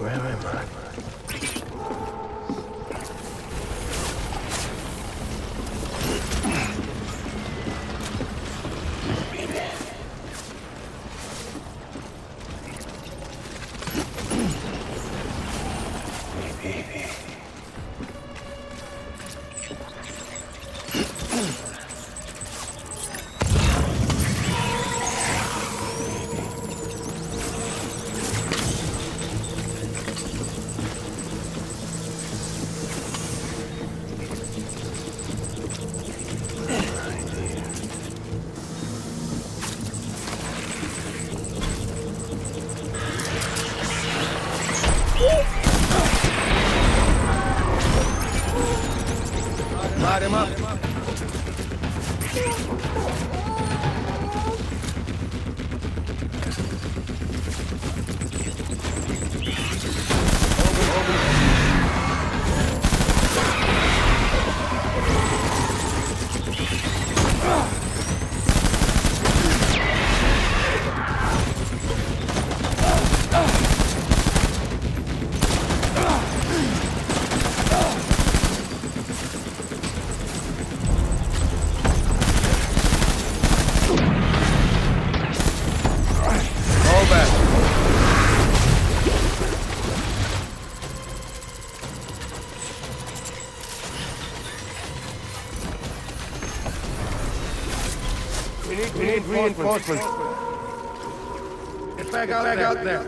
Where am I? Light him up. We need reinforcements. Get back out there.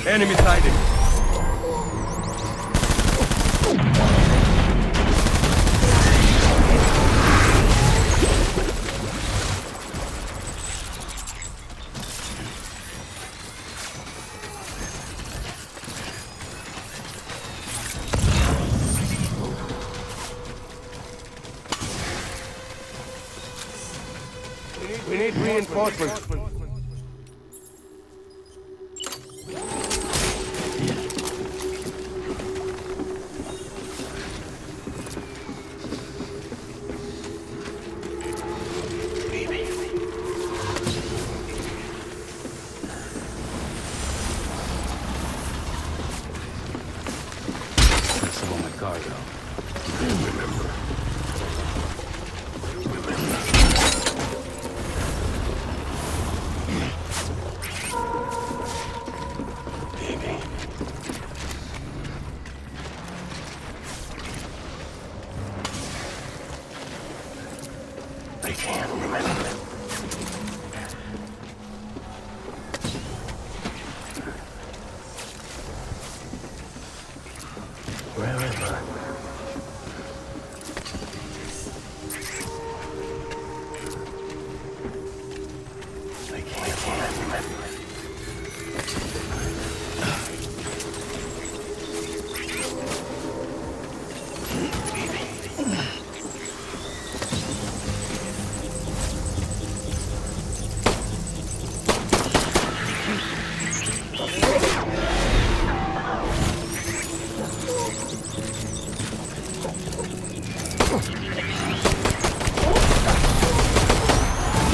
Enemy sighted. We need reinforcements. I can't remember. Where am I? I can't remember.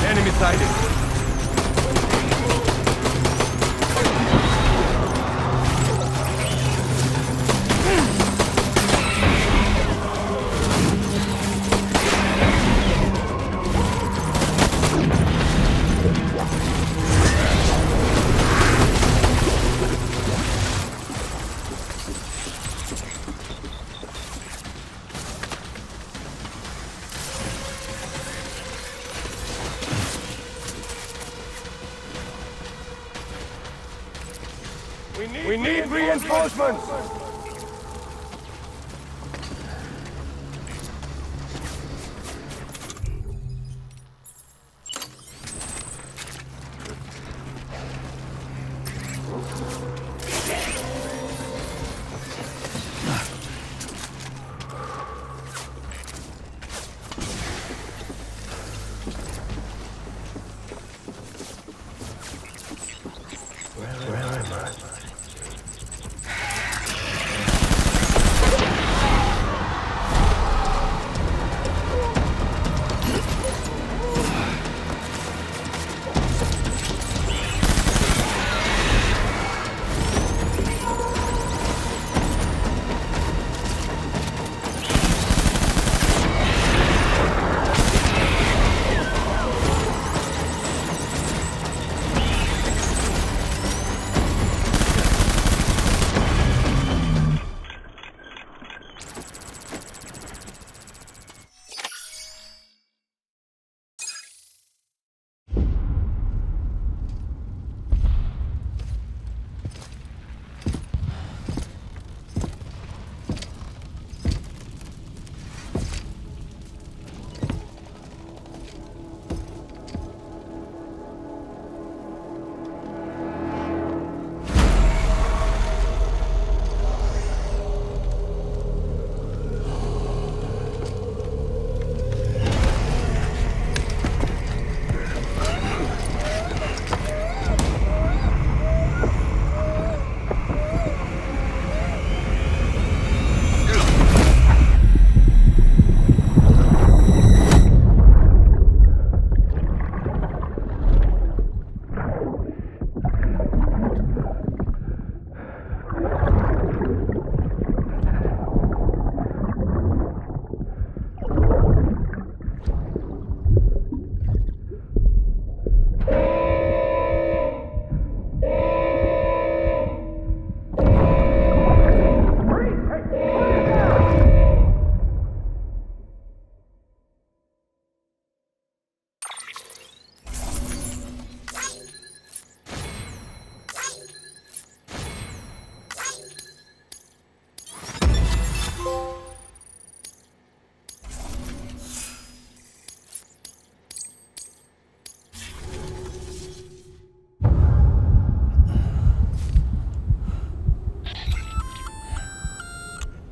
Enemy sighted. We need reinforcements!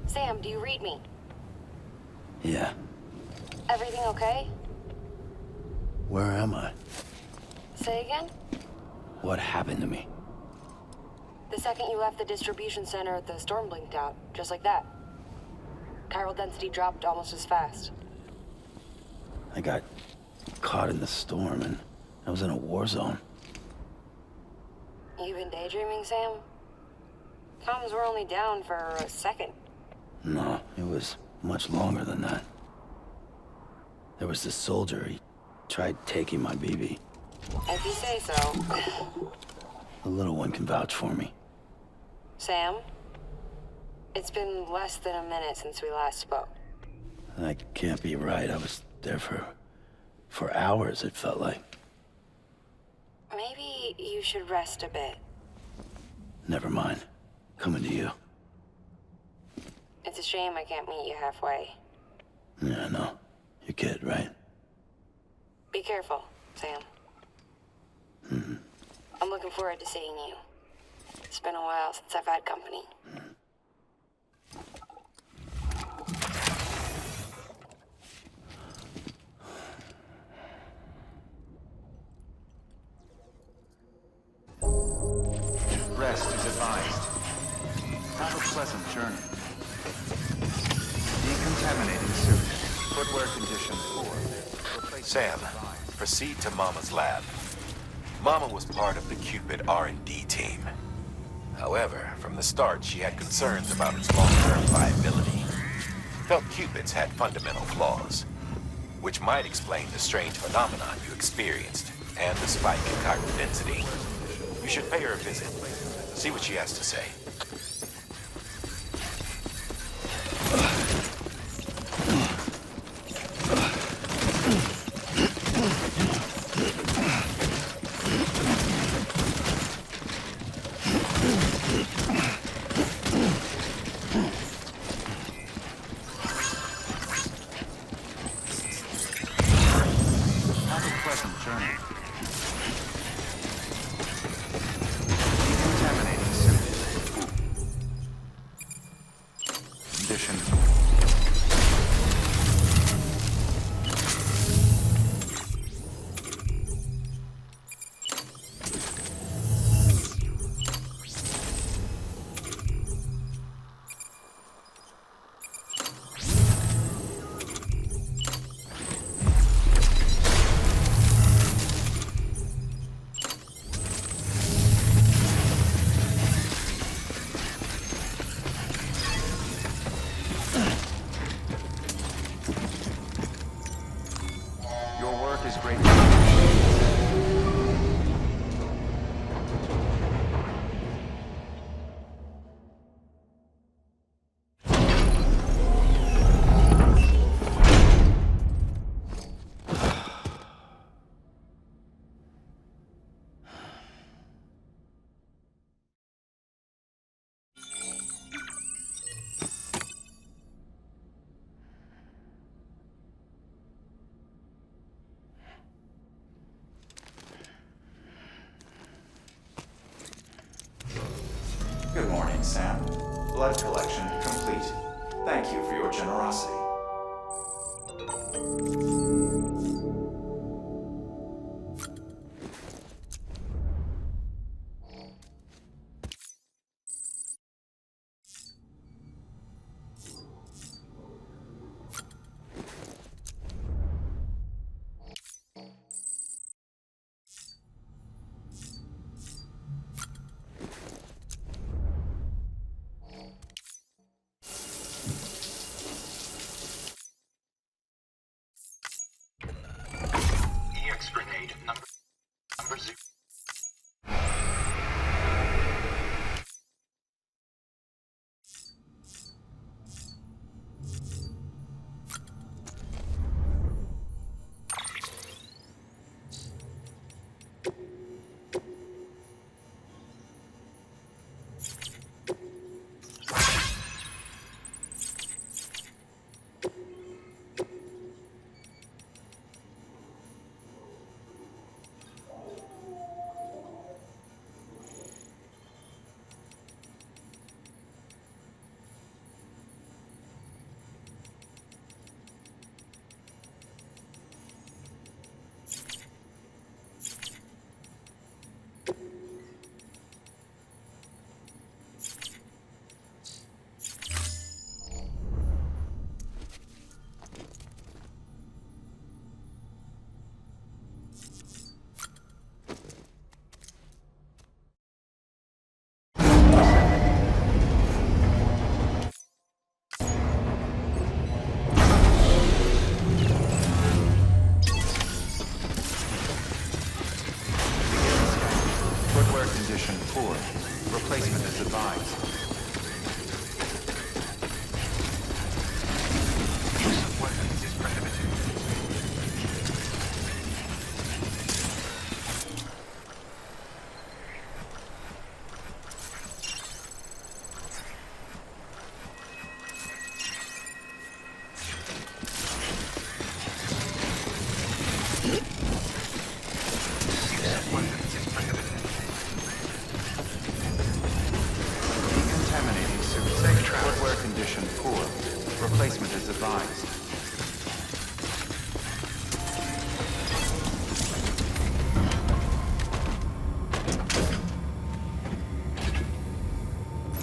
Sam, do you read me? Yeah. Everything okay? Where am I? Say again? What happened to me? The second you left the distribution center, the storm blinked out, just like that. Chiral density dropped almost as fast. I got caught in the storm and I was in a war zone. You been daydreaming, Sam? Comms were only down for a second. No, it was much longer than that. There was this soldier, he tried taking my BB. If you say so. The little one can vouch for me. Sam? It's been less than a minute since we last spoke. That can't be right. I was there for hours, it felt like. Maybe you should rest a bit. Never mind. Coming to you. It's a shame I can't meet you halfway. Yeah, I know. Your kid, right? Be careful, Sam. Mm-hmm. I'm looking forward to seeing you. It's been a while since I've had company. Rest is advised. Have a pleasant journey. Decontaminating suit. Footwear condition 4. Sam, proceed to Mama's lab. Mama was part of the Cupid R&D team. However, from the start, she had concerns about its long-term viability. Felt Cupids had fundamental flaws, which might explain the strange phenomenon you experienced and the spike in chiral density. You should pay her a visit. See what she has to say. Have a pleasant journey. Decontaminating suit. Condition 4. Your work is great. Good morning, Sam. Blood collection complete. Thank you for your generosity. condition poor. Replacement is advised.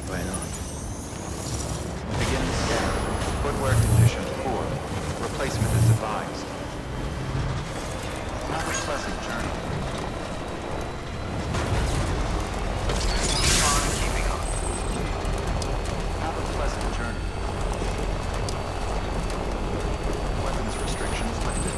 Right on. Begin scan. Footwear condition poor. Replacement is advised. Have a pleasant journey. Keeping up. Have a pleasant journey. Weapons restrictions lifted.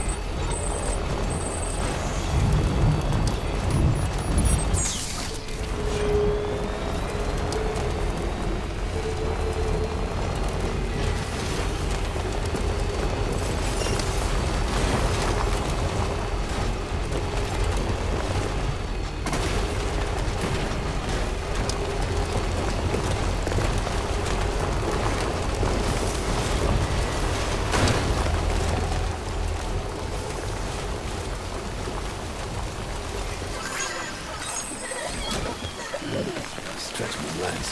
Stretch my legs.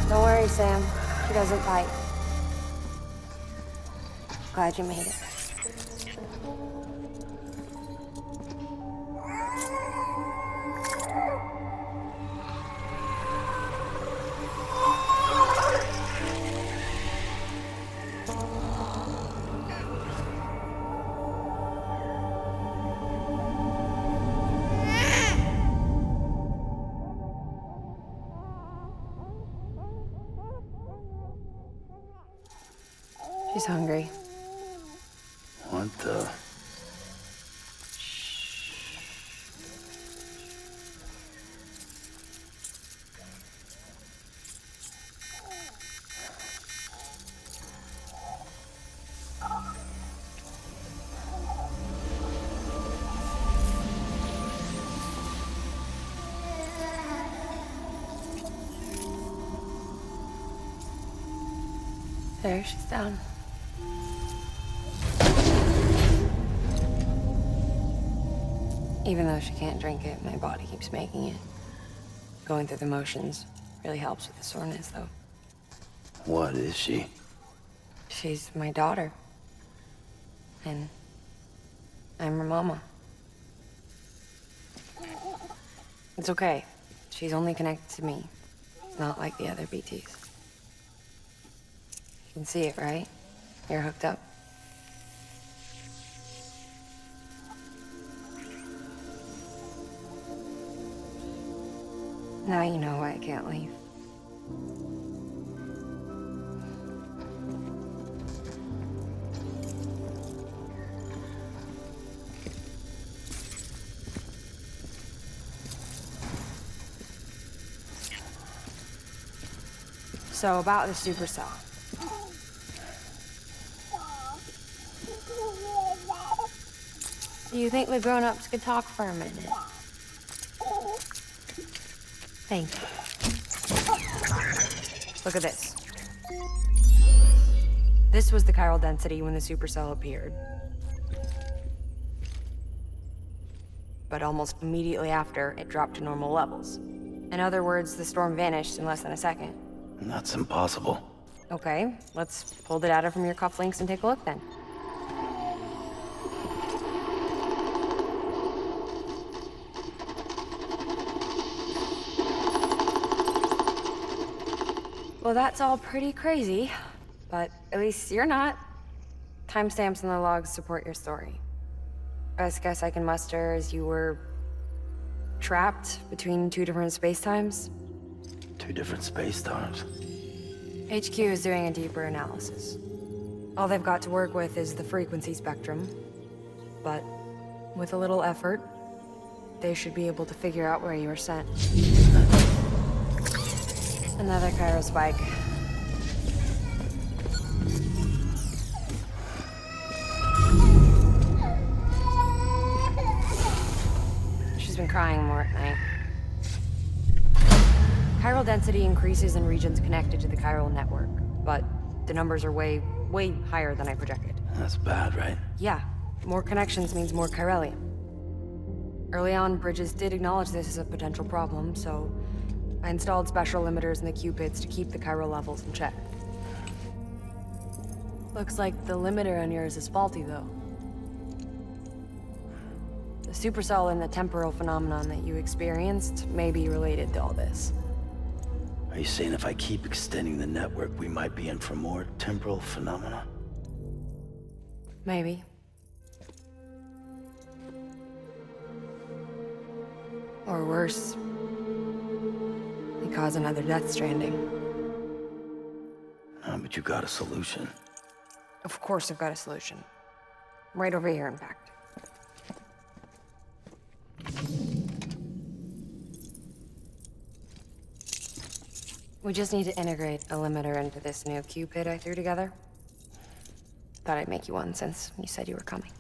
Don't worry, Sam. She doesn't bite. Glad you made it. She's hungry. What the? There, she's down. Even though she can't drink it, my body keeps making it. Going through the motions really helps with the soreness, though. What is she? She's my daughter. And I'm her mama. It's okay. She's only connected to me. It's not like the other BTs. You can see it, right? You're hooked up. Now you know why I can't leave. So about the supercell. Do you think the grown-ups could talk for a minute? Thank you. Look at this. This was the chiral density when the supercell appeared. But almost immediately after, it dropped to normal levels. In other words, the storm vanished in less than a second. That's impossible. Okay, let's pull the data from your cufflinks and take a look then. Well, that's all pretty crazy, but at least you're not. Timestamps in the logs support your story. Best guess I can muster is you were trapped between two different spacetimes. Two different space times. HQ is doing a deeper analysis. All they've got to work with is the frequency spectrum, but with a little effort, they should be able to figure out where you were sent. Another Cairo spike. She's been crying more at night. Chiral density increases in regions connected to the chiral network, but the numbers are way higher than I projected. That's bad, right? Yeah, more connections means more chiralium. Early on, Bridges did acknowledge this as a potential problem, so I installed special limiters in the Cupids to keep the chiral levels in check. Looks like the limiter on yours is faulty, though. The supercell and the temporal phenomenon that you experienced may be related to all this. Are you saying if I keep extending the network, we might be in for more temporal phenomena? Maybe. Or worse, they cause another death stranding. But you got a solution. Of course I've got a solution. Right over here, in fact. We just need to integrate a limiter into this new Cupid I threw together. Thought I'd make you one since you said you were coming.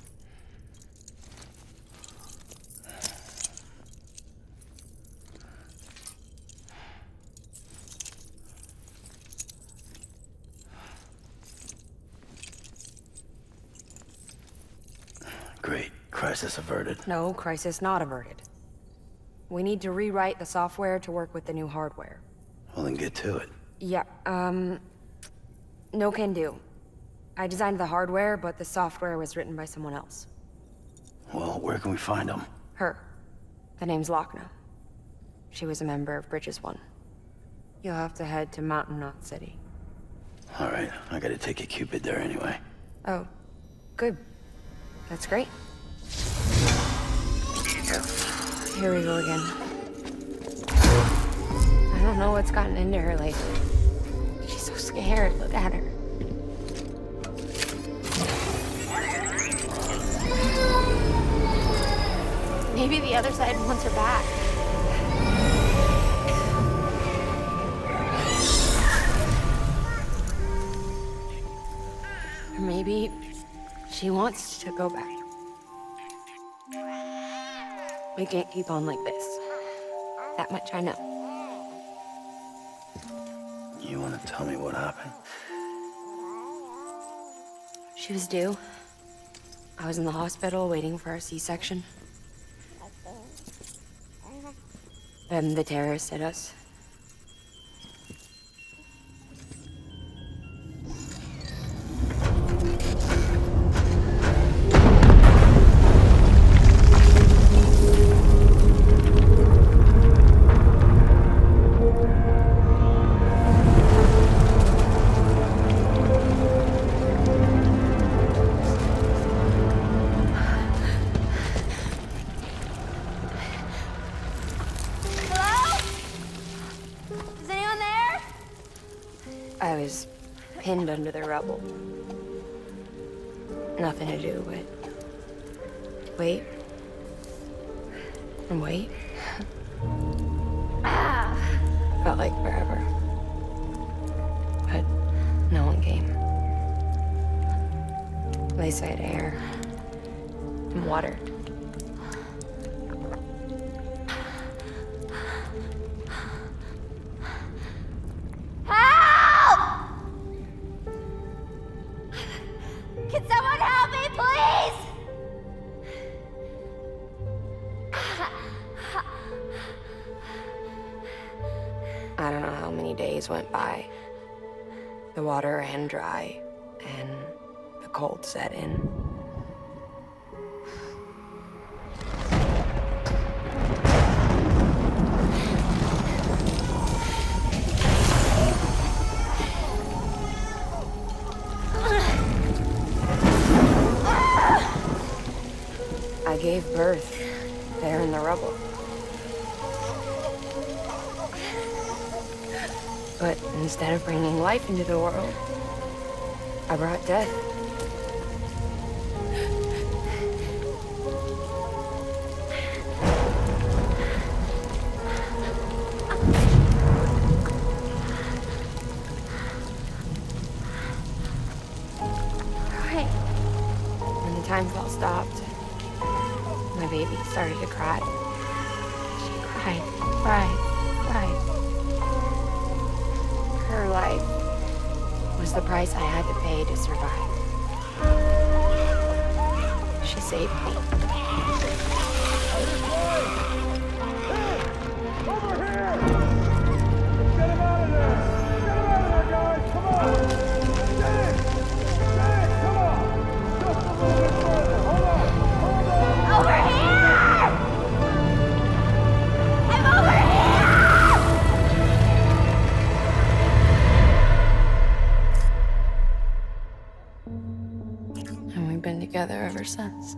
Great. Crisis averted. No, crisis not averted. We need to rewrite the software to work with the new hardware. Well, then get to it. Yeah, no can do. I designed the hardware, but the software was written by someone else. Well, where can we find them? Her. The name's Lochna. She was a member of Bridges 1. You'll have to head to Mountain Knot City. All right, I gotta take a Cupid there anyway. Oh, good. That's great. Here we go again. I don't know what's gotten into her lately. She's so scared. Look at her. Maybe the other side wants her back. Or maybe she wants to go back. We can't keep on like this. That much I know. You wanna tell me what happened? She was due. I was in the hospital waiting for a C-section. Then the terrorists hit us. I was pinned under the rubble. Nothing to do but wait and wait. Felt like forever. But no one came. They said air and water. Can someone help me, please? I don't know how many days went by. The water ran dry, and the cold set in. But instead of bringing life into the world, I brought death. When the time clock stopped, my baby started to cry. She cried. Her life was the price I had to pay to survive. She saved me. Over here! Get him out of there! Get him out of there, guys! Come on! Get in! Get in! Come on! Just a little bit further. Hold on! Over here! I'm over here! And we've been together ever since.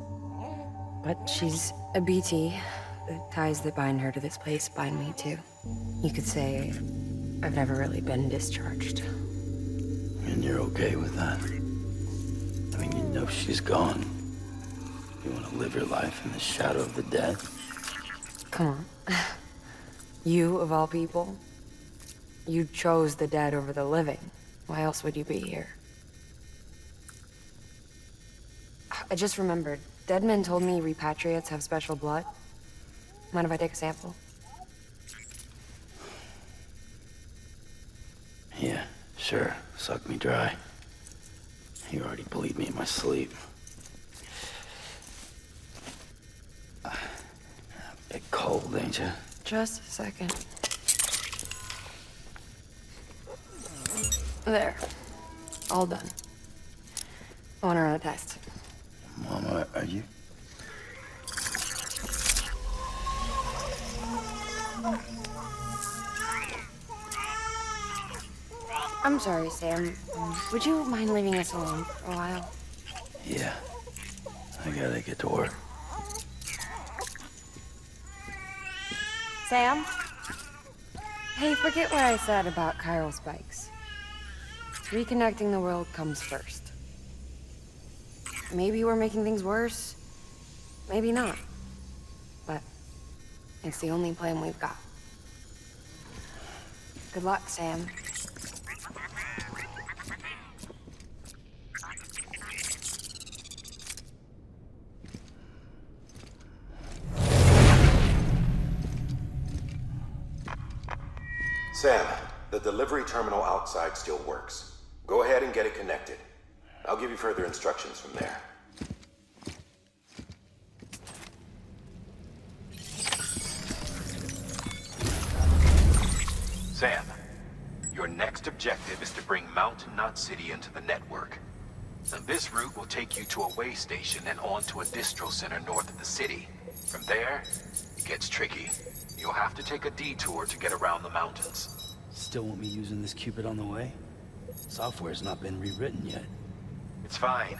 But she's a BT. The ties that bind her to this place bind me too. You could say I've never really been discharged. And you're okay with that? I mean, you know she's gone. You want to live your life in the shadow of the dead? Come on. You, of all people, you chose the dead over the living. Why else would you be here? I just remembered. Dead men told me repatriates have special blood. Mind if I take a sample? Yeah, sure. Suck me dry. You already bleed me in my sleep. A bit cold, ain't you? Just a second. There. All done. I want to run a test. Mama, are you... I'm sorry, Sam. Would you mind leaving us alone for a while? Yeah. I gotta get to work. Sam? Hey, forget what I said about chiral spikes. Reconnecting the world comes first. Maybe we're making things worse. Maybe not. But it's the only plan we've got. Good luck, Sam. Sam, the delivery terminal outside still works. Go ahead and get it connected. I'll give you further instructions from there. Sam, your next objective is to bring Mountain Knot City into the network. Now, this route will take you to a way station and on to a distro center north of the city. From there, it gets tricky. You'll have to take a detour to get around the mountains. Still want me using this Cupid on the way? Software's not been rewritten yet. It's fine.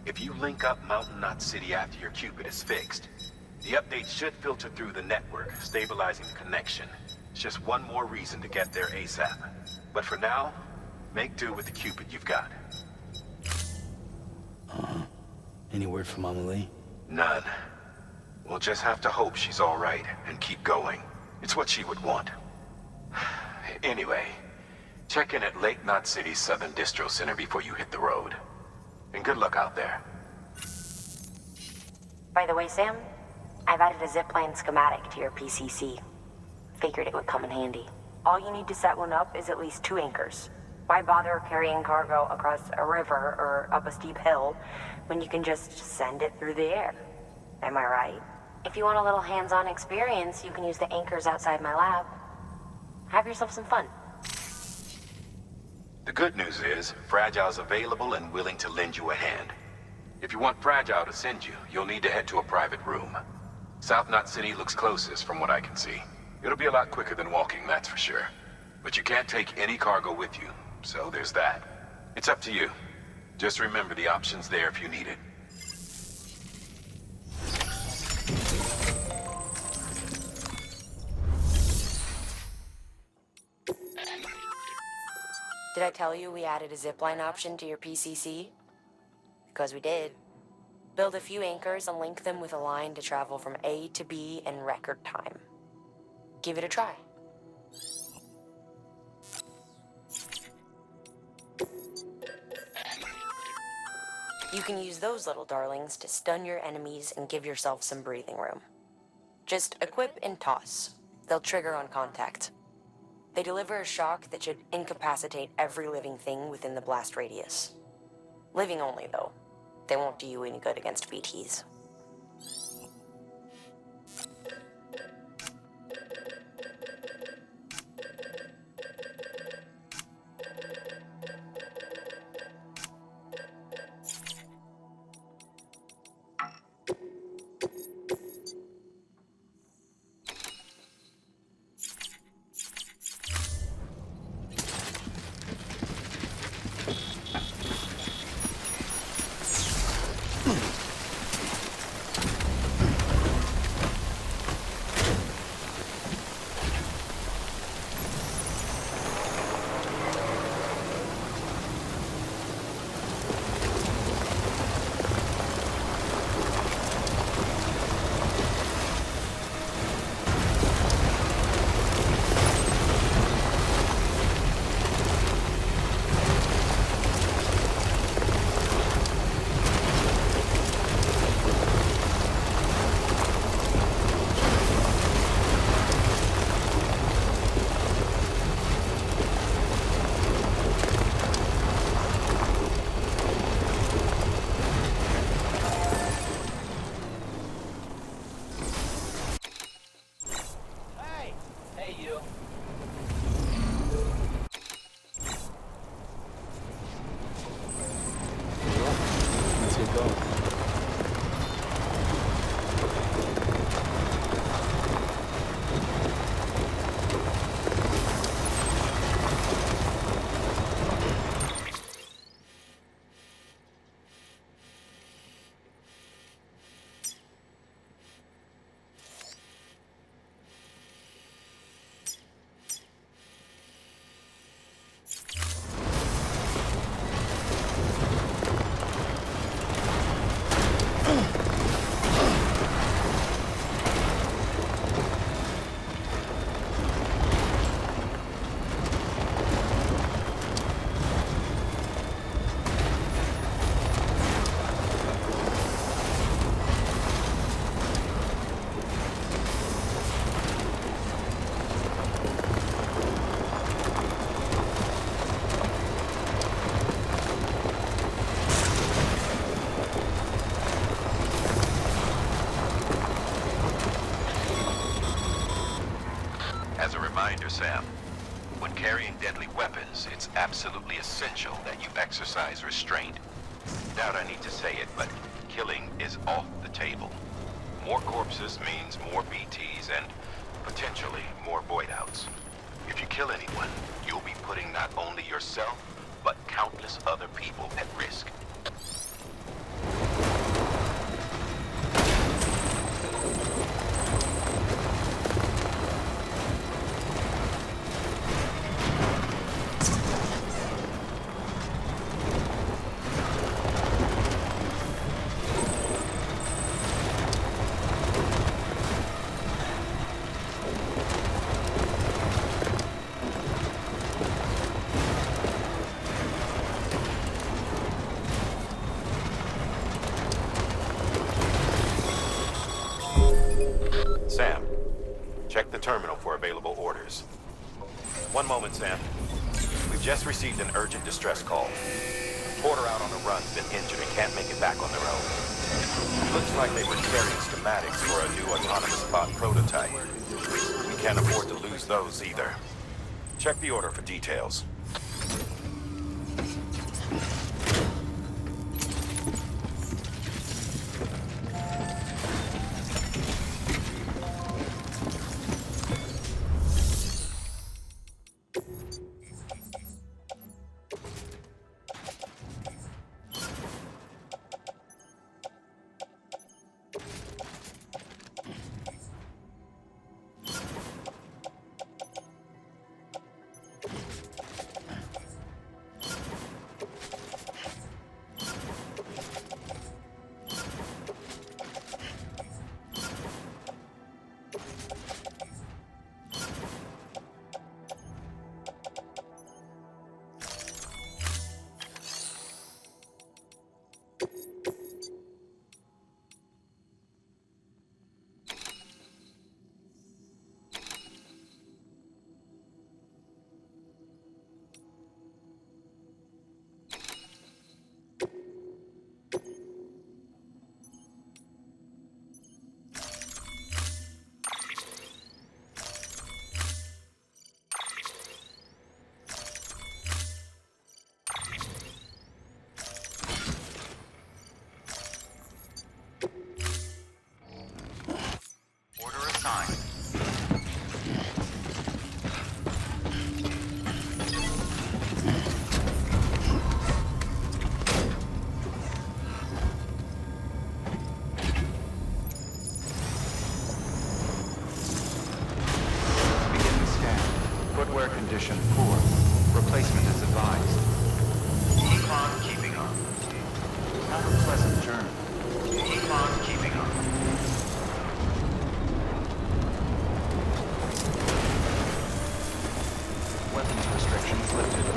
If you link up Mountain Knot City after your Cupid is fixed, the update should filter through the network, stabilizing the connection. It's just one more reason to get there ASAP. But for now, make do with the Cupid you've got. Any word from Mama Lee? None. We'll just have to hope she's all right and keep going. It's what she would want. Anyway, check in at Lake Knot City's Southern Distro Center before you hit the road. And good luck out there. By the way, Sam, I've added a zipline schematic to your PCC. Figured it would come in handy. All you need to set one up is at least 2 anchors. Why bother carrying cargo across a river or up a steep hill when you can just send it through the air? Am I right? If you want a little hands-on experience, you can use the anchors outside my lab. Have yourself some fun. The good news is, Fragile's available and willing to lend you a hand. If you want Fragile to send you, you'll need to head to a private room. South Knot City looks closest from what I can see. It'll be a lot quicker than walking, that's for sure. But you can't take any cargo with you, so there's that. It's up to you. Just remember the option's there if you need it. Did I tell you we added a zipline option to your PCC? Because we did. Build a few anchors and link them with a line to travel from A to B in record time. Give it a try. You can use those little darlings to stun your enemies and give yourself some breathing room. Just equip and toss. They'll trigger on contact. They deliver a shock that should incapacitate every living thing within the blast radius. Living only, though. They won't do you any good against BTs. As a reminder, Sam, when carrying deadly weapons, it's absolutely essential that you exercise restraint. Doubt I need to say it, but killing is off the table. More corpses means more BTs and potentially more void outs. If you kill anyone, you'll be putting not only yourself, but countless other people at risk. Sam, check the terminal for available orders. One moment, Sam. We've just received an urgent distress call. Porter out on the run's been injured and can't make it back on their own. Looks like they were carrying schematics for a new autonomous bot prototype. We can't afford to lose those either. Check the order for details. Footwear condition poor. Replacement is advised. Keep on keeping on. Have a pleasant journey. Keep on keeping on. Weapons restrictions lifted.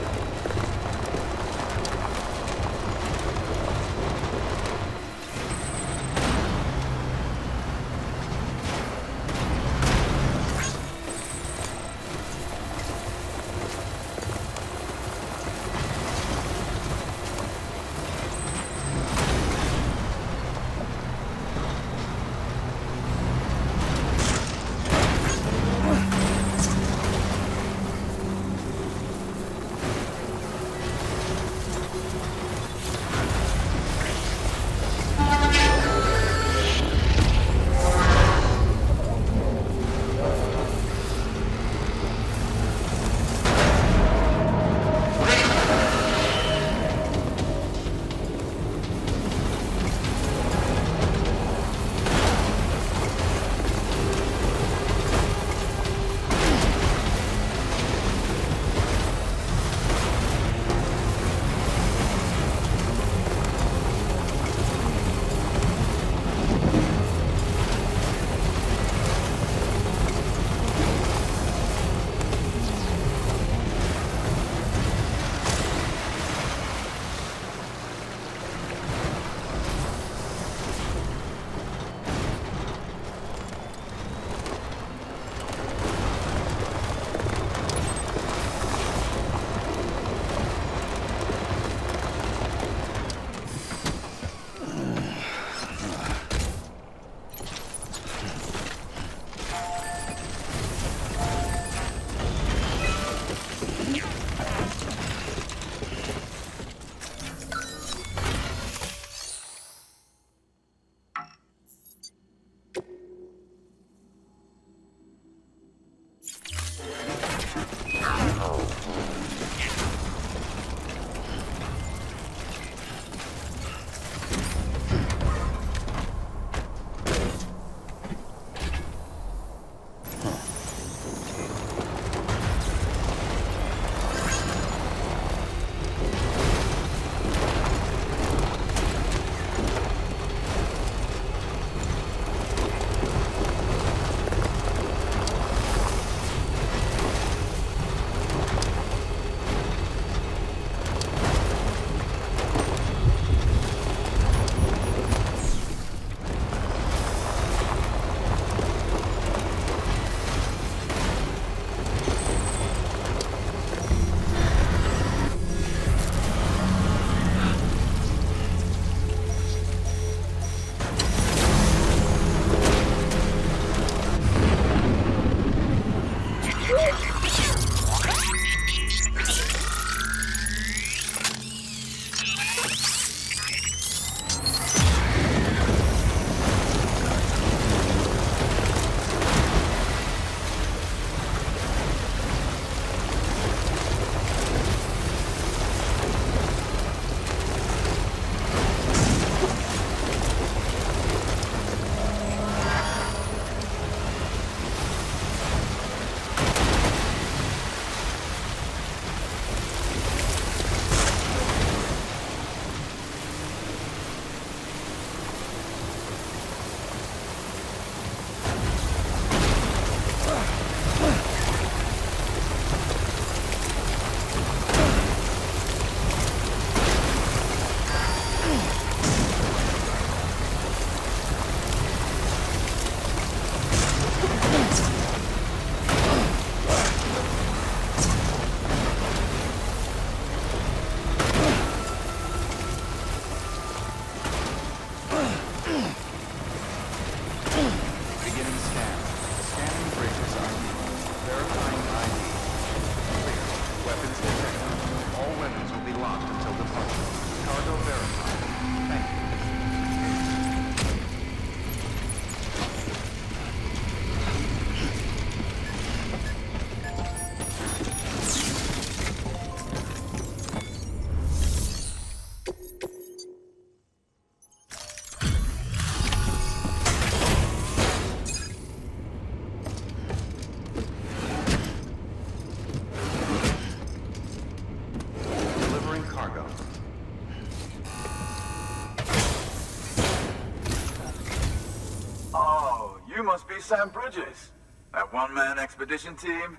must be Sam Bridges. That one-man expedition team?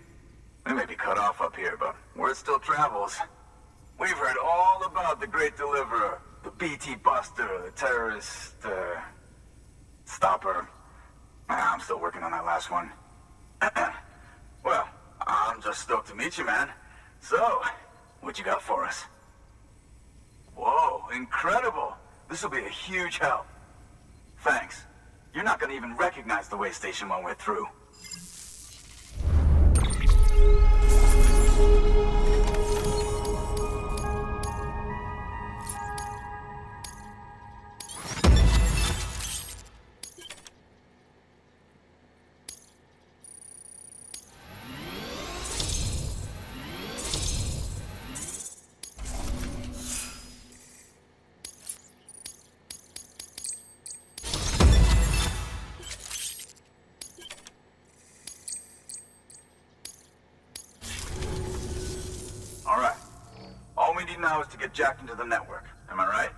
We may be cut off up here, but word still travels. We've heard all about the Great Deliverer, the BT Buster, the terrorist, stopper. I'm still working on that last one. Well, I'm just stoked to meet you, man. So, what you got for us? Whoa, incredible! This will be a huge help. Thanks. You're not gonna even recognize the way station when we're through. All right. All we need now is to get jacked into the network. Am I right?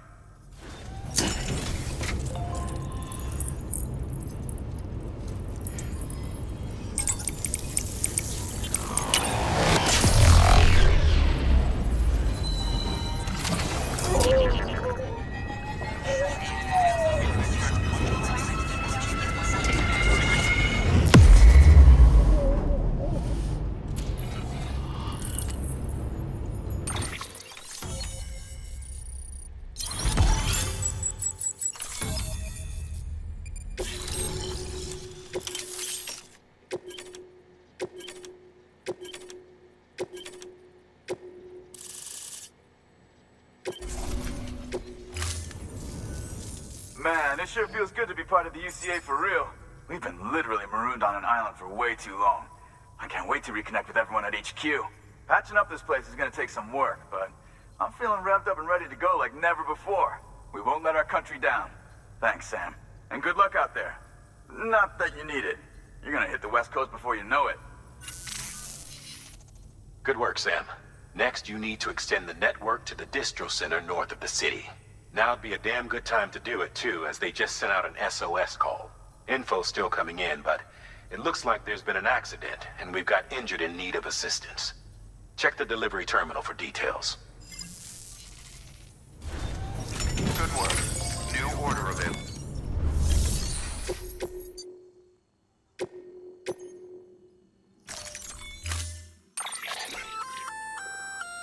Man, it sure feels good to be part of the UCA for real. We've been literally marooned on an island for way too long. I can't wait to reconnect with everyone at HQ. Patching up this place is gonna take some work, but I'm feeling revved up and ready to go like never before. We won't let our country down. Thanks, Sam. And good luck out there. Not that you need it. You're gonna hit the West Coast before you know it. Good work, Sam. Next, you need to extend the network to the distro center north of the city. Now'd be a damn good time to do it, too, as they just sent out an SOS call. Info's still coming in, but it looks like there's been an accident, and we've got injured in need of assistance. Check the delivery terminal for details. Good work. New order available.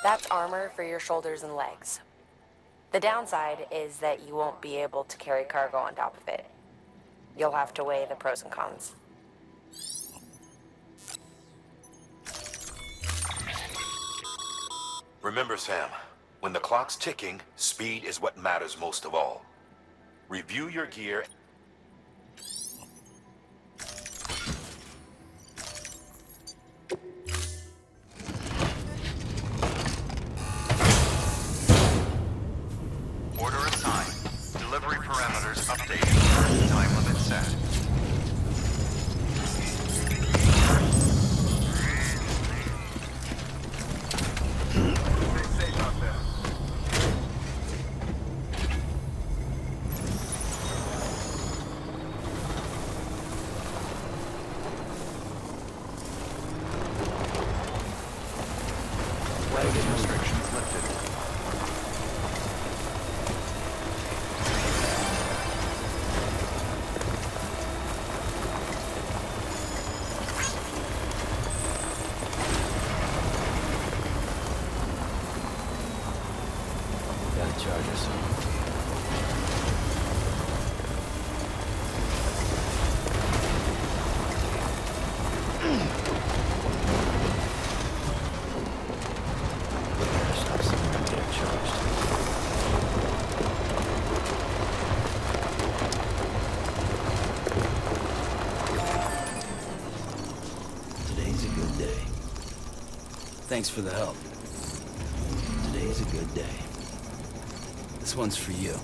That's armor for your shoulders and legs. The downside is that you won't be able to carry cargo on top of it. You'll have to weigh the pros and cons. Remember, Sam, when the clock's ticking, speed is what matters most of all. Review your gear. Order assigned. Delivery parameters updated. Time limit set. Stay safe out there. Restrictions lifted. Gotta charge us. Better stop somewhere and get it charged. Today's a good day. Thanks for the help. Today's a good day. This one's for you.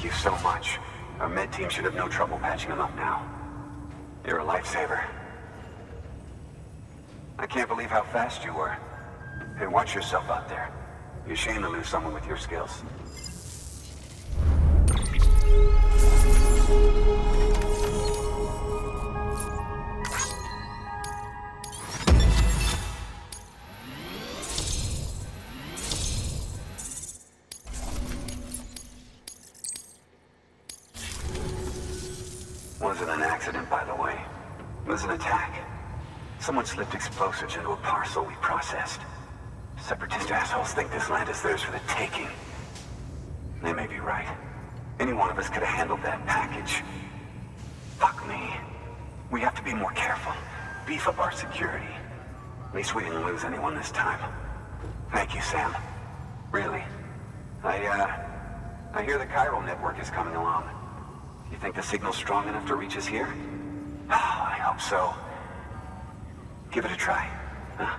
you so much. Our med team should have no trouble patching him up now. You're a lifesaver. I can't believe how fast you were. Hey, watch yourself out there. You're ashamed to lose someone with your skills. Wasn't an accident, by the way. It was an attack. Someone slipped explosives into a parcel we processed. Separatist assholes think this land is theirs for the taking. They may be right. Any one of us could have handled that package. Fuck me. We have to be more careful. Beef up our security. At least we didn't lose anyone this time. Thank you, Sam. Really. I hear the chiral network is coming along. You think the signal's strong enough to reach us here? Oh, I hope so. Give it a try. Huh?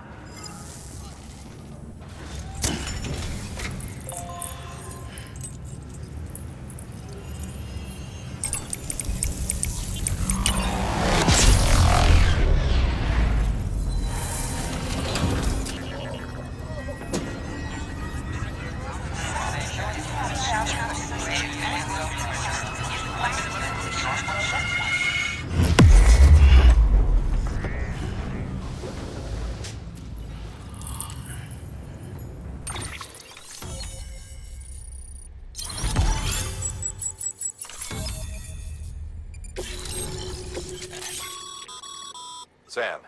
Sam,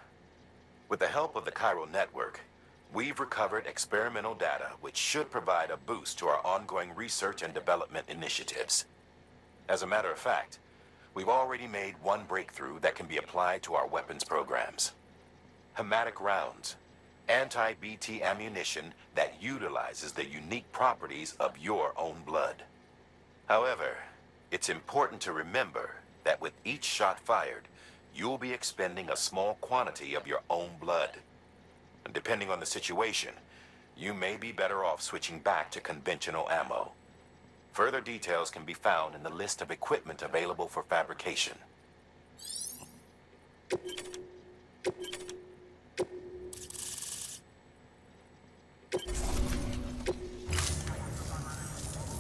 with the help of the chiral network, we've recovered experimental data which should provide a boost to our ongoing research and development initiatives. As a matter of fact, we've already made one breakthrough that can be applied to our weapons programs. Hematic rounds, anti-BT ammunition that utilizes the unique properties of your own blood. However, it's important to remember that with each shot fired, you'll be expending a small quantity of your own blood. And depending on the situation, you may be better off switching back to conventional ammo. Further details can be found in the list of equipment available for fabrication.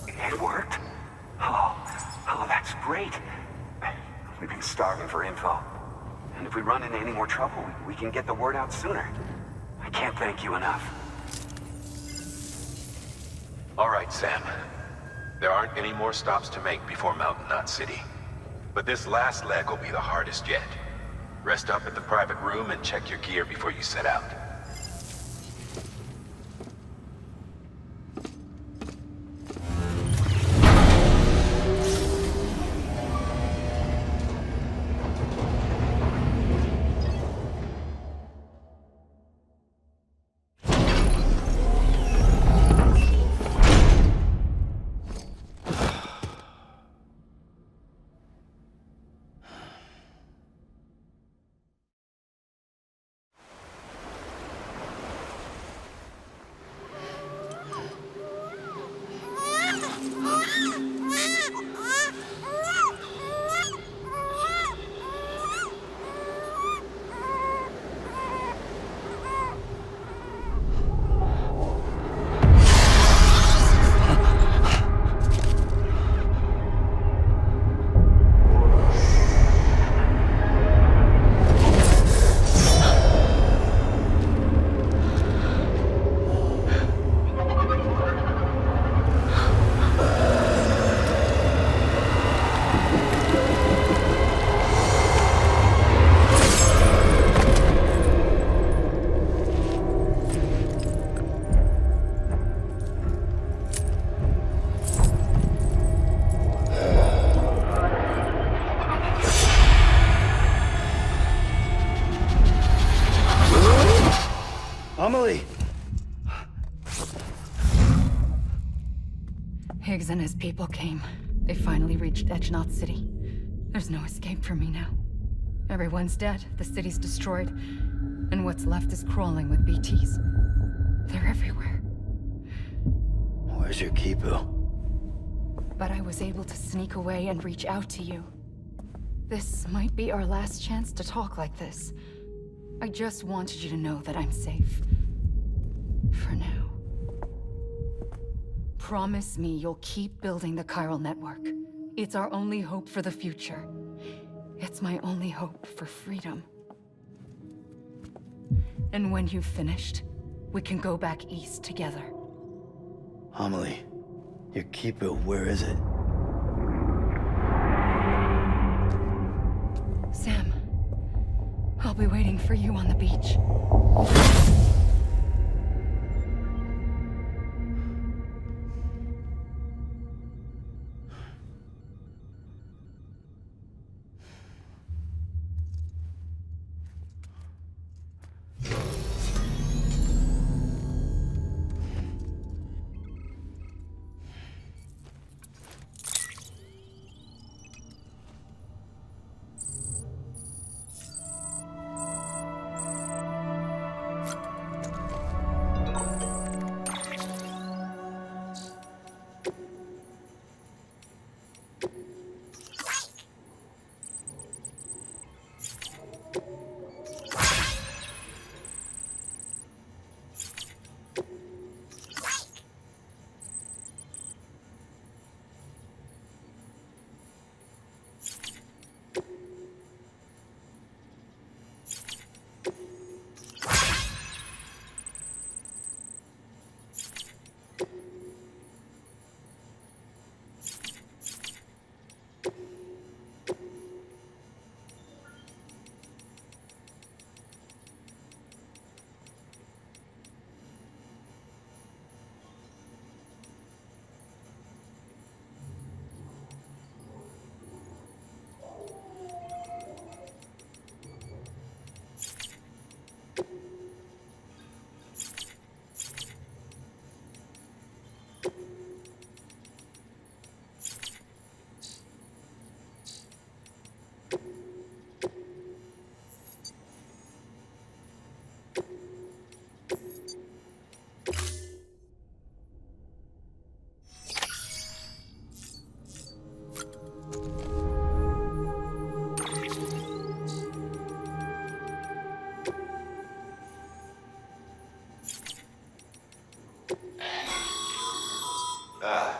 It worked? Oh, that's great. We've been starving for info. And if we run into any more trouble, we can get the word out sooner. I can't thank you enough. All right, Sam. There aren't any more stops to make before Mountain Knot City. But this last leg will be the hardest yet. Rest up at the private room and check your gear before you set out. Amelie! Higgs and his people came. They finally reached Edge Knot City. There's no escape for me now. Everyone's dead, the city's destroyed, and what's left is crawling with BTs. They're everywhere. Where's your Kipu? but I was able to sneak away and reach out to you. This might be our last chance to talk like this. I just wanted you to know that I'm safe. For now. Promise me you'll keep building the chiral network. It's our only hope for the future. It's my only hope for freedom. And when you've finished, we can go back east together. Amelie, your keeper, where is it? Sam, I'll be waiting for you on the beach.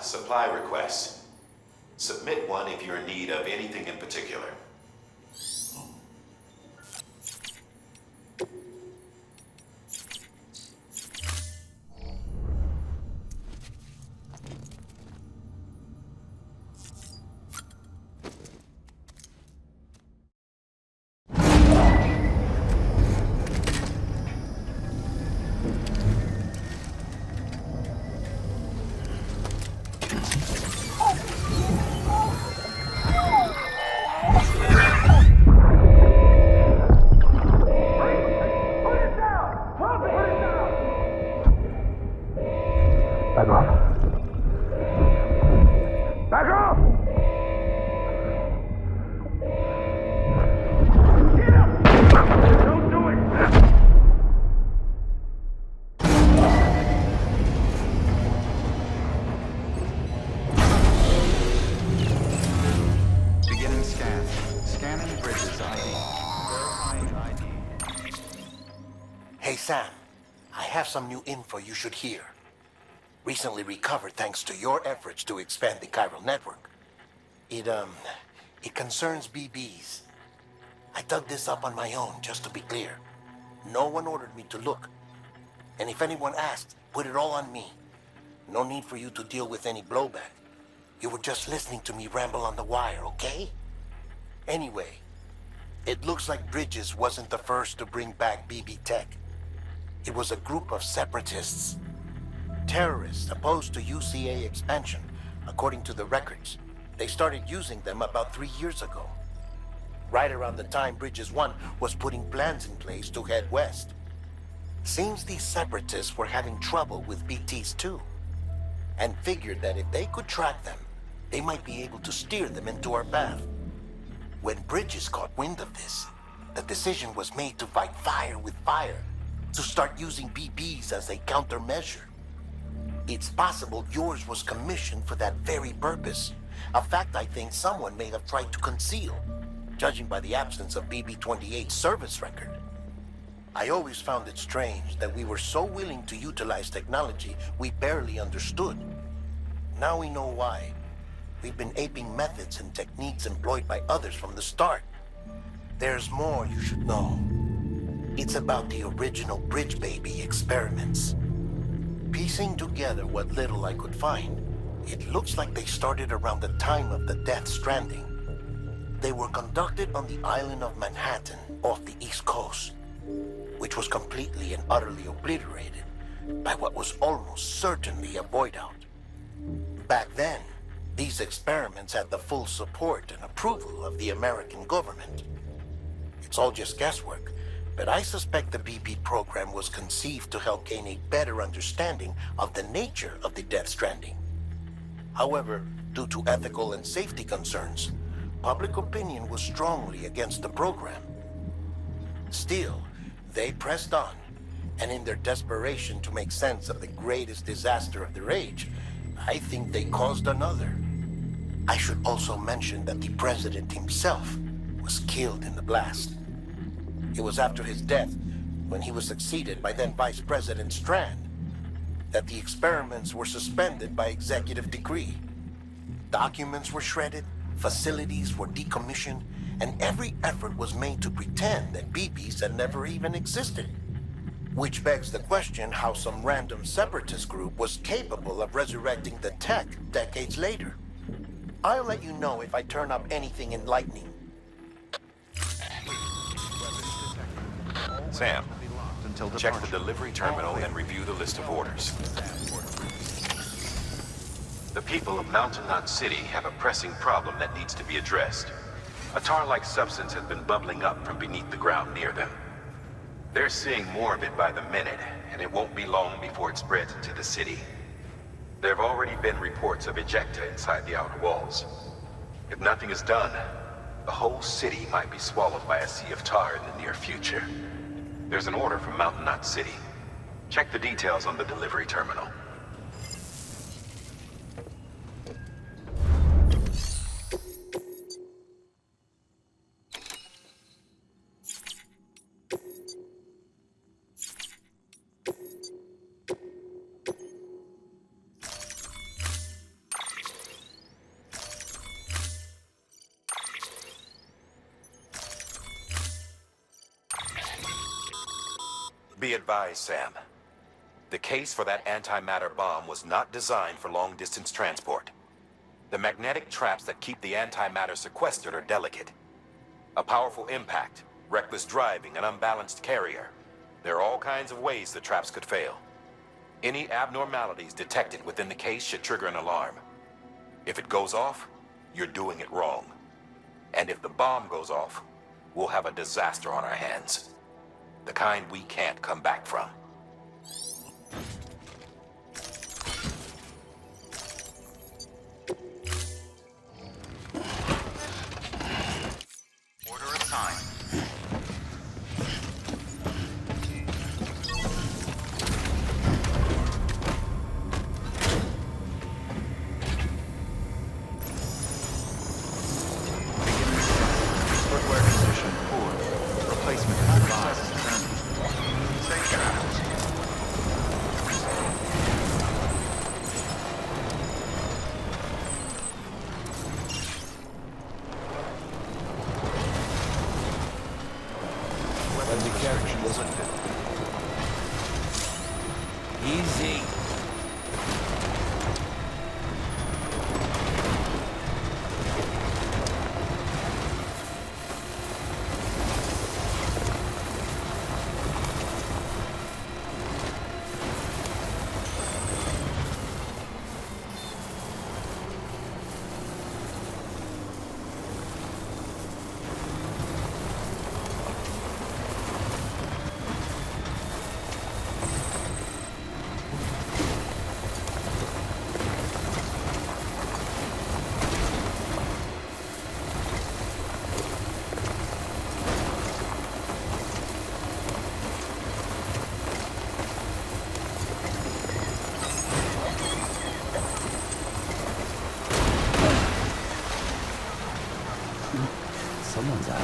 Supply requests. Submit one if you're in need of anything in particular. Hey Sam, I have some new info you should hear. Recently recovered thanks to your efforts to expand the chiral network. It concerns BBs. I dug this up on my own, just to be clear. No one ordered me to look. And if anyone asked, put it all on me. No need for you to deal with any blowback. You were just listening to me ramble on the wire, okay? Anyway, it looks like Bridges wasn't the first to bring back BB tech. It was a group of separatists. Terrorists opposed to UCA expansion, according to the records. They started using them about 3 years ago. Right around the time Bridges 1 was putting plans in place to head west. Seems these separatists were having trouble with BTs too, and figured that if they could track them, they might be able to steer them into our path. When Bridges caught wind of this, the decision was made to fight fire with fire, to start using BBs as a countermeasure. It's possible yours was commissioned for that very purpose. A fact I think someone may have tried to conceal, judging by the absence of BB-28's service record. I always found it strange that we were so willing to utilize technology we barely understood. Now we know why. We've been aping methods and techniques employed by others from the start. There's more you should know. It's about the original Bridge Baby experiments. Piecing together what little I could find, it looks like they started around the time of the Death Stranding. They were conducted on the island of Manhattan off the East Coast, which was completely and utterly obliterated by what was almost certainly a void-out. Back then, these experiments had the full support and approval of the American government. It's all just guesswork, but I suspect the BB program was conceived to help gain a better understanding of the nature of the Death Stranding. However, due to ethical and safety concerns, public opinion was strongly against the program. Still, they pressed on, and in their desperation to make sense of the greatest disaster of their age, I think they caused another. I should also mention that the president himself was killed in the blast. It was after his death, when he was succeeded by then Vice President Strand, that the experiments were suspended by executive decree. Documents were shredded, facilities were decommissioned, and every effort was made to pretend that BBs had never even existed. Which begs the question how some random separatist group was capable of resurrecting the tech decades later. I'll let you know if I turn up anything enlightening. Sam, check the delivery terminal and review the list of orders. The people of Mountain Knot City have a pressing problem that needs to be addressed. A tar-like substance has been bubbling up from beneath the ground near them. They're seeing more of it by the minute, and it won't be long before it spreads into the city. There have already been reports of ejecta inside the outer walls. If nothing is done, the whole city might be swallowed by a sea of tar in the near future. There's an order from Mountain Knot City. Check the details on the delivery terminal. Be advised, Sam. The case for that antimatter bomb was not designed for long-distance transport. The magnetic traps that keep the antimatter sequestered are delicate. A powerful impact, reckless driving, an unbalanced carrier. There are all kinds of ways the traps could fail. Any abnormalities detected within the case should trigger an alarm. If it goes off, you're doing it wrong. And if the bomb goes off, we'll have a disaster on our hands. The kind we can't come back from. Order assigned. Footwear condition poor. Replacement is advised. Safe travels. Let me capture this. Easy. Someone's out.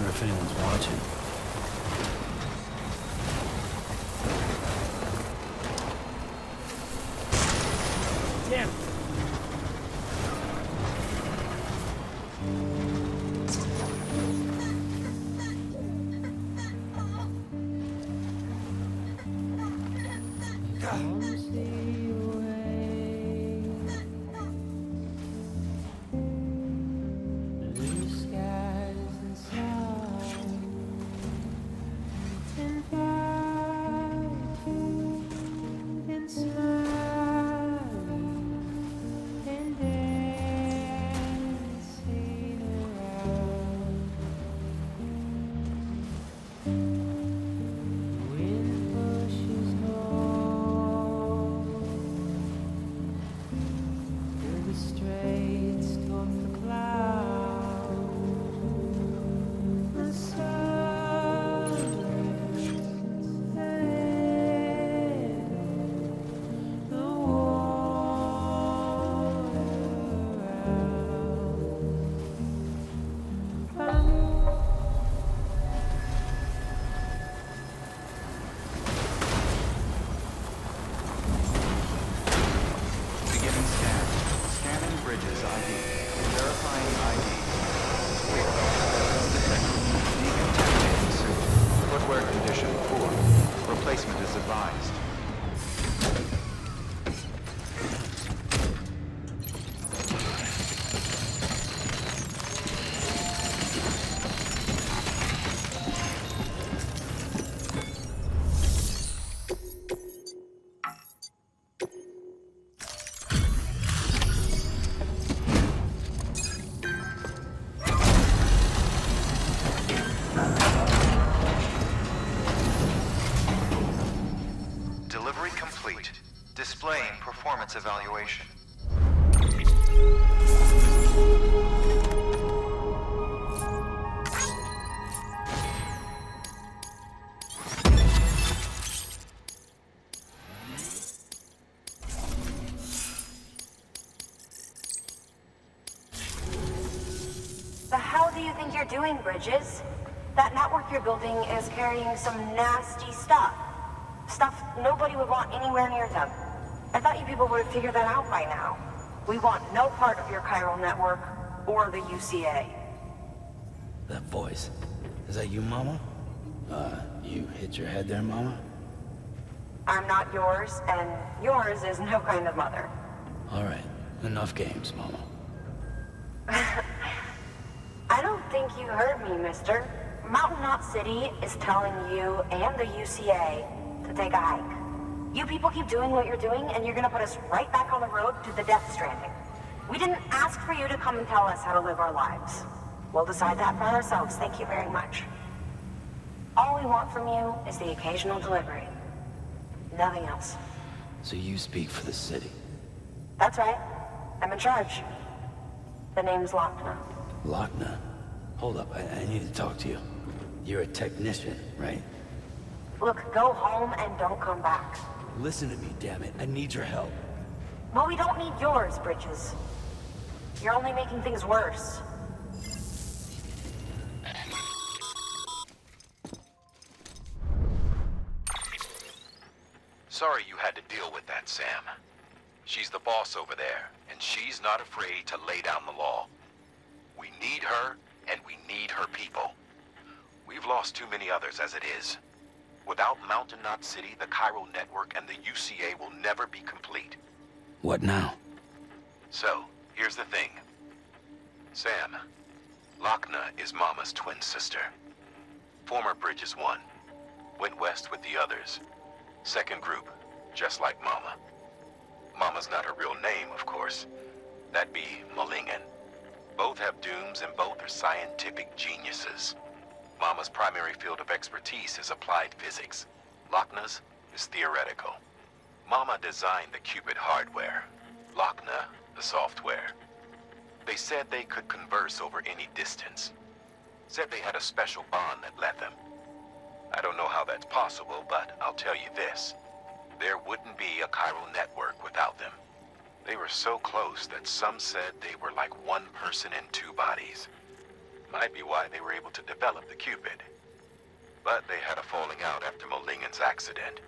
If anyone's watching. Damn. Displaying performance evaluation. The hell do you think you're doing, Bridges? That network you're building is carrying some nasty stuff. Stuff nobody would want anywhere near them. I thought you people would have figured that out by now. We want no part of your chiral network or the UCA. That voice. Is that you, Mama? You hit your head there, Mama? I'm not yours, and yours is no kind of mother. All right. Enough games, Mama. I don't think you heard me, mister. Mountain Knot City is telling you and the UCA to take a hike. You people keep doing what you're doing, and you're gonna put us right back on the road to the death stranding. We didn't ask for you to come and tell us how to live our lives. We'll decide that for ourselves, thank you very much. All we want from you is the occasional delivery. Nothing else. So you speak for the city? That's right. I'm in charge. The name's Lochner. Lochner? Hold up, I need to talk to you. You're a technician, right? Look, go home and don't come back. Listen to me, damn it. I need your help. Well, we don't need yours, Bridges. You're only making things worse. Sorry you had to deal with that, Sam. She's the boss over there, and she's not afraid to lay down the law. We need her, and we need her people. We've lost too many others as it is. Without Mountain Knot City, the chiral network and the UCA will never be complete. What now? So, here's the thing. Sam, Lochner is Mama's twin sister. Former Bridges 1. Went west with the others. Second group, just like Mama. Mama's not her real name, of course. That'd be Malingen. Both have dooms and both are scientific geniuses. Mama's primary field of expertise is applied physics. Lochner's is theoretical. Mama designed the Cupid hardware. Lochner, the software. They said they could converse over any distance. Said they had a special bond that led them. I don't know how that's possible, but I'll tell you this. There wouldn't be a chiral network without them. They were so close that some said they were like one person in two bodies. Might be why they were able to develop the Cupid. But they had a falling out after Malingen's accident.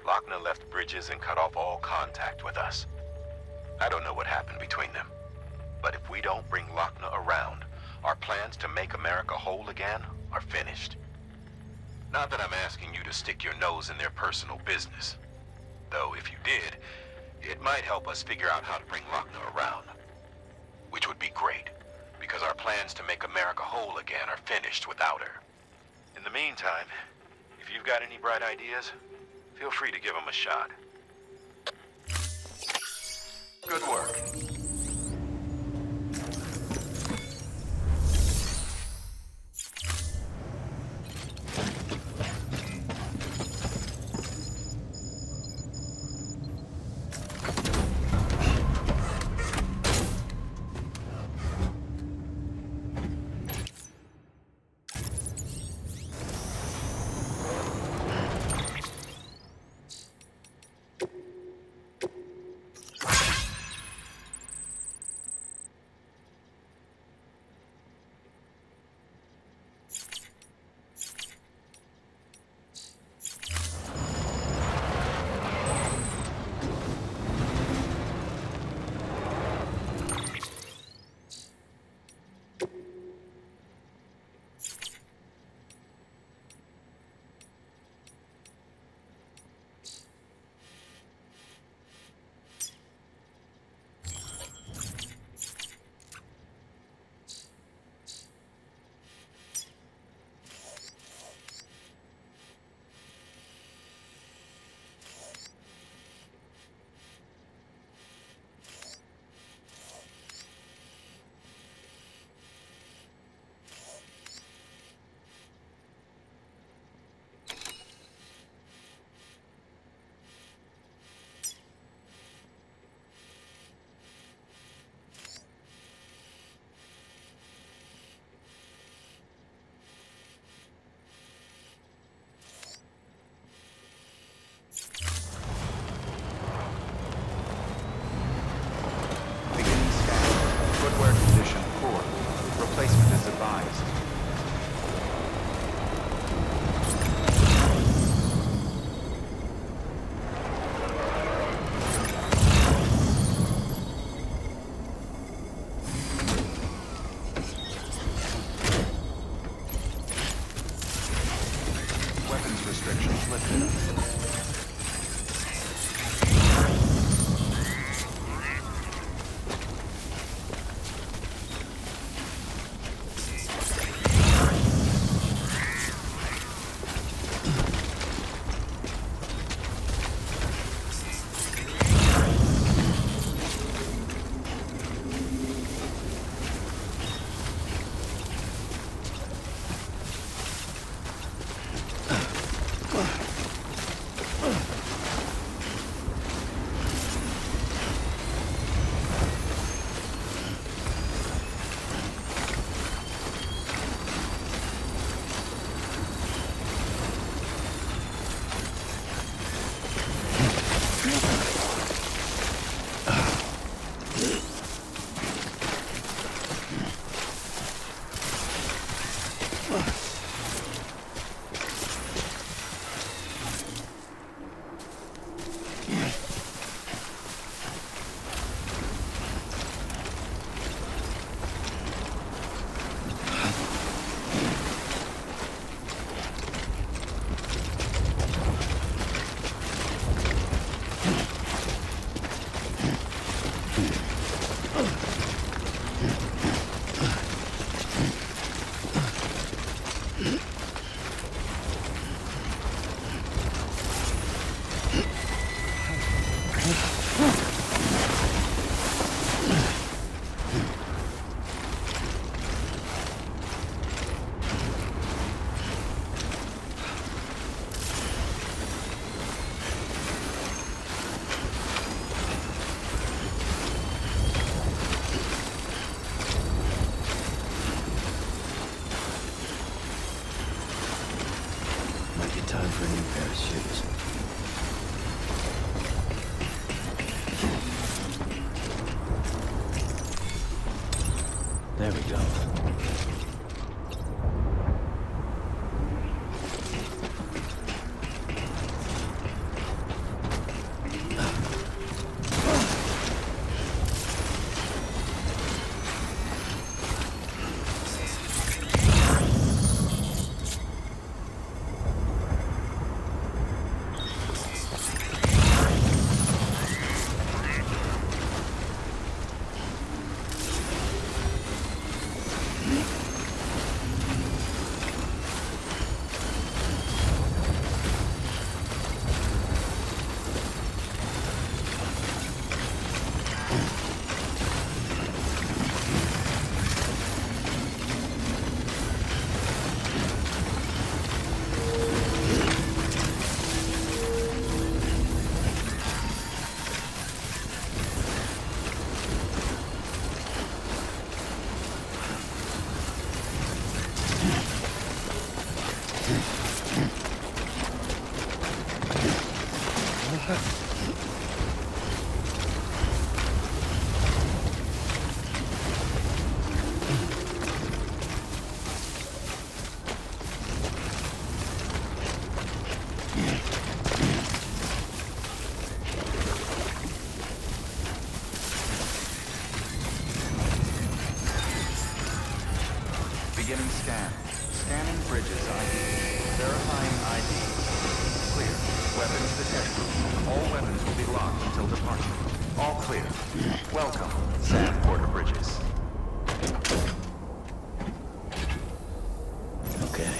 Lochner left Bridges and cut off all contact with us. I don't know what happened between them. But if we don't bring Lochner around, our plans to make America whole again are finished. Not that I'm asking you to stick your nose in their personal business. Though if you did, it might help us figure out how to bring Lochner around. Which would be great, because our plans to make America whole again are finished without her. In the meantime, if you've got any bright ideas, feel free to give them a shot. Good work. Weapons restrictions lifted. Time for a new pair of shoes. There we go. Beginning scan. Scanning bridges ID. Verifying ID. Clear. Weapons detected. All weapons will be locked until departure. All clear. Welcome, Sam Porter Bridges. Okay.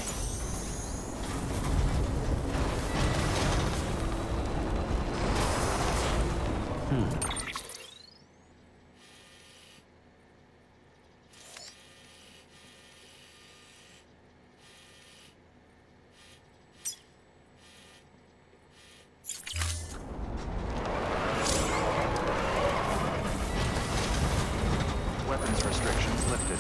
Weapons restrictions lifted.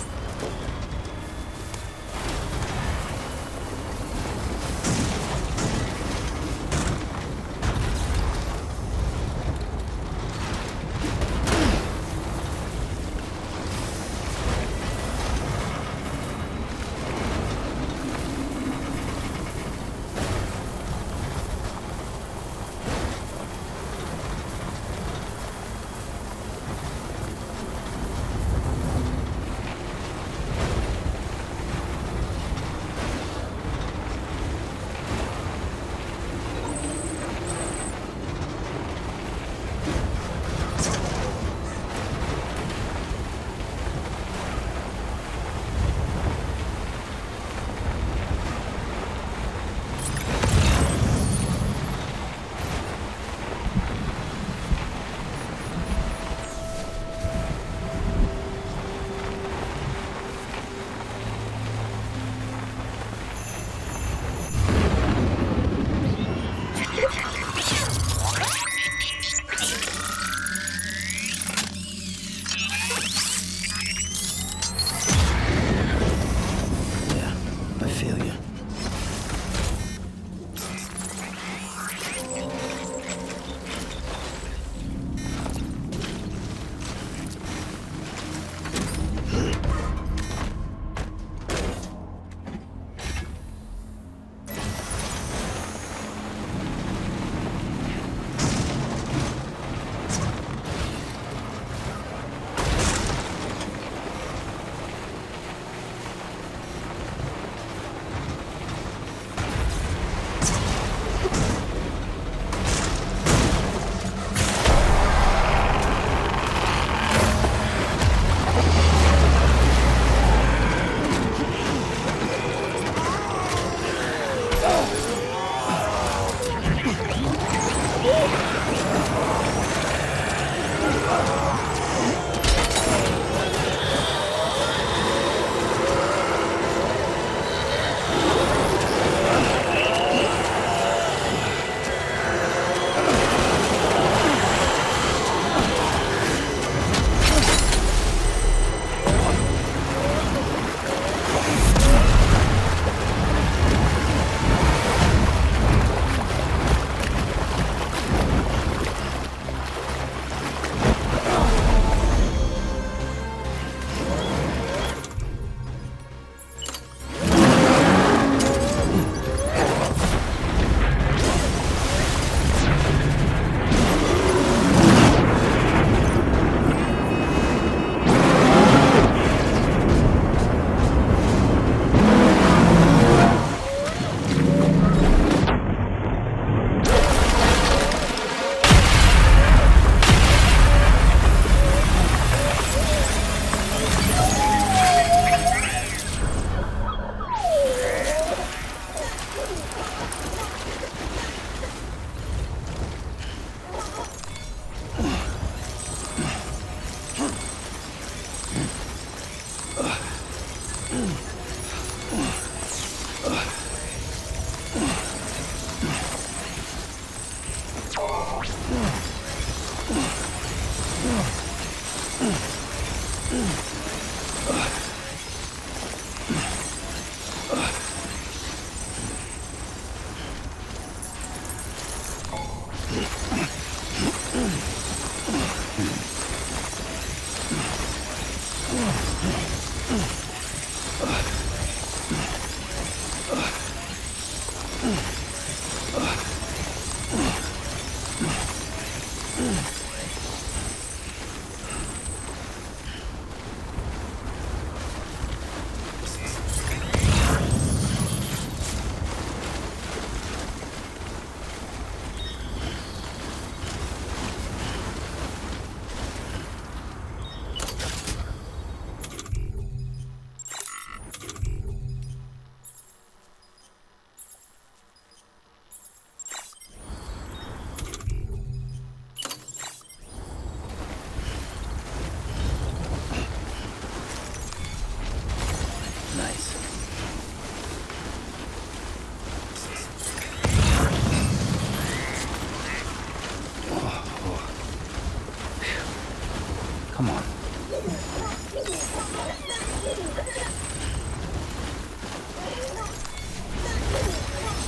Come on.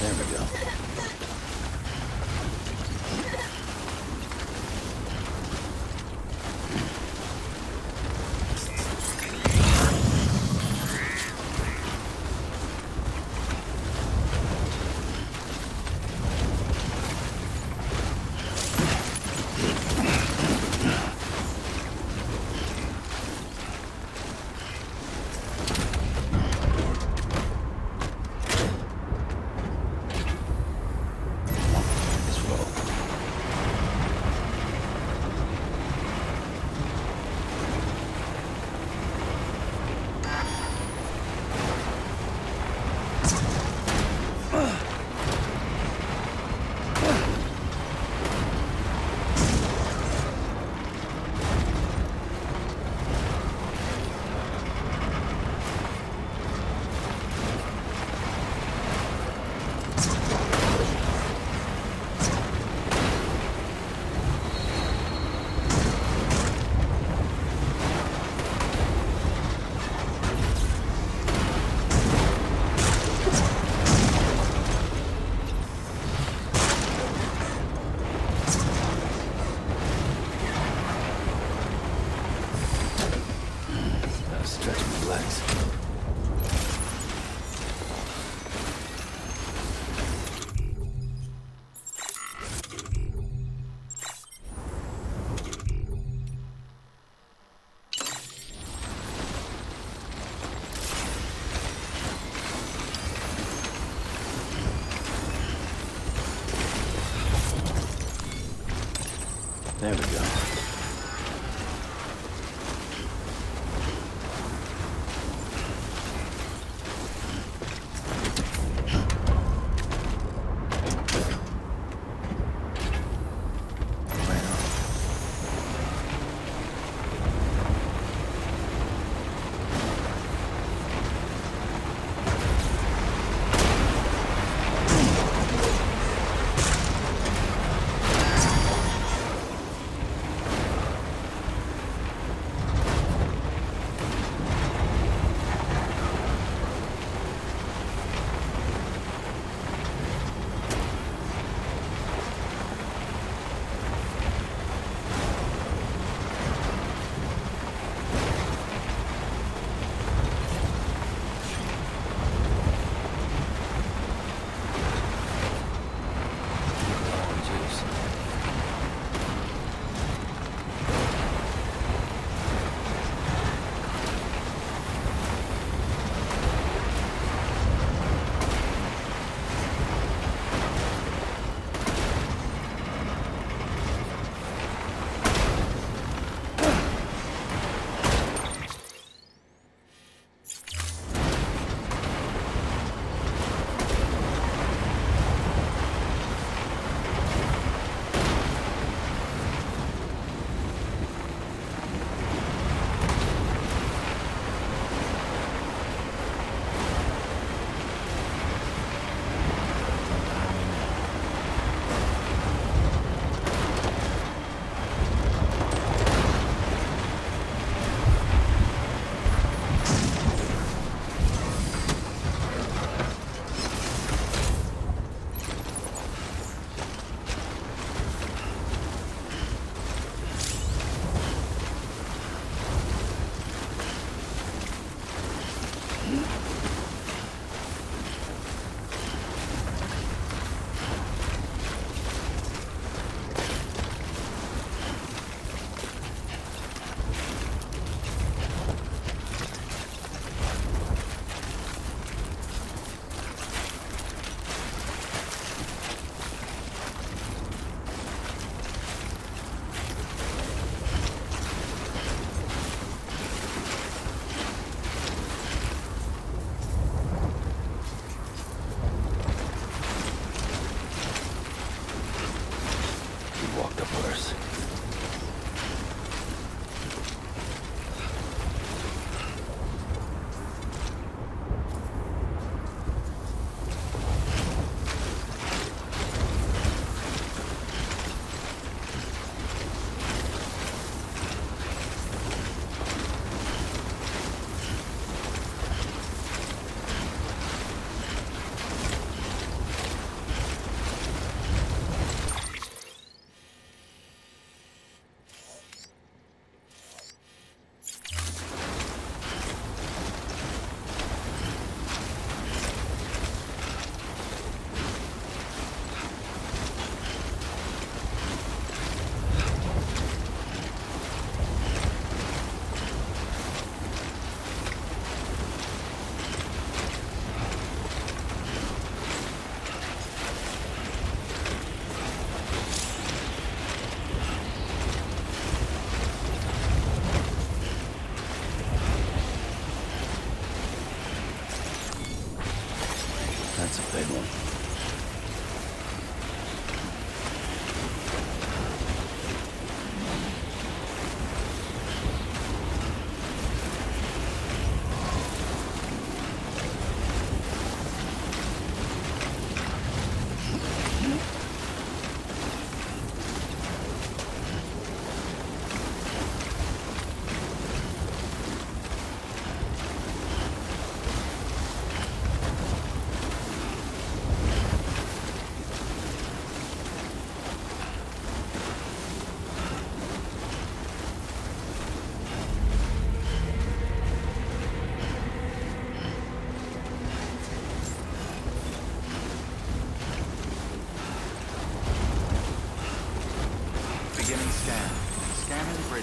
There we go. There we go.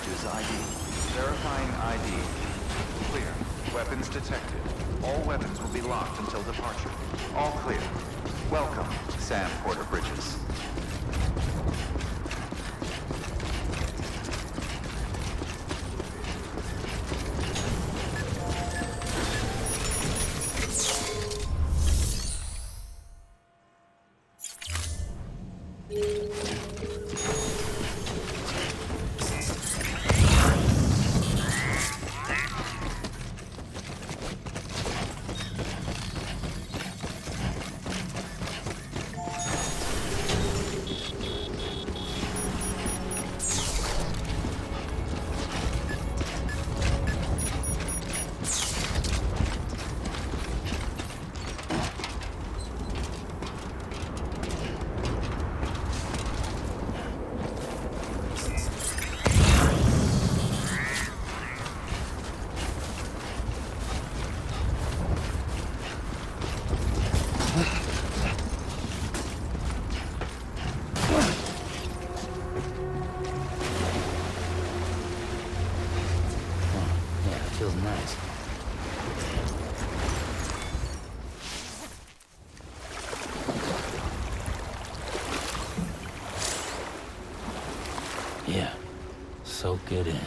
bridges ID. Verifying ID. Clear. Weapons detected. All weapons will be locked until departure. All clear. Welcome, Sam Porter Bridges. Feels nice. Yeah, soak it in.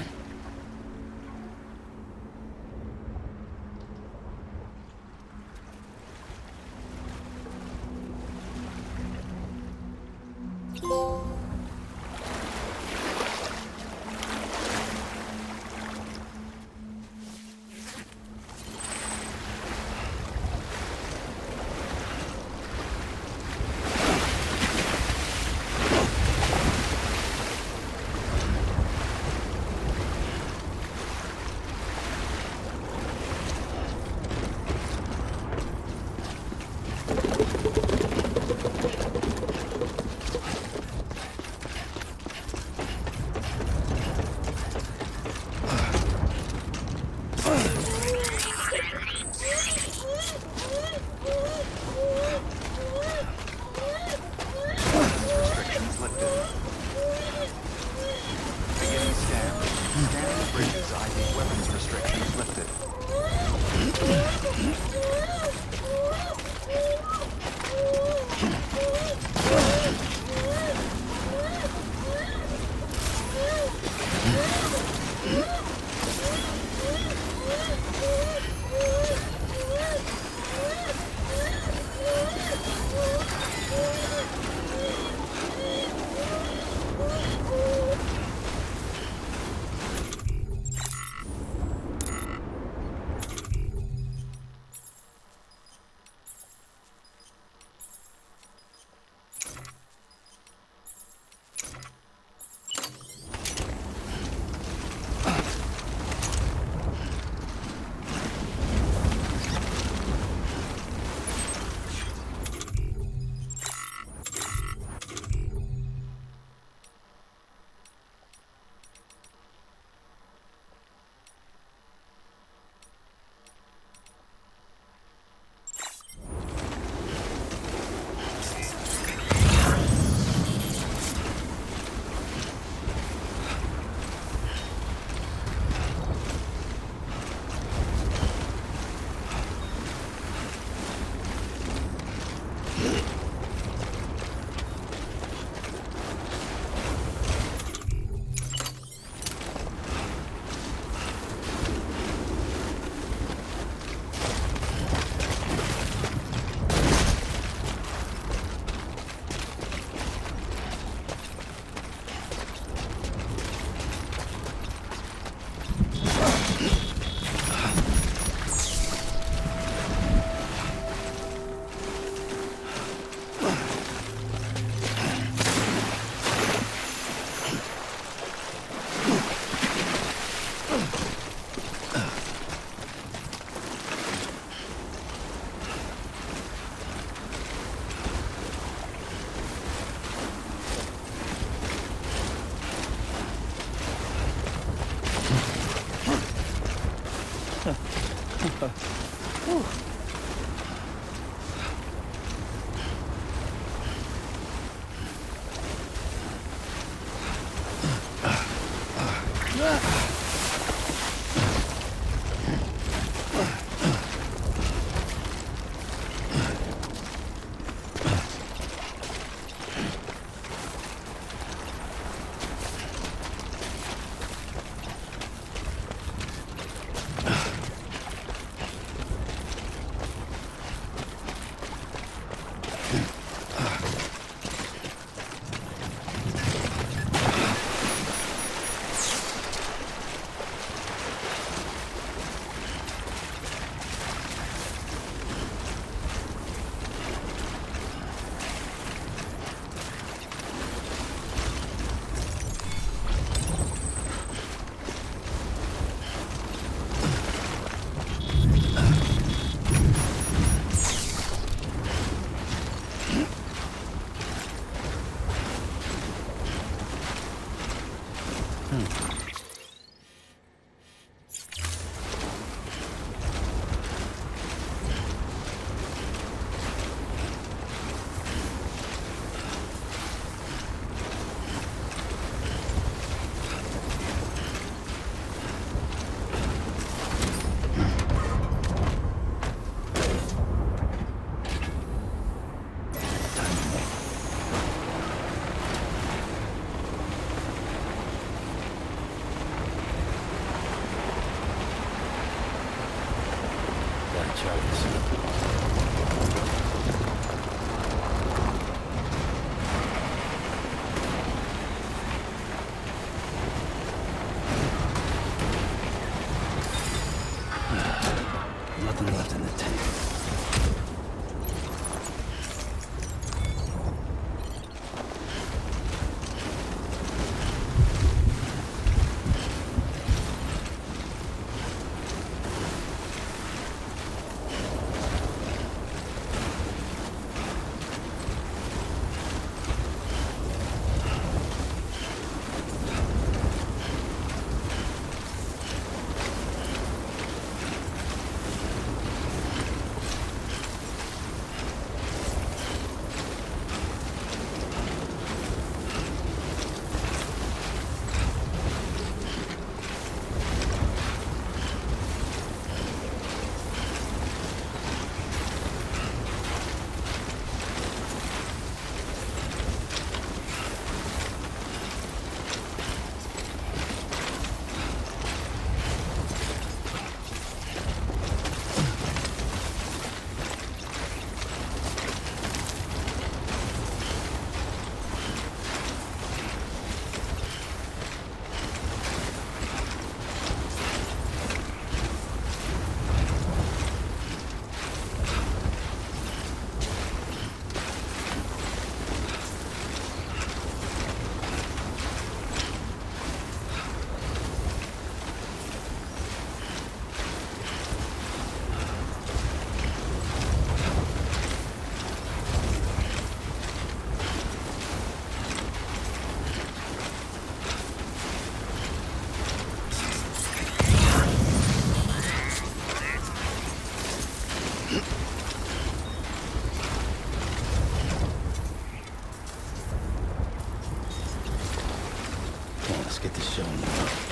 get to showing you up.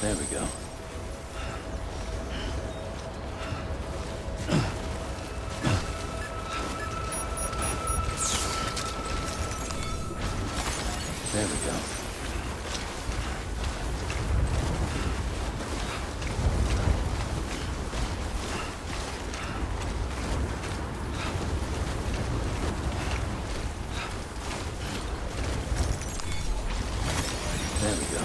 There we go. There we go. There we go.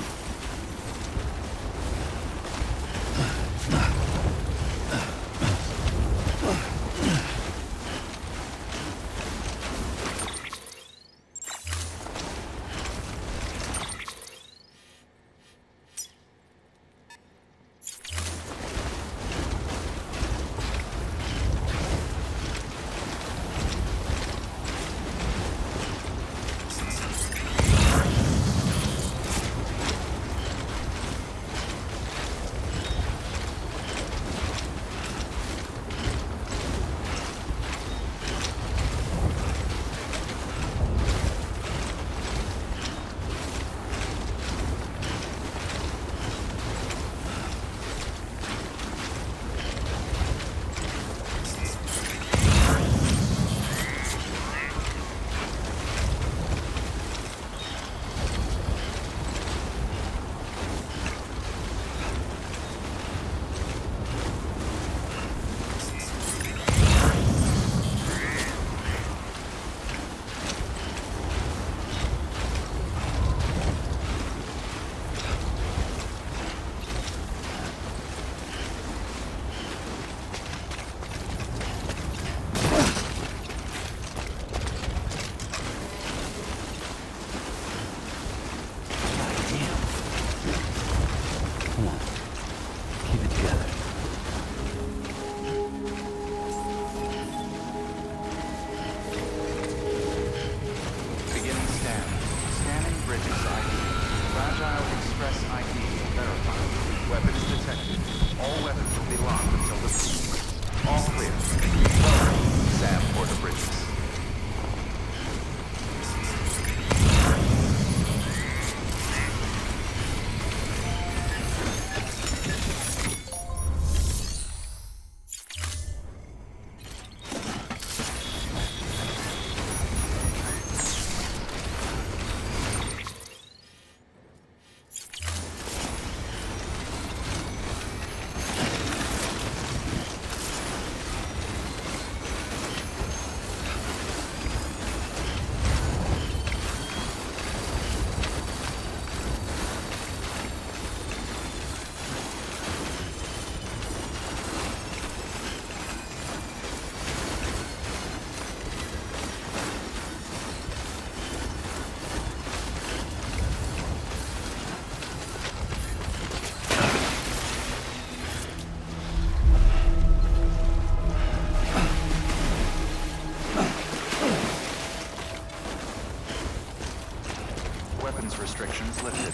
restrictions lifted.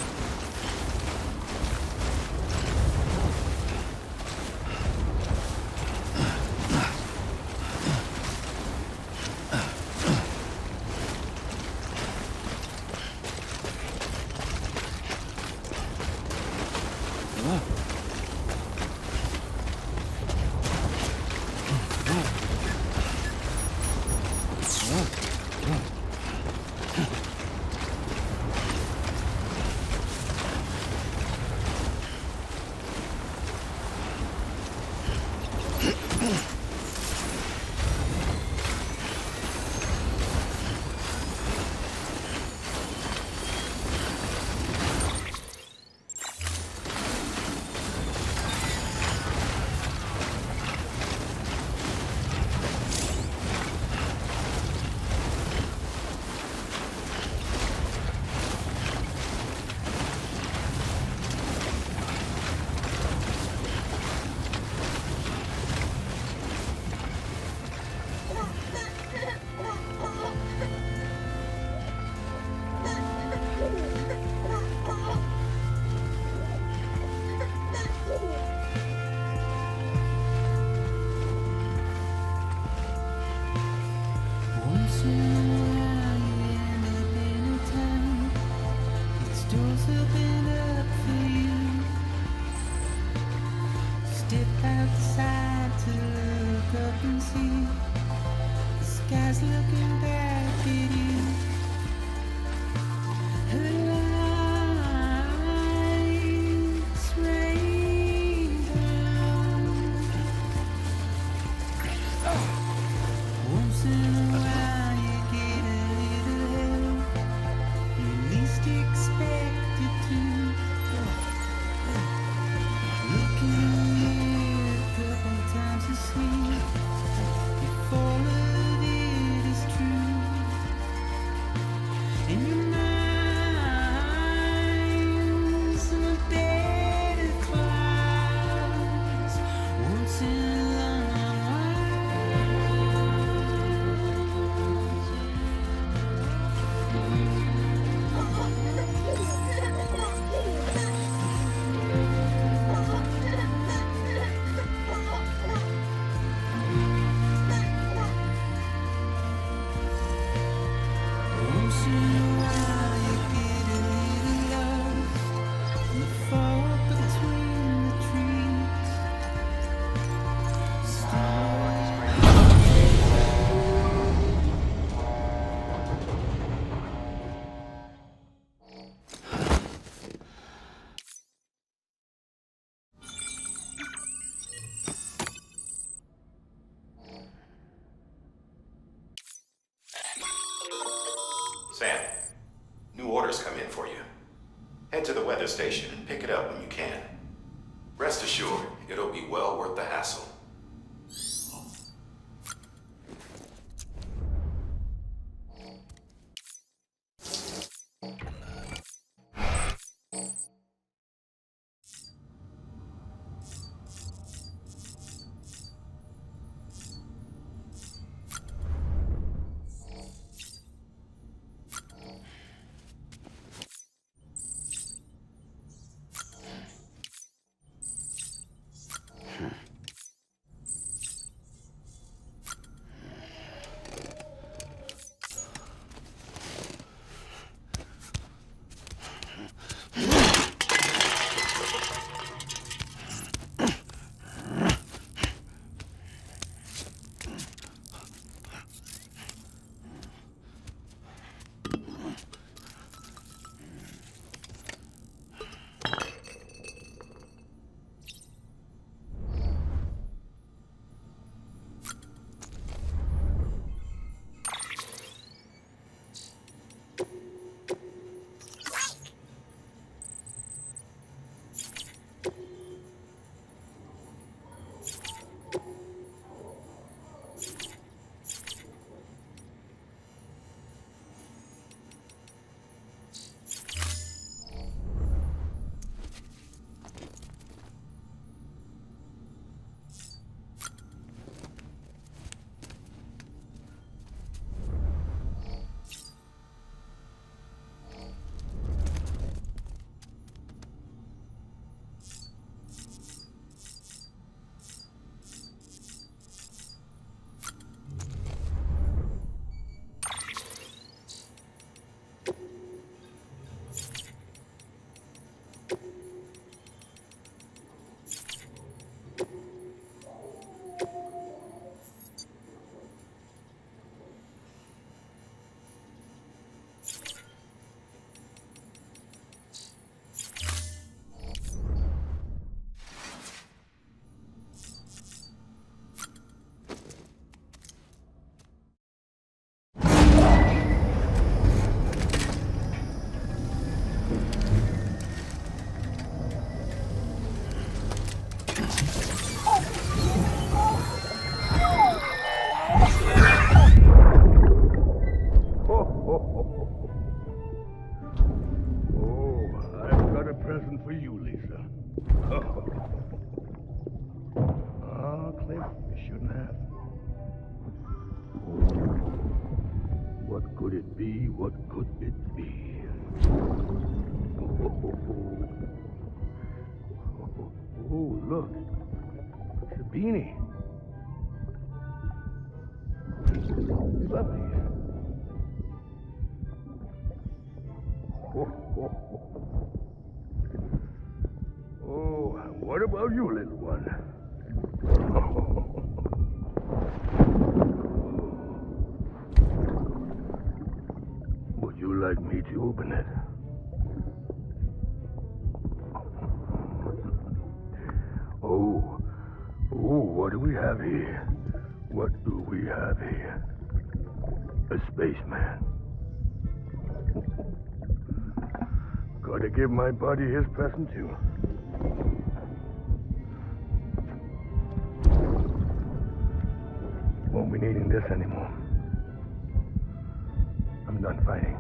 Sam, new orders come in for you. Head to the weather station and pick it up when you can. Rest assured, it'll be well worth the hassle. I've got a present for you, Lisa. Cliff, you shouldn't have. What could it be? What could it be? Oh, look. It's a beanie. You love these. Oh, what about you, little one? Would you like me to open it? Oh, what do we have here? What do we have here? A spaceman. Gotta give my buddy his present too. Won't be needing this anymore. I'm done fighting.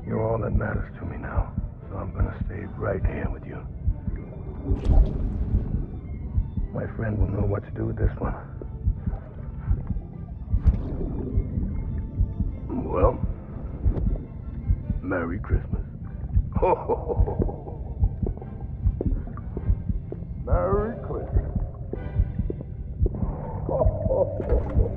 You're all that matters to me now, so I'm gonna stay right here with you. My friend will know what to do with this one. Well, Merry Christmas. Ho, ho, ho, ho. Merry Christmas. Ho, ho, ho, ho.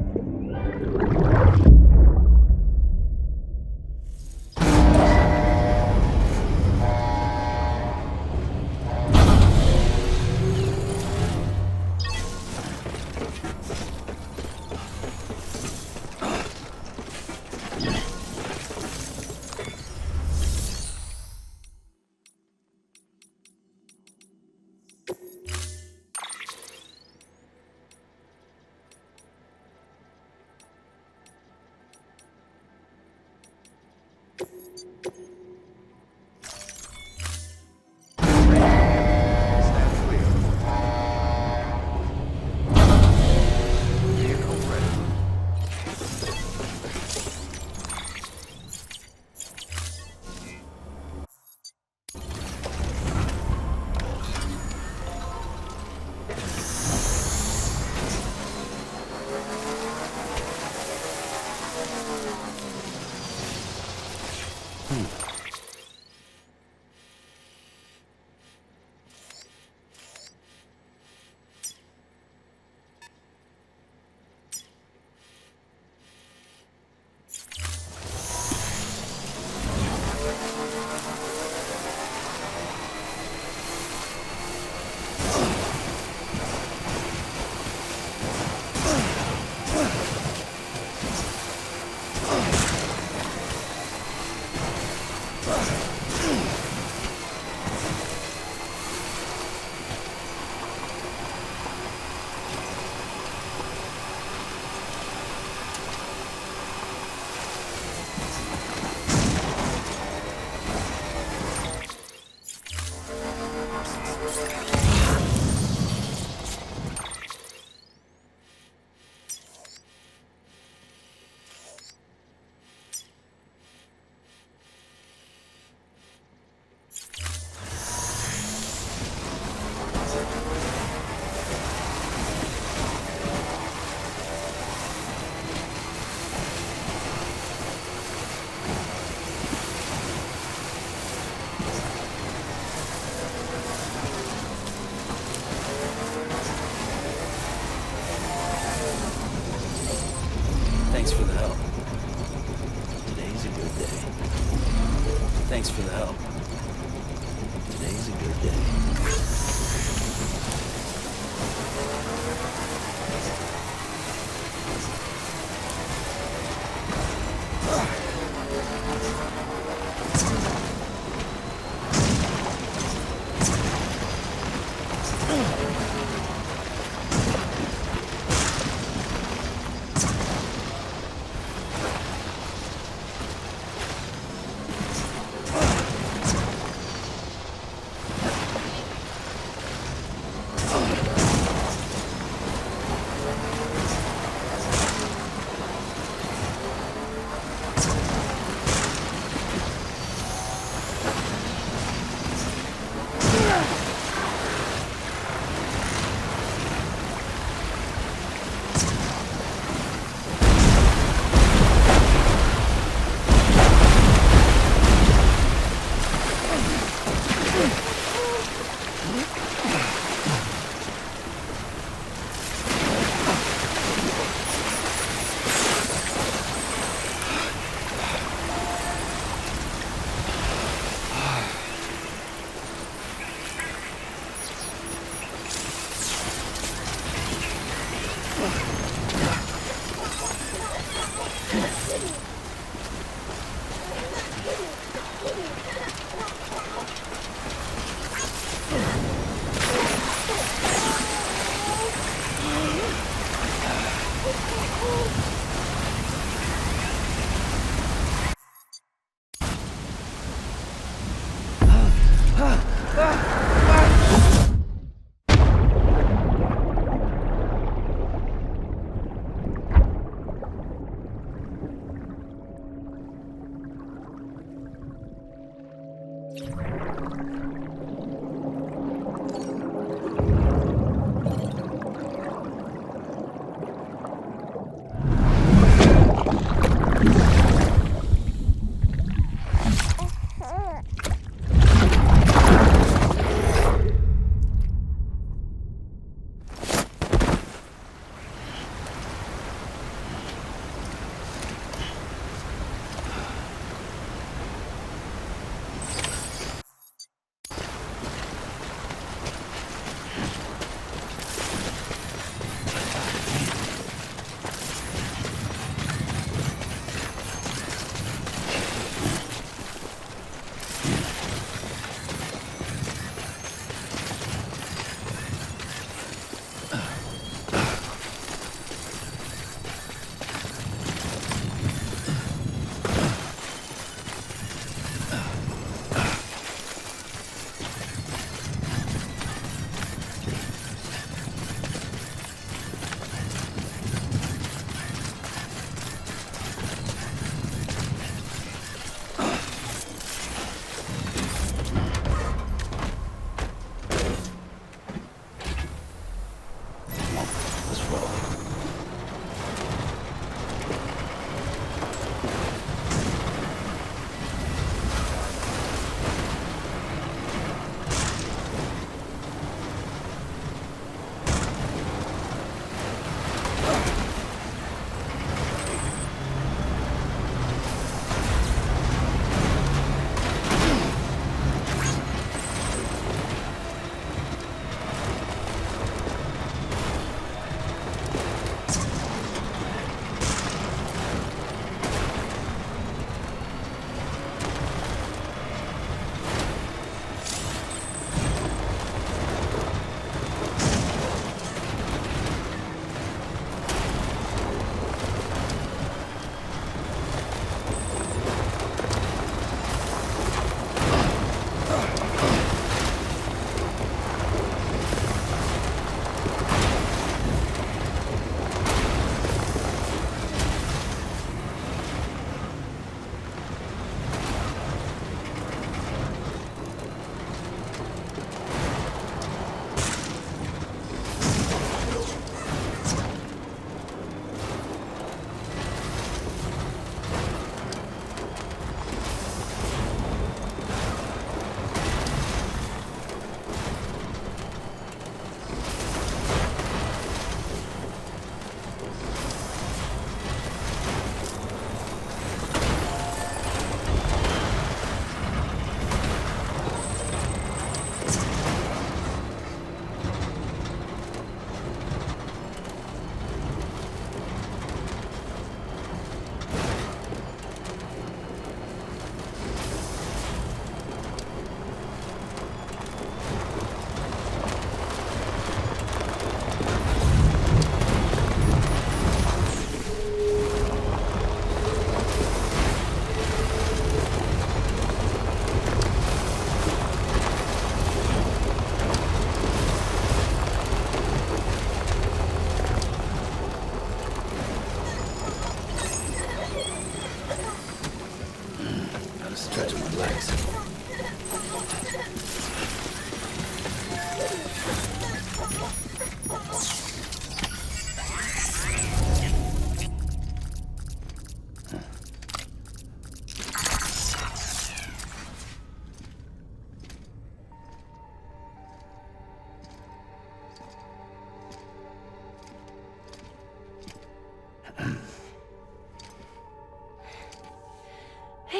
Thanks for the help. Today's a good day. Thanks for the help. Today's a good day.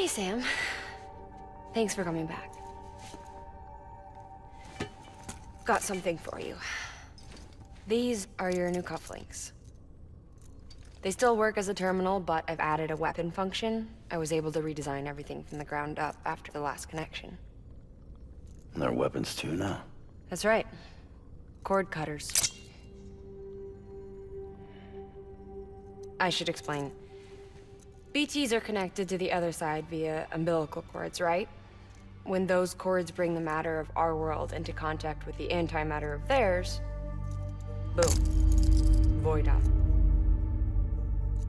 Hey, Sam. Thanks for coming back. Got something for you. These are your new cufflinks. They still work as a terminal, but I've added a weapon function. I was able to redesign everything from the ground up after the last connection. And they're weapons too now. That's right. Cord cutters. I should explain. BTs are connected to the other side via umbilical cords, right? When those cords bring the matter of our world into contact with the antimatter of theirs, boom. Void up.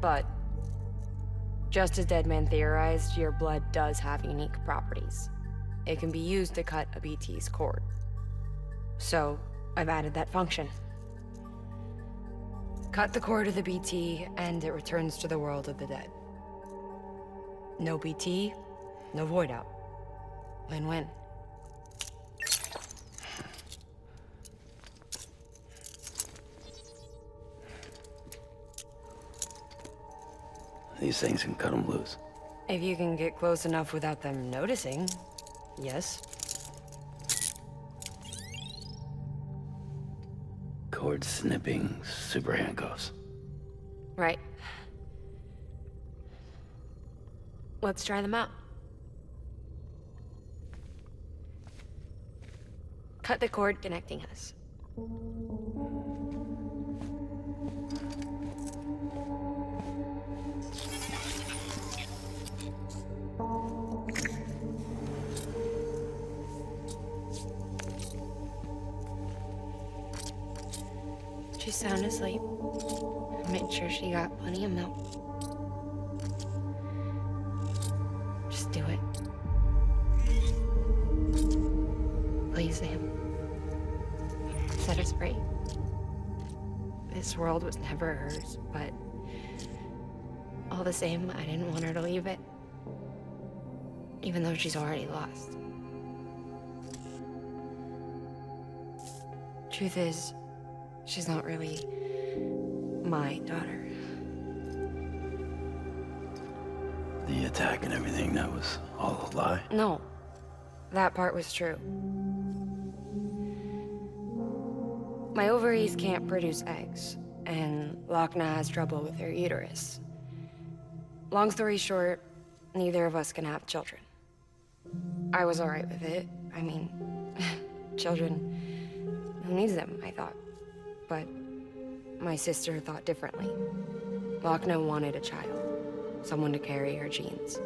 But, just as Deadman theorized, your blood does have unique properties. it can be used to cut a BT's cord. So, I've added that function. Cut the cord of the BT, and it returns to the world of the dead. No BT, no void out. Win-win. These things can cut them loose. If you can get close enough without them noticing, yes. Cord snipping, super handcuffs. Right. Let's try them out. Cut the cord connecting us. She's sound asleep. Made sure she got plenty of milk. Just do it. Please, Sam. Set us free. This world was never hers, but all the same, I didn't want her to leave it. Even though she's already lost. Truth is, she's not really my daughter. The attack and everything, that was all a lie? No, that part was true. My ovaries can't produce eggs, and Lochna has trouble with her uterus. Long story short, neither of us can have children. I was alright with it. I mean, children, who needs them, I thought. But my sister thought differently. Lochna wanted a child, someone to carry her genes.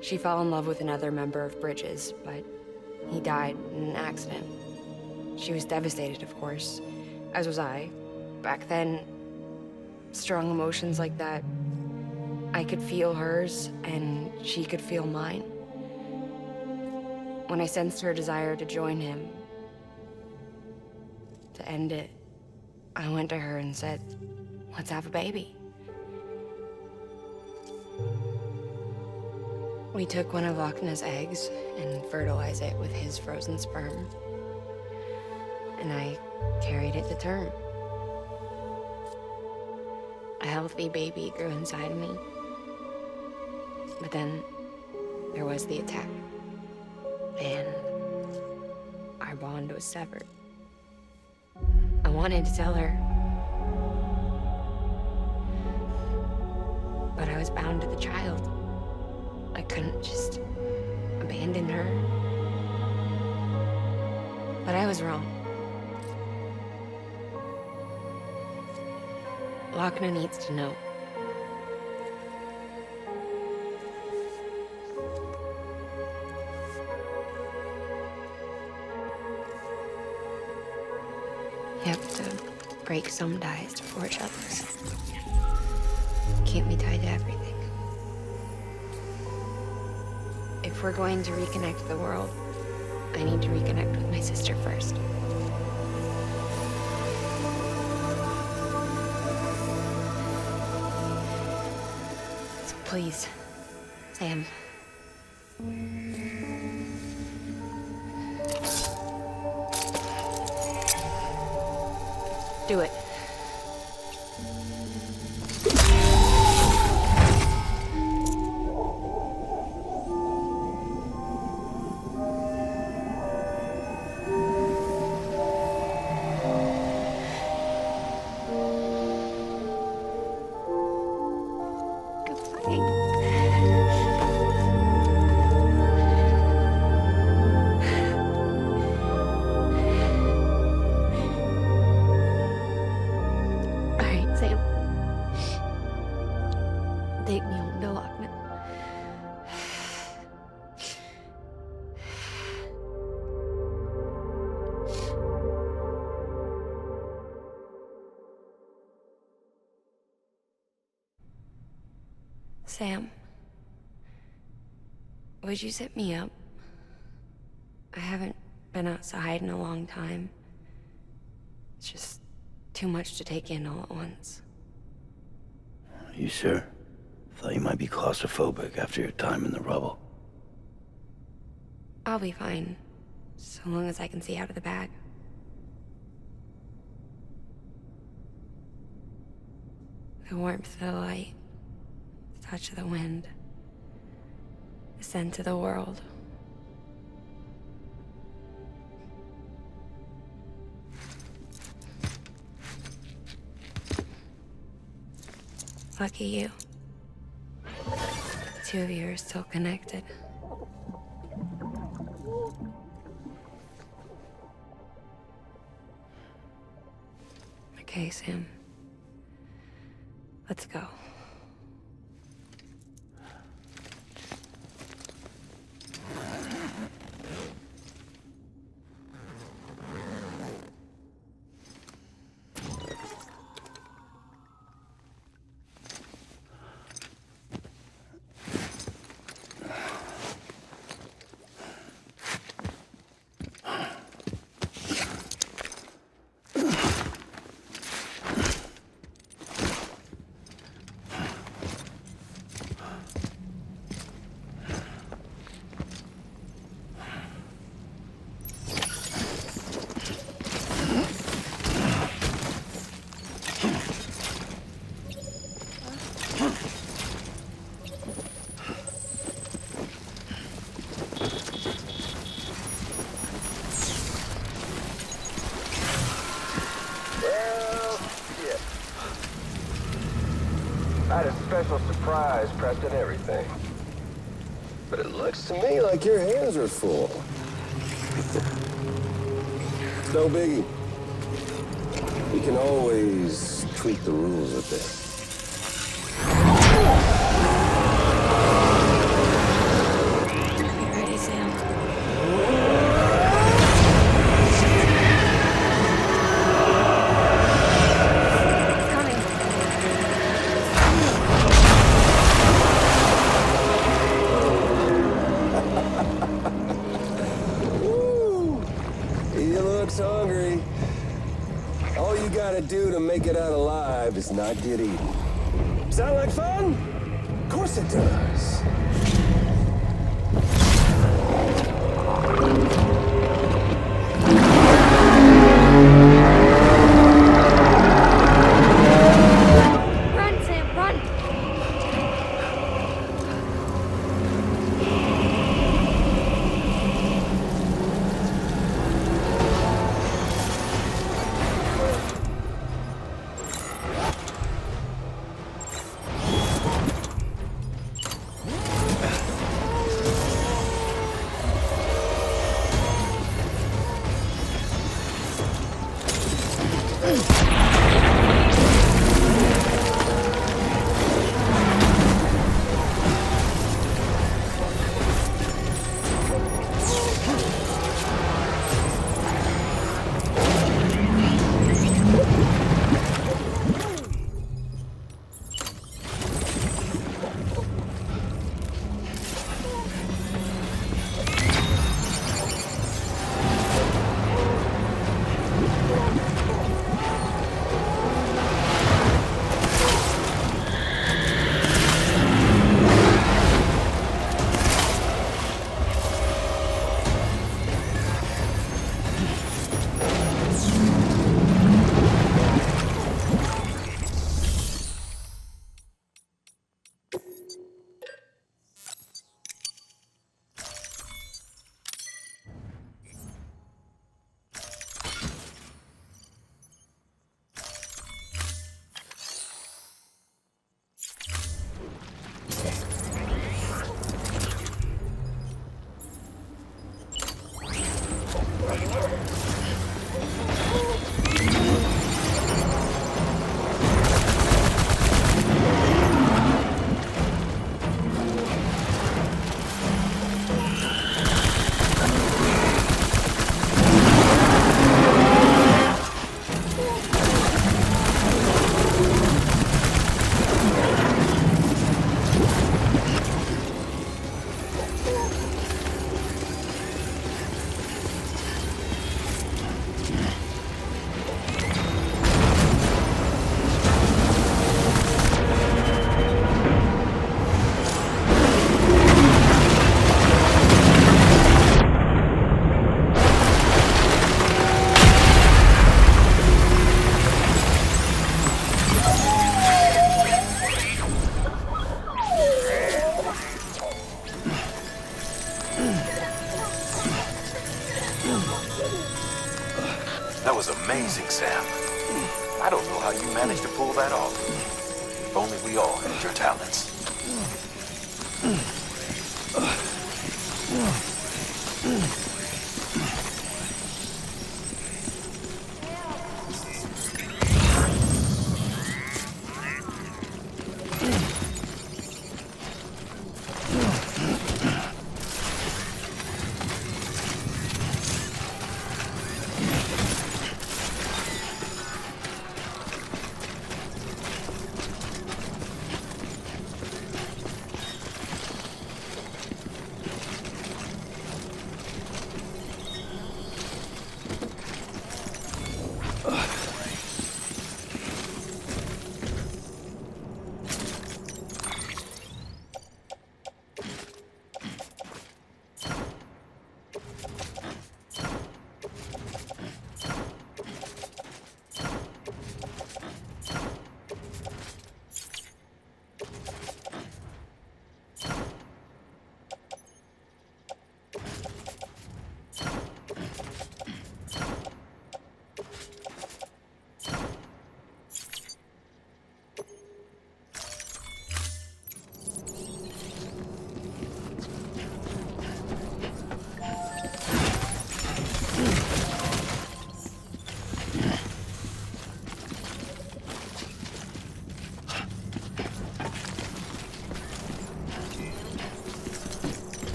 She fell in love with another member of Bridges, but he died in an accident. She was devastated, of course, as was I. Back then, strong emotions like that, I could feel hers, and she could feel mine. When I sensed her desire to join him, to end it, I went to her and said, let's have a baby. We took one of Lochna's eggs and fertilized it with his frozen sperm. And I carried it to term. A healthy baby grew inside me. But then there was the attack. And our bond was severed. I wanted to tell her. But I was bound to the child. I couldn't just abandon her. But I was wrong. Lochna needs to know. You have to break some ties to forge others. Can't be tied to everything. If we're going to reconnect the world, I need to reconnect with my sister first. So please, Sam. Do it. Sam, would you set me up been outside in a long time. It's just too much to take in all at once. You sure? Thought you might be claustrophobic after your time in the rubble. I'll be fine, so long as I can see out of the bag. The warmth of the light, the touch of the wind, the scent of the world. Lucky you. The two of you are still connected. Okay, Sam. Let's go. I had a special surprise prepped and everything. But it looks to me like your hands are full. It's no biggie. We can always tweak the rules a bit. You ready, Sam? Hungry. All you gotta do to make it out alive is not get eaten. Sound like fun? Of course it does. Run, Sam, run! That was amazing, Sam. I don't know how you managed to pull that off. If only we all had your talents.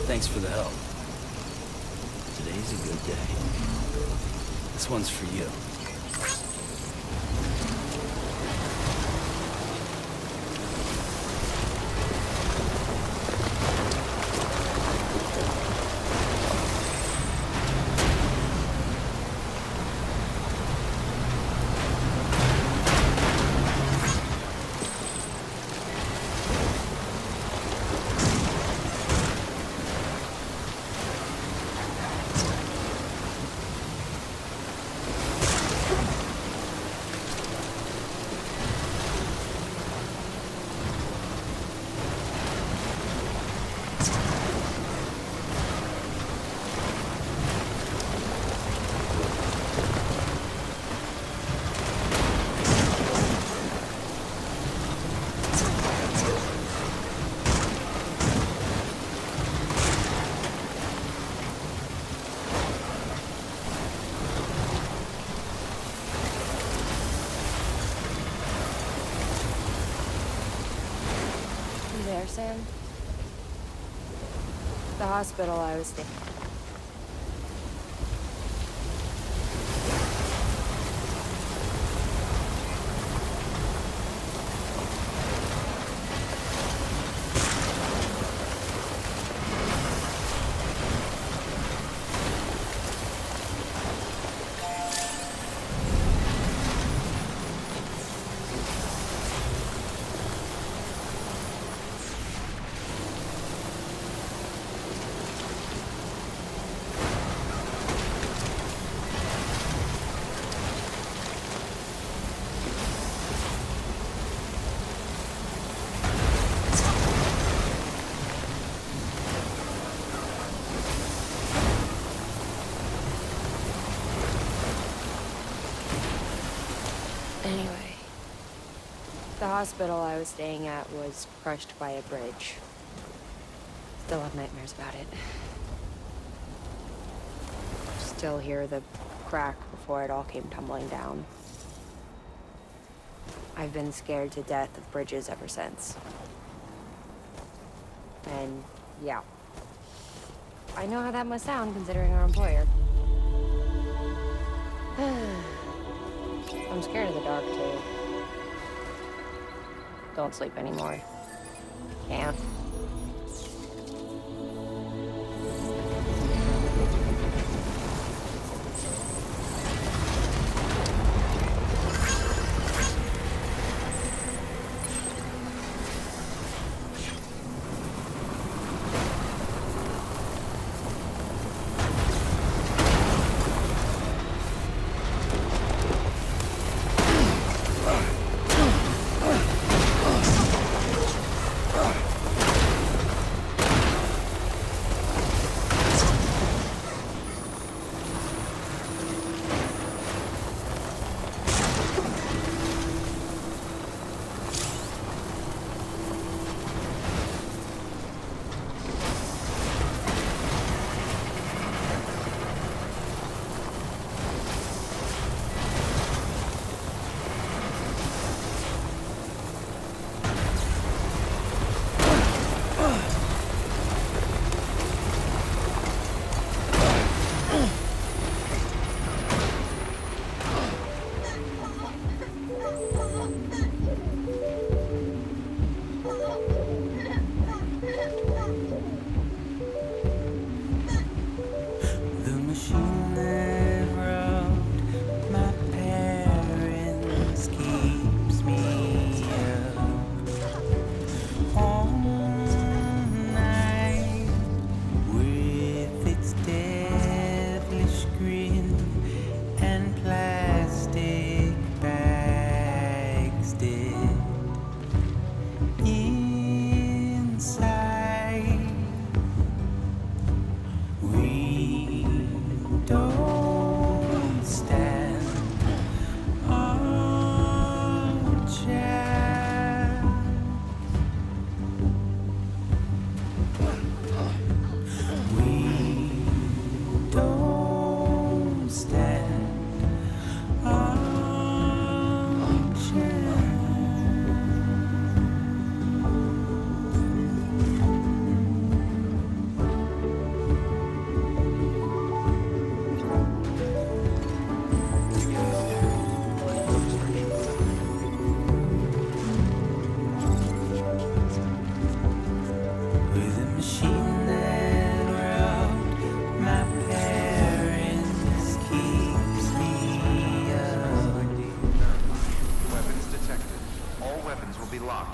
Thanks for the help. Today's a good day. This one's for you. there, Sam? The hospital I was staying. Anyway, the hospital I was staying at was crushed by a bridge. Still have nightmares about it. Still hear the crack before it all came tumbling down. I've been scared to death of bridges ever since. And yeah, I know how that must sound considering our employer. I'm scared of the dark, too. Don't sleep anymore. Can't.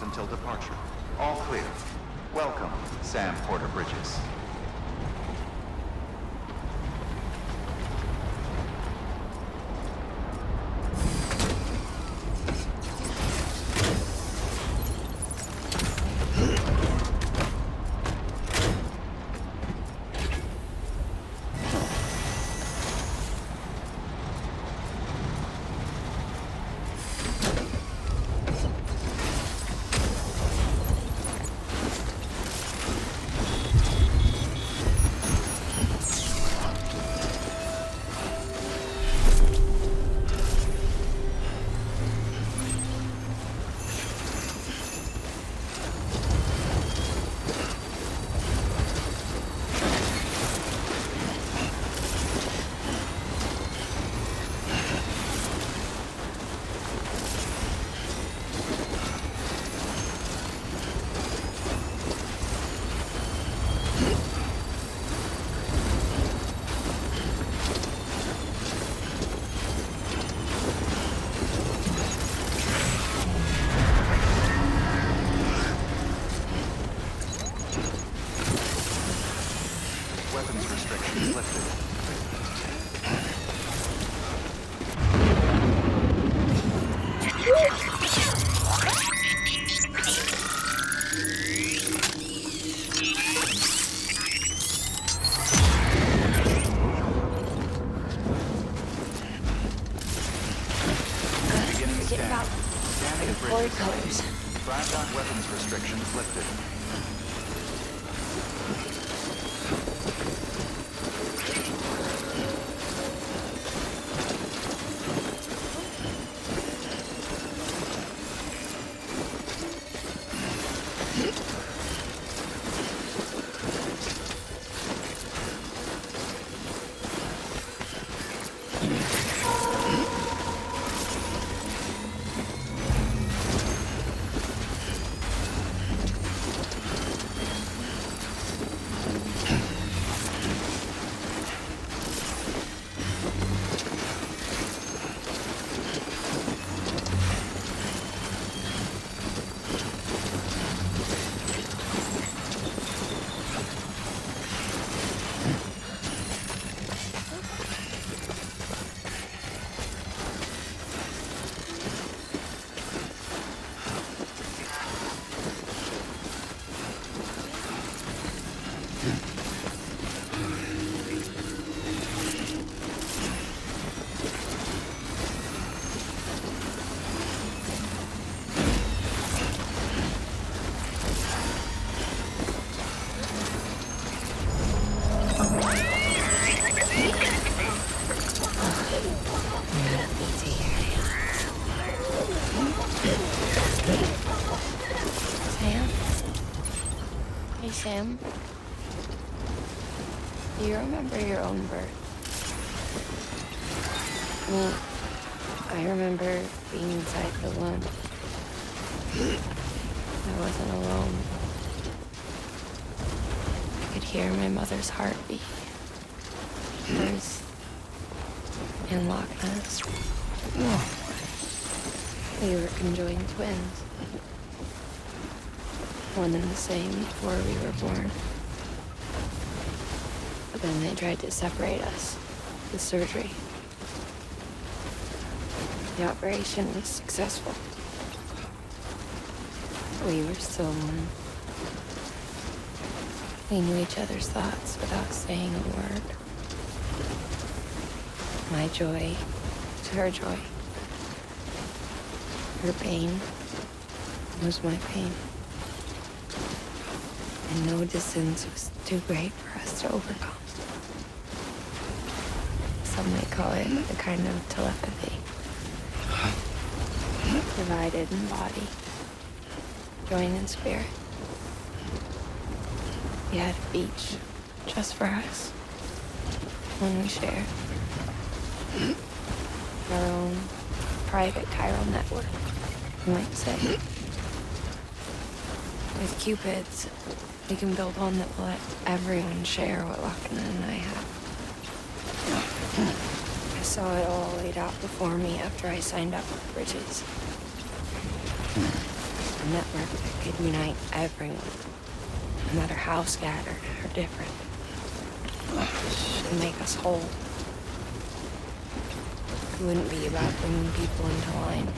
Until departure. All clear. Welcome, Sam Porter Bridges. Beginning Forget scan. about Scanning the floor bridges. colors. Fragile weapons restrictions lifted. Sam, do you remember your own birth? I remember being inside the womb. I wasn't alone. I could hear my mother's heartbeat. Hers and Loch Ness. We were conjoined twins. One and the same before we were born. But then they tried to separate us with surgery. The operation was successful. We were still one. We knew each other's thoughts without saying a word. My joy was her joy. Her pain was my pain. And no distance was too great for us to overcome. Some may call it a kind of telepathy. Divided in body, joined in spirit. We had a beach just for us. One we shared. Our own private chiral network, you might say. With Cupids, we can build one that will let everyone share what Lochner and I have. I saw it all laid out before me after I signed up with Bridges. A network that could unite everyone, no matter how scattered or different. And make us whole. It wouldn't be about bringing people into line.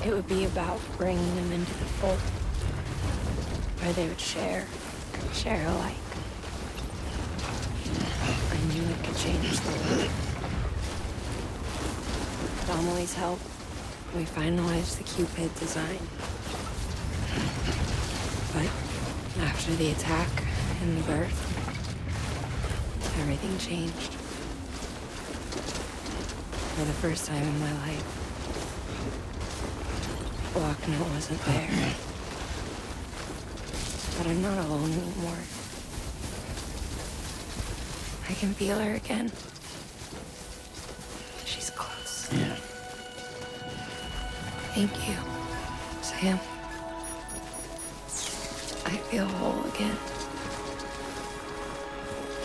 It would be about bringing them into the fold, where they would share alike. I knew it could change the world. With Amelie's help, we finalized the Cupid design. But after the attack and the birth, everything changed. For the first time in my life, Lochner wasn't there. But I'm not alone anymore. I can feel her again. She's close. Yeah. Thank you, Sam. I feel whole again.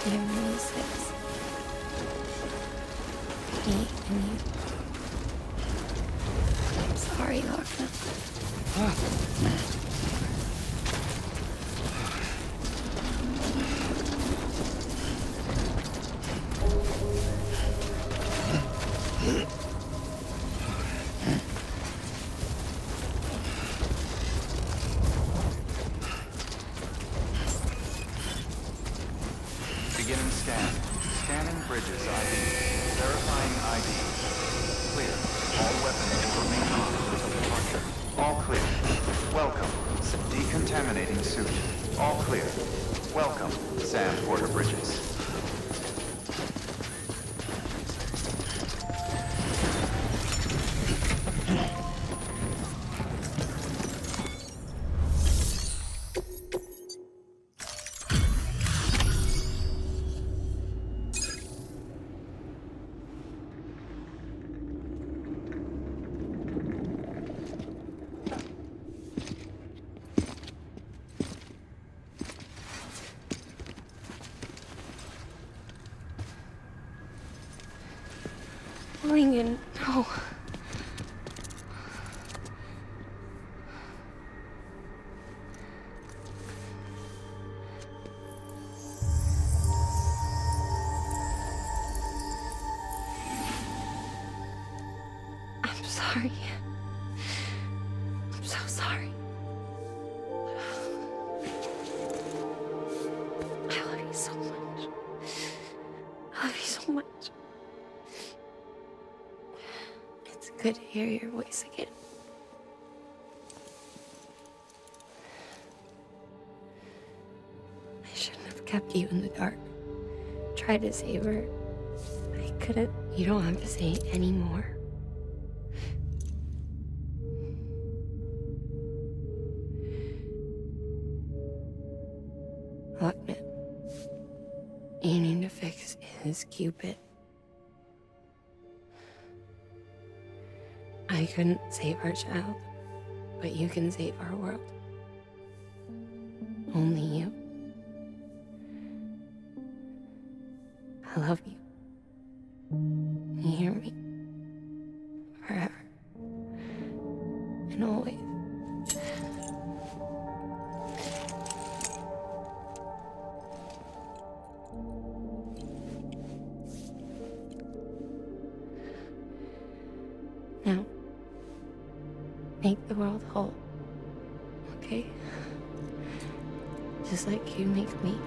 And I miss this. Me and you. I'm sorry, Lochner. All clear. Welcome, Sam Porter Bridges. Lincoln, no. I'm sorry. I'm so sorry. I love you so much. I love you so much. It's good to hear your voice again. I shouldn't have kept you in the dark. Tried to save her. I couldn't. You don't have to say any more. Look, man. You need to fix his Cupid. I couldn't save our child, but you can save our world. Only you. I love you. You hear me? Forever. And always. Now, make the world whole, okay? Just like you make me.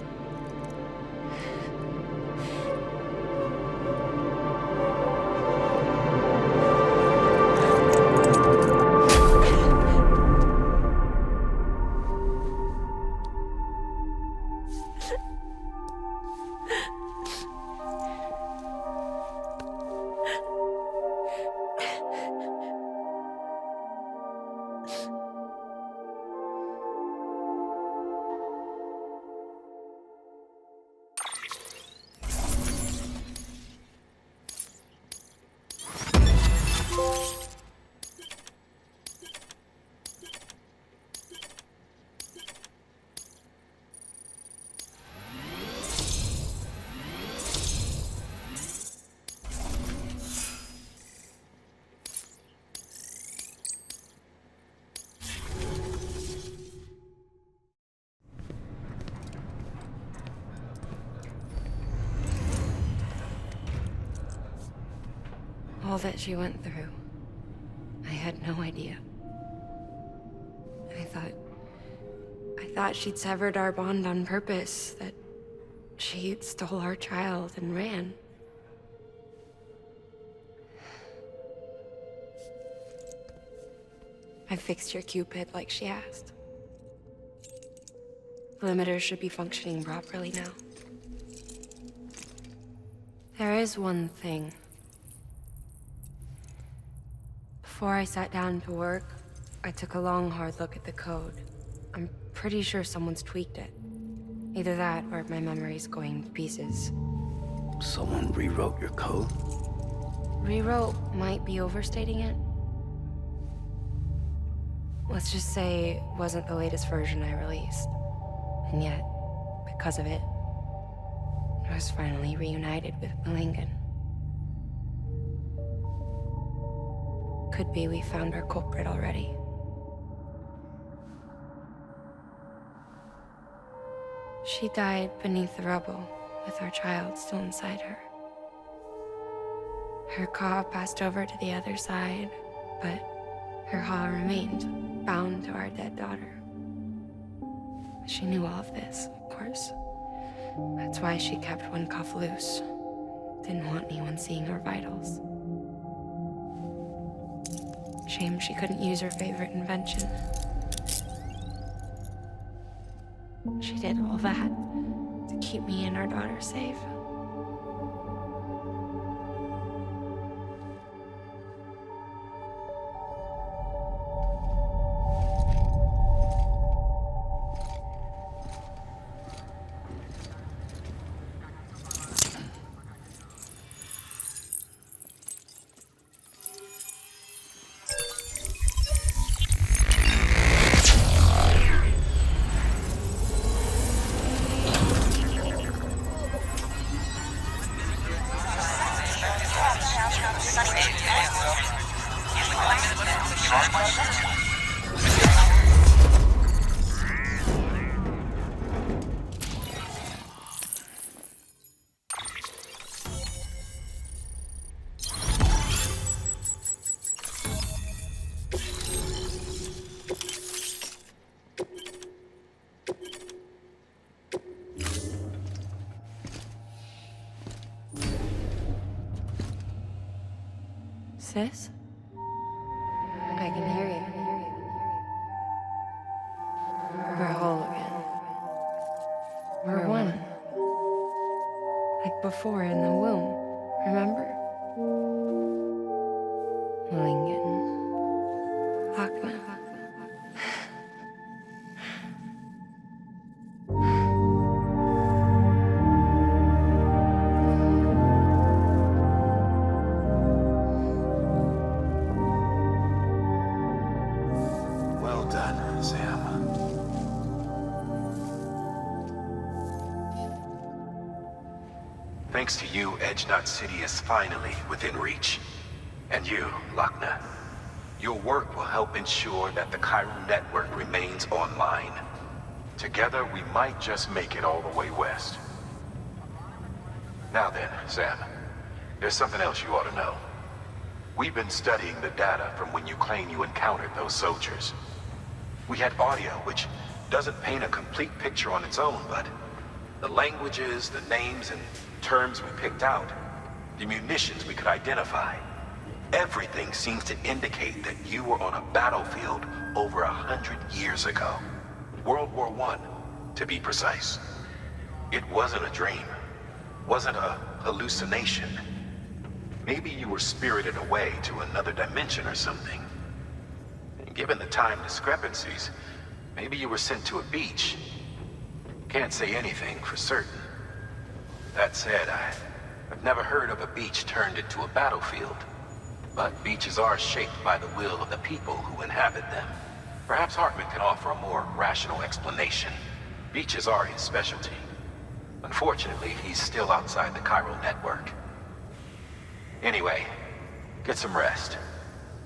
All that she went through, I had no idea. I thought she'd severed our bond on purpose, that she stole our child and ran. I fixed your Cupid like she asked. The limiter should be functioning properly now. There is one thing. Before I sat down to work, I took a long, hard look at the code. I'm pretty sure someone's tweaked it. Either that, or my memory's going to pieces. Someone rewrote your code? Rewrote might be overstating it. Let's just say it wasn't the latest version I released. And yet, because of it, I was finally reunited with Lincoln. Could be we found our culprit already. She died beneath the rubble, with our child still inside her. Her Ka passed over to the other side, but her Ha remained, bound to our dead daughter. She knew all of this, of course. That's why she kept one cuff loose. Didn't want anyone seeing her vitals. Shame she couldn't use her favorite invention. She did all that to keep me and our daughter safe. Sis? I can hear you. We're whole again. We're one. Like before in the womb, remember? Lingen. Hakna. Well done, Sam. Thanks to you, Edge Knot City is finally within reach. And you, Lochna. Your work will help ensure that the chiral network remains online. Together, we might just make it all the way west. Now then, Sam, there's something else you ought to know. We've been studying the data from when you claim you encountered those soldiers. We had audio, which doesn't paint a complete picture on its own, but the languages, the names, and terms we picked out, the munitions we could identify, everything seems to indicate that you were on a battlefield over 100 years ago. World War I, to be precise. It wasn't a dream. Wasn't a hallucination. Maybe you were spirited away to another dimension or something. And given the time discrepancies, maybe you were sent to a beach. Can't say anything for certain. That said, I've never heard of a beach turned into a battlefield. But beaches are shaped by the will of the people who inhabit them. Perhaps Hartman can offer a more rational explanation. Beaches are his specialty. Unfortunately, he's still outside the chiral network. Anyway, get some rest.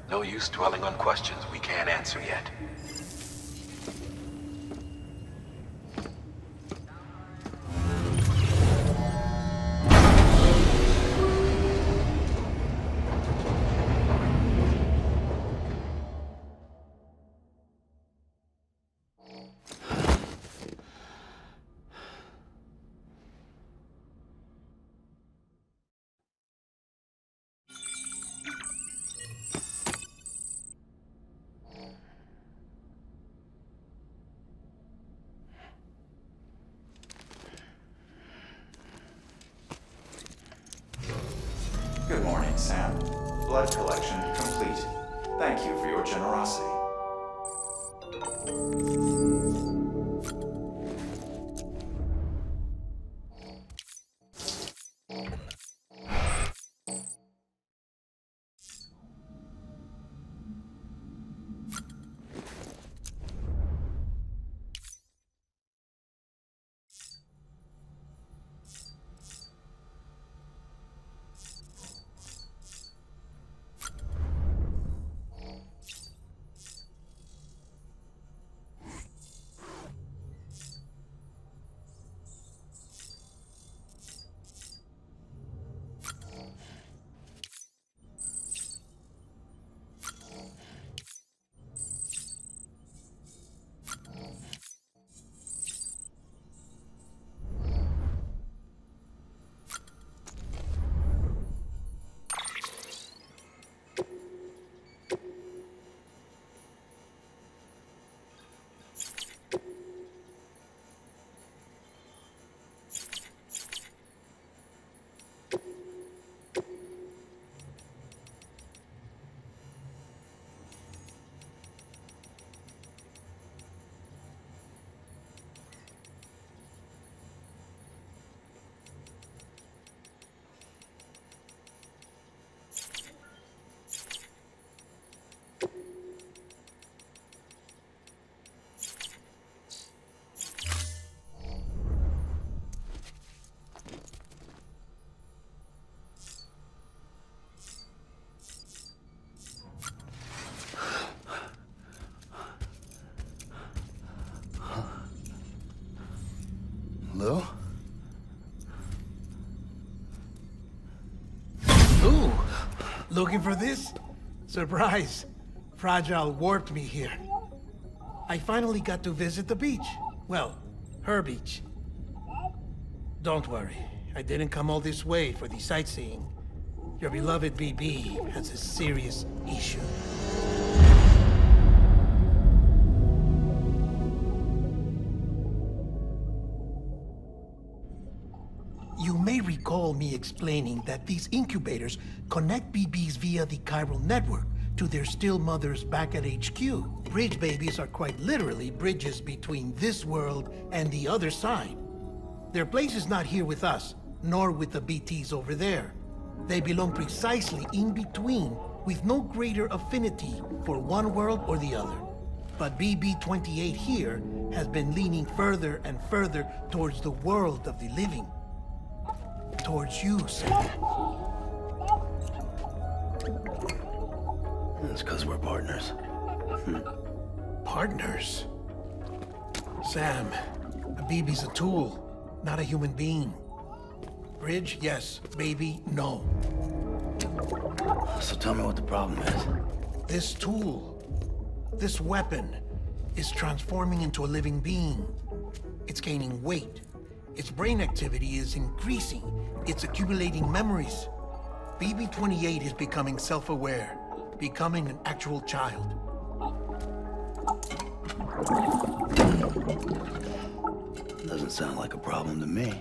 No use dwelling on questions we can't answer yet. Good morning, Sam. Blood collection complete. Thank you for your generosity. Looking for this? Surprise. Fragile warped me here. I finally got to visit the beach. Well, her beach. Don't worry. I didn't come all this way for the sightseeing. Your beloved BB has a serious issue. You may recall me explaining that these incubators connect BBs via the chiral network to their still mothers back at HQ. Bridge babies are quite literally bridges between this world and the other side. Their place is not here with us, nor with the BTs over there. They belong precisely in between, with no greater affinity for one world or the other. But BB-28 here has been leaning further and further towards the world of the living. Towards you, Sam. That's because we're partners. Partners? Sam, a BB's a tool, not a human being. Bridge, yes. Baby, no. So tell me what the problem is. This tool, this weapon, is transforming into a living being. It's gaining weight. Its brain activity is increasing. It's accumulating memories. BB-28 is becoming self-aware, becoming an actual child. Doesn't sound like a problem to me.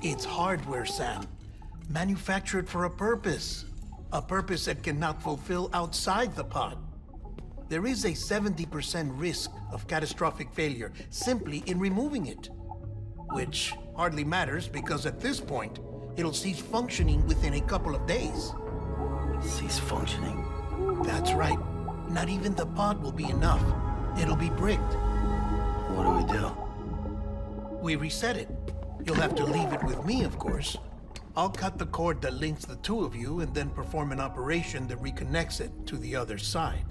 It's hardware, Sam. Manufactured for a purpose. A purpose it cannot fulfill outside the pod. There is a 70% risk of catastrophic failure simply in removing it. Which hardly matters because at this point, it'll cease functioning within a couple of days. Cease functioning? That's right. Not even the pod will be enough. It'll be bricked. What do we do? We reset it. You'll have to leave it with me, of course. I'll cut the cord that links the two of you and then perform an operation that reconnects it to the other side.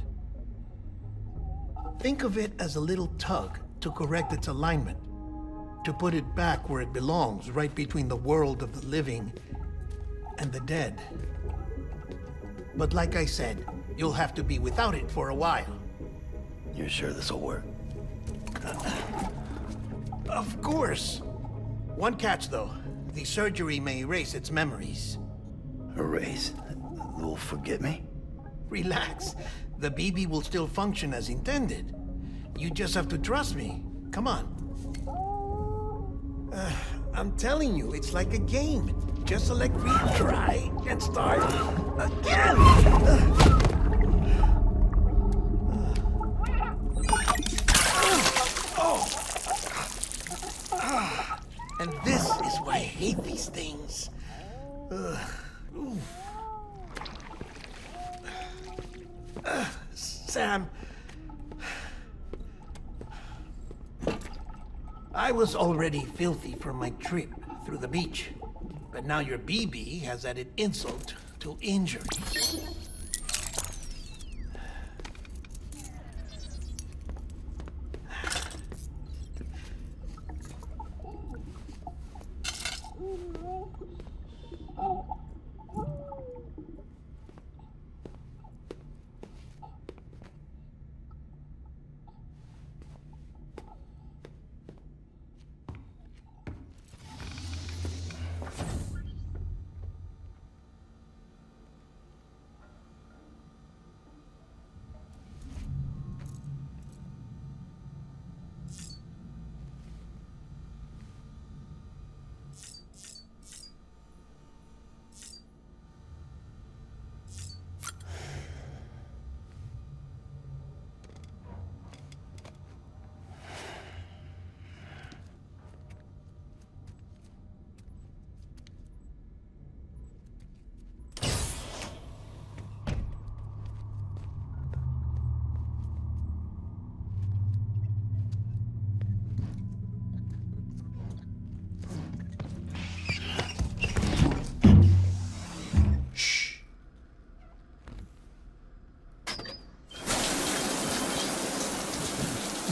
Think of it as a little tug to correct its alignment. To put it back where it belongs, right between the world of the living and the dead. But like I said, you'll have to be without it for a while. You're sure this'll work? Of course. One catch, though. The surgery may erase its memories. Erase? They'll forget me? Relax. The BB will still function as intended. You just have to trust me. Come on. I'm telling you, it's like a game. Just select retry and start again. And this is why I hate these things. Sam, I was already filthy from my trip through the beach, but now your BB has added insult to injury.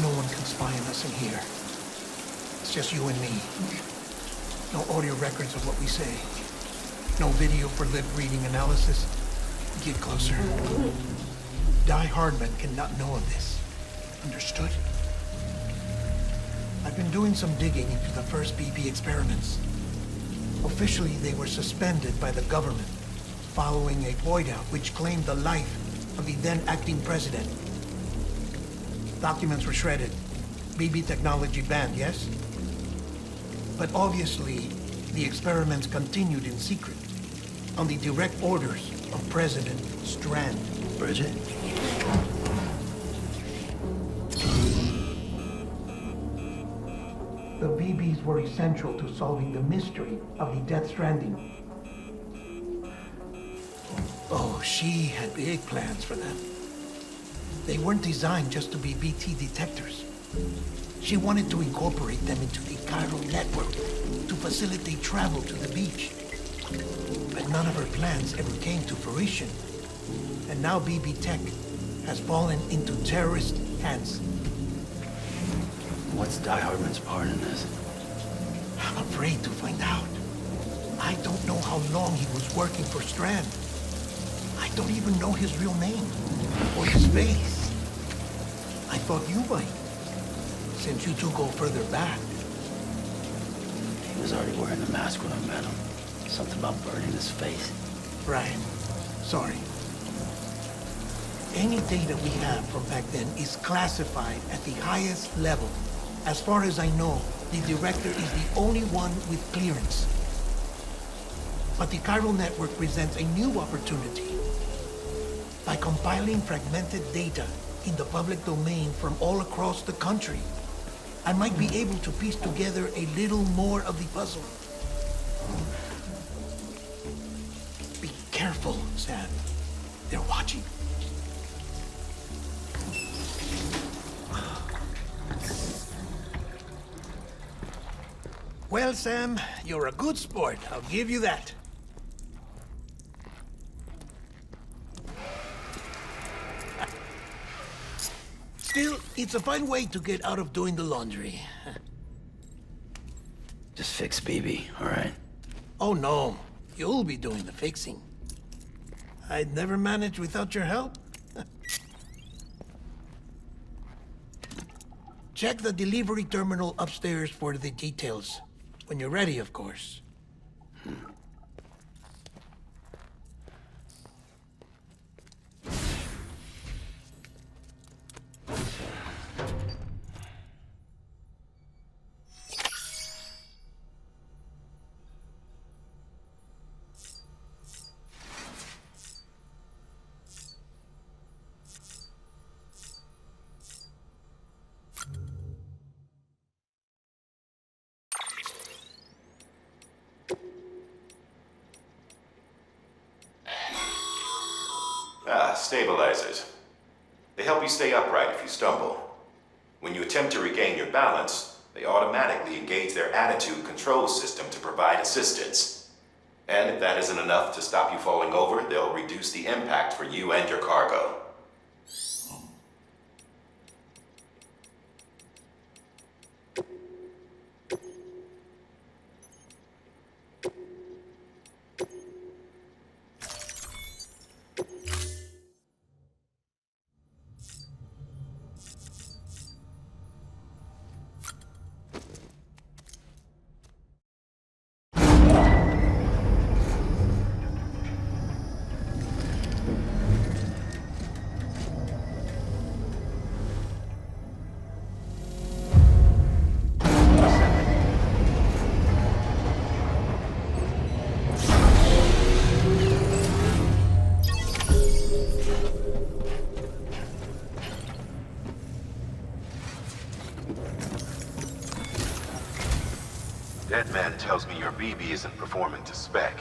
No one can spy on us in here. It's just you and me. No audio records of what we say. No video for lip-reading analysis. Get closer. Die Hardman cannot know of this. Understood? I've been doing some digging into the first BB experiments. Officially, they were suspended by the government, following a void out which claimed the life of the then acting president. Documents were shredded. BB technology banned, yes? But obviously, the experiments continued in secret, on the direct orders of President Strand. Bridget? The BBs were essential to solving the mystery of the Death Stranding. Oh, she had big plans for them. They weren't designed just to be BT detectors. She wanted to incorporate them into the chiral network to facilitate travel to the beach. But none of her plans ever came to fruition. And now BB Tech has fallen into terrorist hands. What's Die Hardman's part in this? I'm afraid to find out. I don't know how long he was working for Strand. I don't even know his real name, or his face. I thought you might, since you two go further back. He was already wearing the mask when I met him. Something about burning his face. Right. Sorry. Any data we have from back then is classified at the highest level. As far as I know, the director is the only one with clearance. But the chiral network presents a new opportunity. By compiling fragmented data in the public domain from all across the country, I might be able to piece together a little more of the puzzle. Be careful, Sam. They're watching. Well, Sam, you're a good sport. I'll give you that. Still, it's a fine way to get out of doing the laundry. Just fix BB, all right? Oh, no. You'll be doing the fixing. I'd never manage without your help. Check the delivery terminal upstairs for the details. When you're ready, of course. Stabilizers. They help you stay upright if you stumble. When you attempt to regain your balance, they automatically engage their attitude control system to provide assistance. And if that isn't enough to stop you falling over, they'll reduce the impact for you and your cargo. Deadman tells me your BB isn't performing to spec.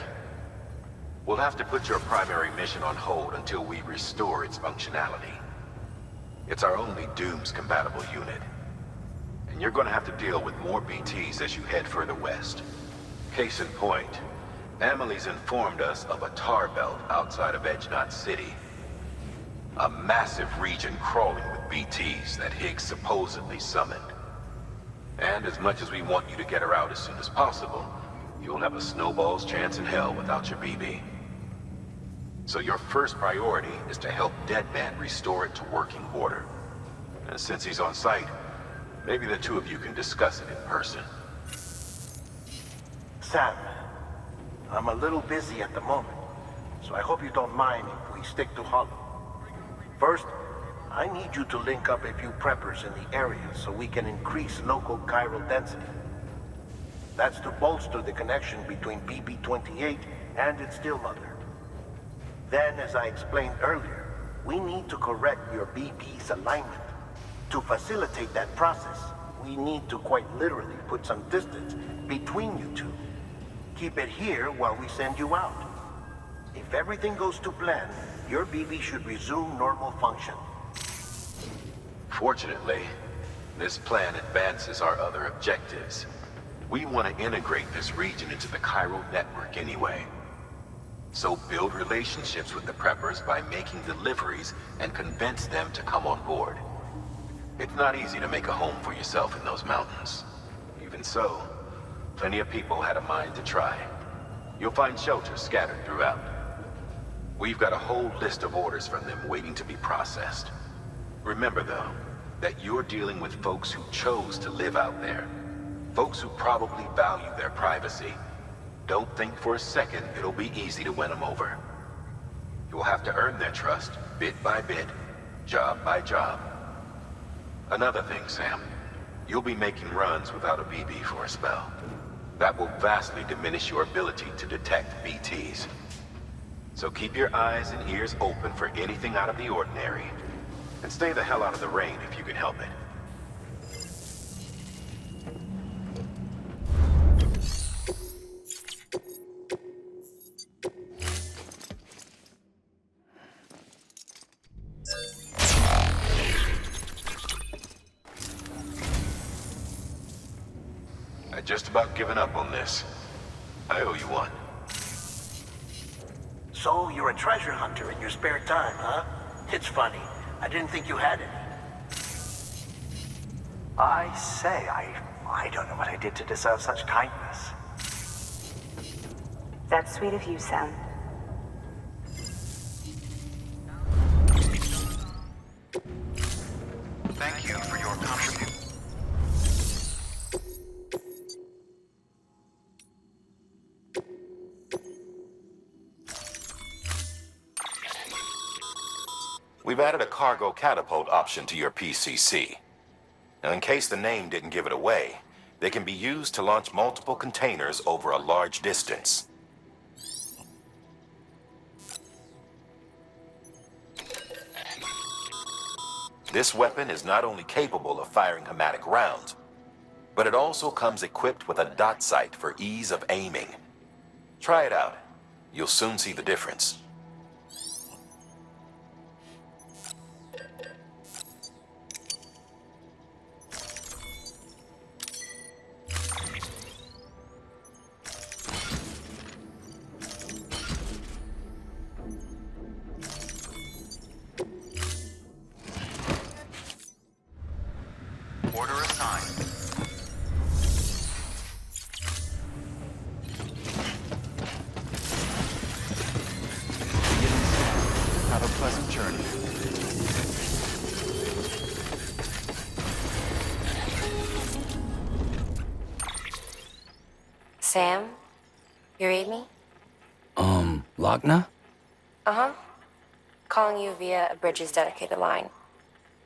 We'll have to put your primary mission on hold until we restore its functionality. It's our only Dooms-compatible unit. And you're gonna have to deal with more BTs as you head further west. Case in point, Emily's informed us of a tar belt outside of Edge Knot City. A massive region crawling with BTs that Higgs supposedly summoned. And as much as we want you to get her out as soon as possible, you'll have a snowball's chance in hell without your BB. So your first priority is to help Deadman restore it to working order. And since he's on site, maybe the two of you can discuss it in person. Sam, I'm a little busy at the moment, so I hope you don't mind if we stick to Hollow. First, I need you to link up a few preppers in the area so we can increase local chiral density. That's to bolster the connection between BB-28 and its stillmother. Then, as I explained earlier, we need to correct your BB's alignment. To facilitate that process, we need to quite literally put some distance between you two. Keep it here while we send you out. If everything goes to plan, your BB should resume normal function. Fortunately, this plan advances our other objectives. We want to integrate this region into the chiral network anyway. So build relationships with the preppers by making deliveries and convince them to come on board. It's not easy to make a home for yourself in those mountains. Even so, plenty of people had a mind to try. You'll find shelters scattered throughout. We've got a whole list of orders from them waiting to be processed. Remember, though, that you're dealing with folks who chose to live out there. Folks who probably value their privacy. Don't think for a second it'll be easy to win them over. You'll have to earn their trust, bit by bit, job by job. Another thing, Sam. You'll be making runs without a BB for a spell. That will vastly diminish your ability to detect BTs. So keep your eyes and ears open for anything out of the ordinary. And stay the hell out of the rain if you can help it. I'd just about given up on this. I owe you one. So, you're a treasure hunter in your spare time, huh? It's funny. I didn't think you had any. I say, I don't know what I did to deserve such kindness. That's sweet of you, Sam. Thank you for your contribution. We've added a cargo catapult option to your PCC. Now, in case the name didn't give it away, they can be used to launch multiple containers over a large distance. This weapon is not only capable of firing hematic rounds, but it also comes equipped with a dot sight for ease of aiming. Try it out. You'll soon see the difference. Order assigned. Have a pleasant journey. Sam? You read me? Lochna? Uh-huh. Calling you via a Bridges dedicated line.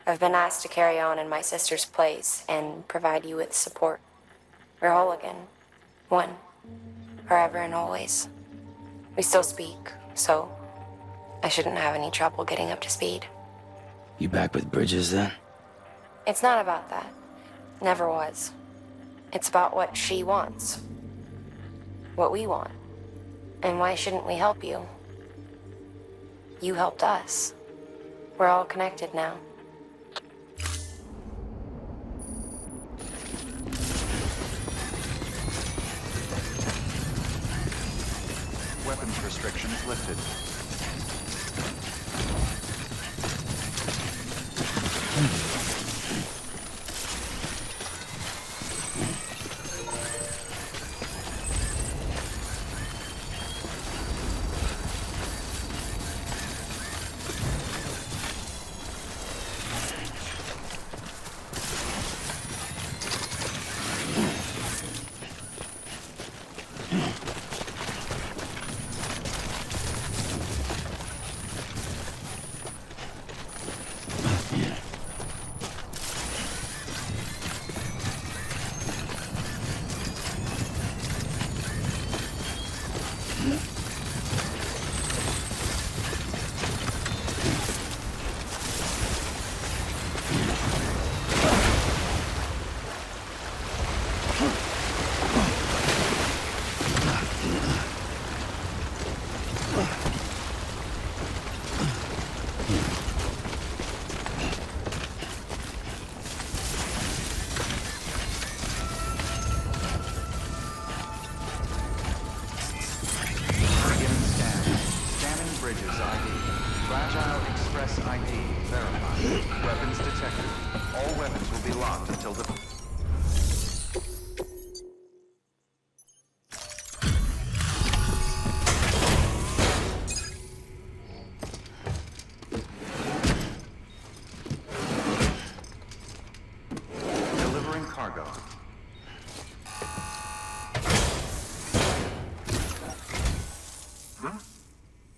I've been asked to carry on in my sister's place and provide you with support. We're whole again. One. Forever and always. We still speak, so I shouldn't have any trouble getting up to speed. You back with Bridges then? It's not about that. Never was. It's about what she wants. What we want. And why shouldn't we help you? You helped us. We're all connected now. Weapons restrictions lifted. locked until the... Delivering cargo.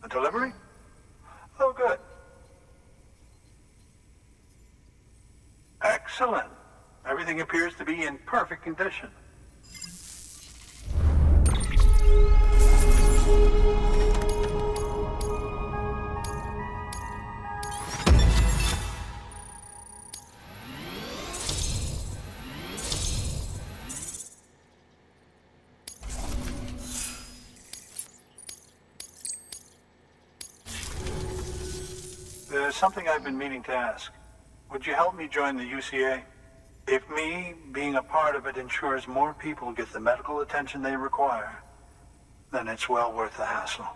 A delivery? Oh, good. Excellent. Everything appears to be in perfect condition. There's something I've been meaning to ask. Would you help me join the UCA? If me being a part of it ensures more people get the medical attention they require, then it's well worth the hassle.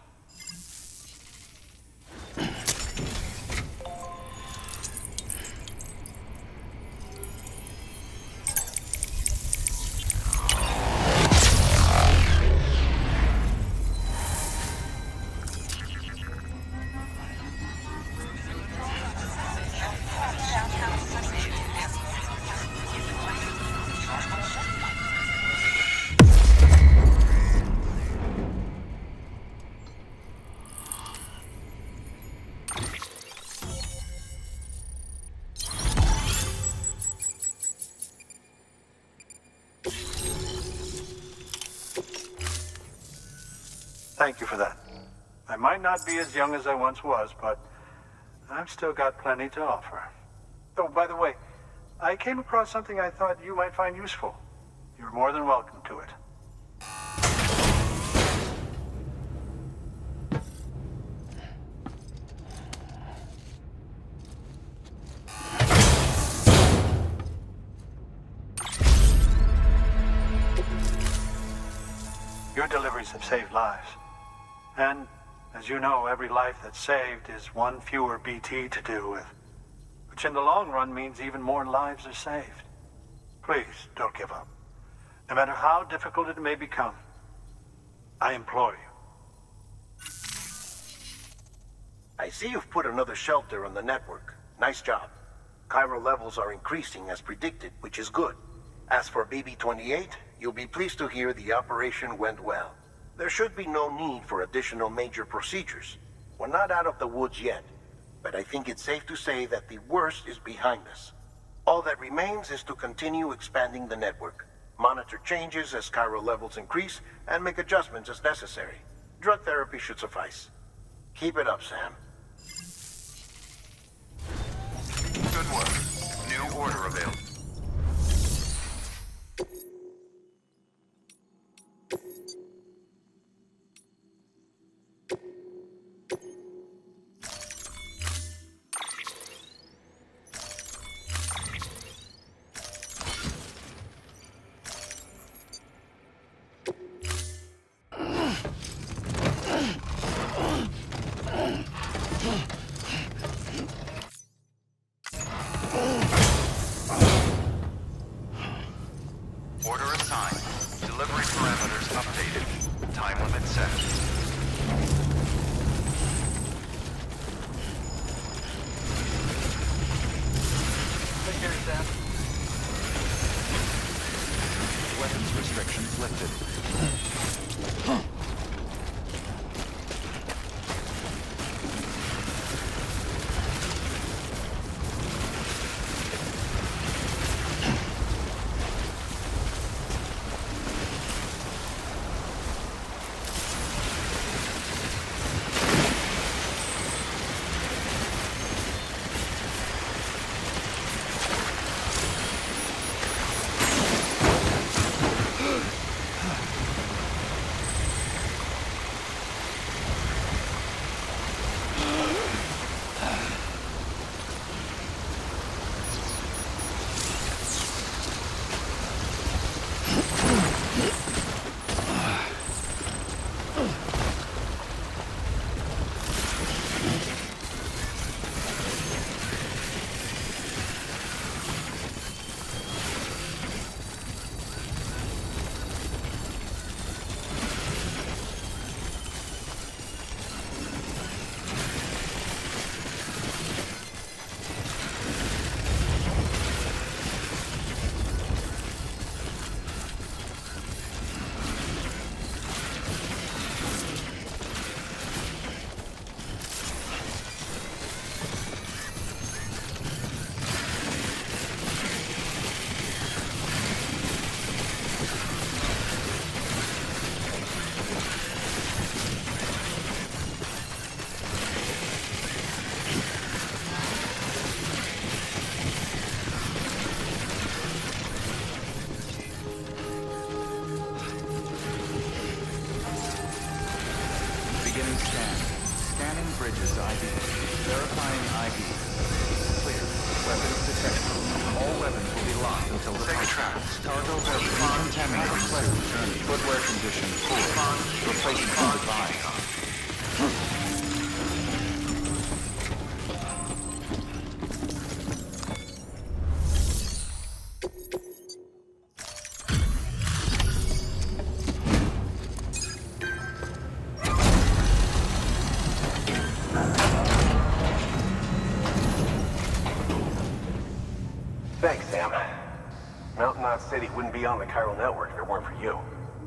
Thank you for that. I might not be as young as I once was, but I've still got plenty to offer. Oh, by the way, I came across something I thought you might find useful. You're more than welcome to it. Your deliveries have saved lives. And, as you know, every life that's saved is one fewer BT to deal with. Which in the long run means even more lives are saved. Please, don't give up. No matter how difficult it may become, I implore you. I see you've put another shelter on the network. Nice job. Chiral levels are increasing as predicted, which is good. As for BB-28, you'll be pleased to hear the operation went well. There should be no need for additional major procedures. We're not out of the woods yet, but I think it's safe to say that the worst is behind us. All that remains is to continue expanding the network, monitor changes as chiral levels increase, and make adjustments as necessary. Drug therapy should suffice. Keep it up, Sam. Good work. New order available. Order assigned. Delivery parameters updated. Time limit set. Take care, Sam. Weapons restrictions lifted. Verifying ID. Clear. Weapons detected. All weapons will be locked until the cargo vessel contaminated. Pleasant journey. Footwear condition poor. Replacement advised. Thanks, Sam. Mountain Knot City wouldn't be on the chiral network if it weren't for you.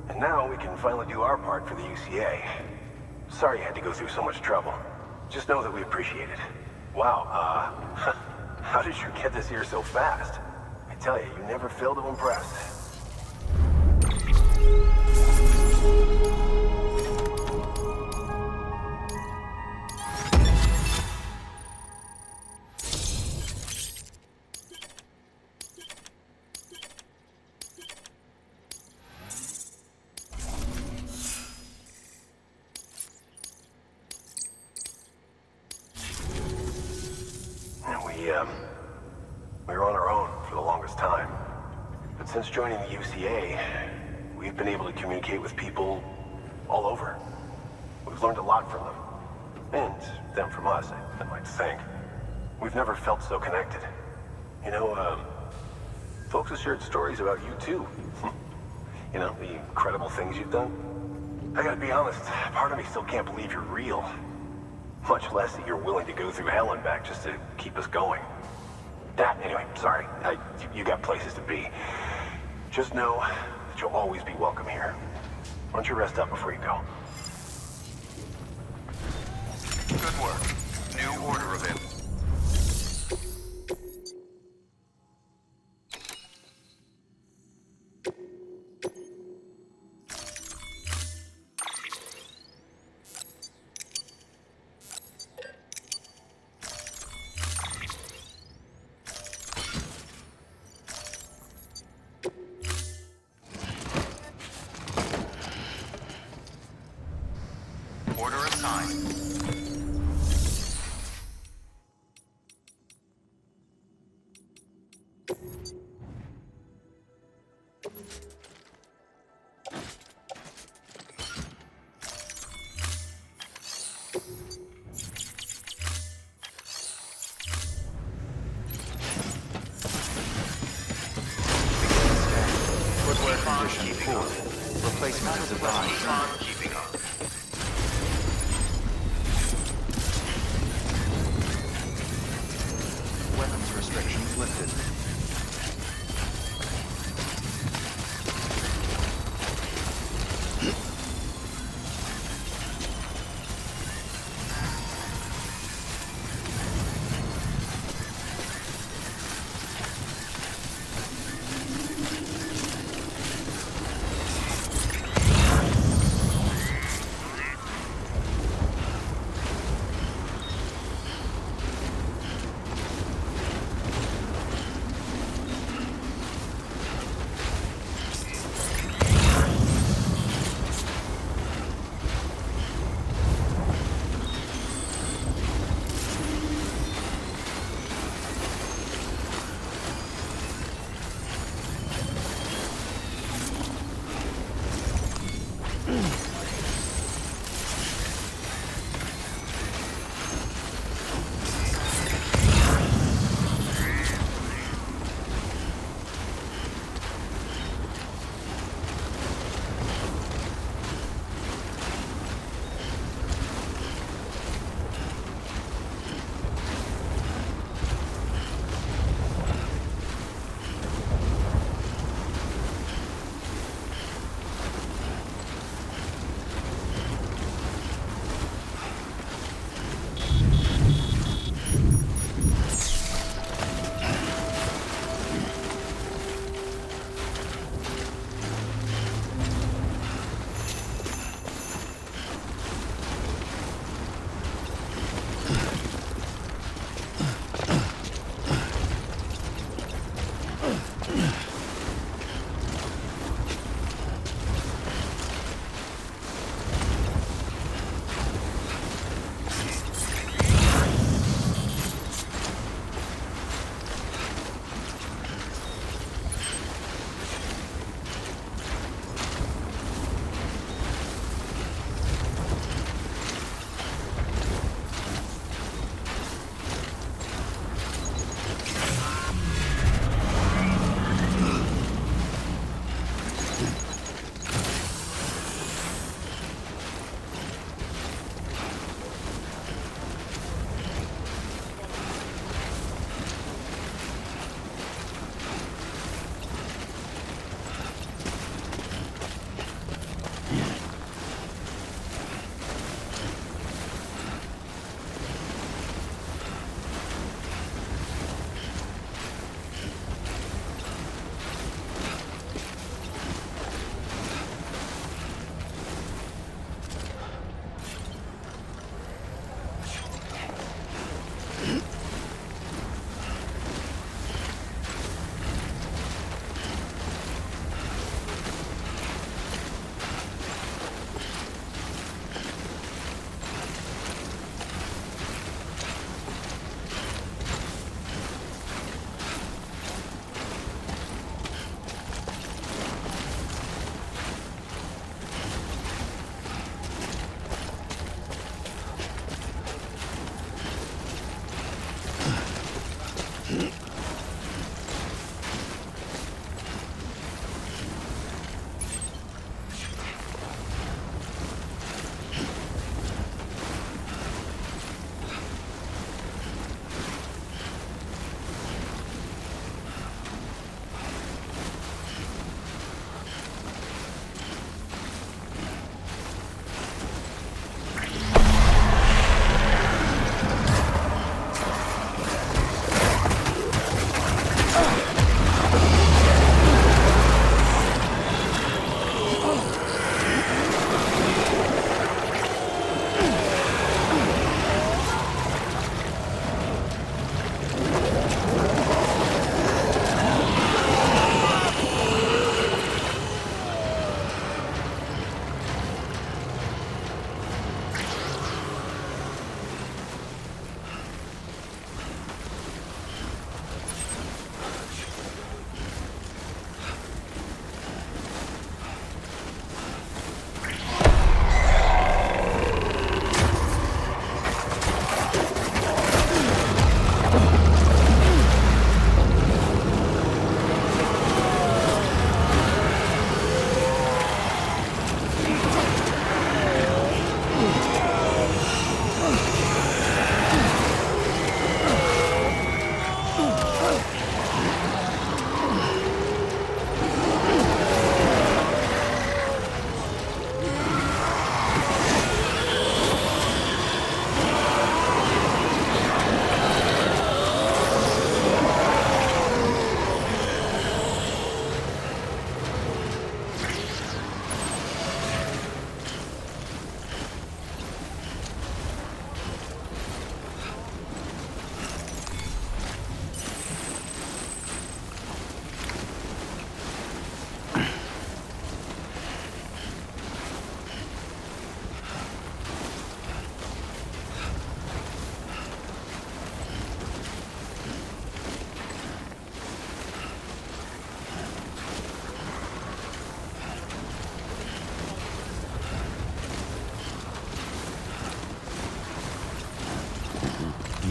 And now we can finally do our part for the UCA. Sorry you had to go through so much trouble. Just know that we appreciate it. Wow, how did you get this here so fast? I tell you, you never fail to impress. We were on our own for the longest time. But since joining the UCA, we've been able to communicate with people all over. We've learned a lot from them. And them from us, I'd like to think. We've never felt so connected. You know, folks have shared stories about you too. You know, the incredible things you've done. I gotta be honest, part of me still can't believe you're real. Much less that you're willing to go through hell and back just to keep us going. Anyway, sorry. You got places to be. Just know that you'll always be welcome here. Why don't you rest up before you go? Good work. New order available. Order assigned. Footwear condition poor. Replacement is advised. Keeping up. Weapons restrictions lifted.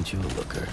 Ain't you a looker?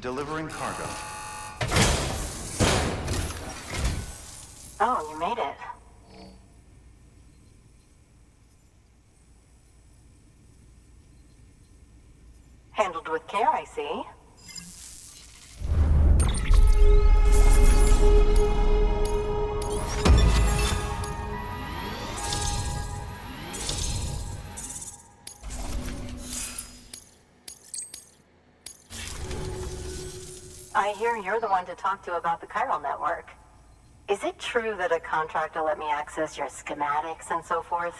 Delivering cargo. Oh, you made it. Handled with care, I see. I hear you're the one to talk to about the chiral network. Is it true that a contractor let me access your schematics and so forth?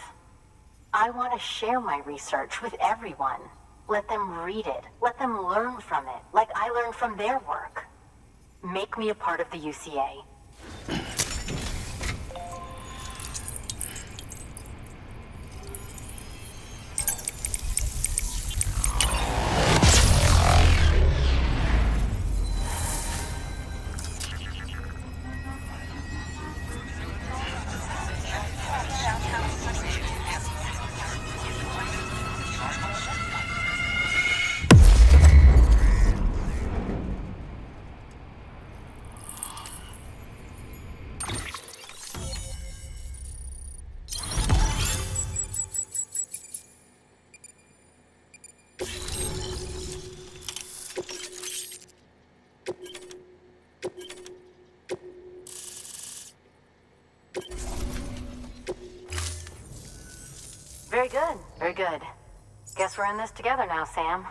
I want to share my research with everyone. Let them read it. Let them learn from it, like I learned from their work. Make me a part of the UCA. Very good, very good. Guess we're in this together now, Sam.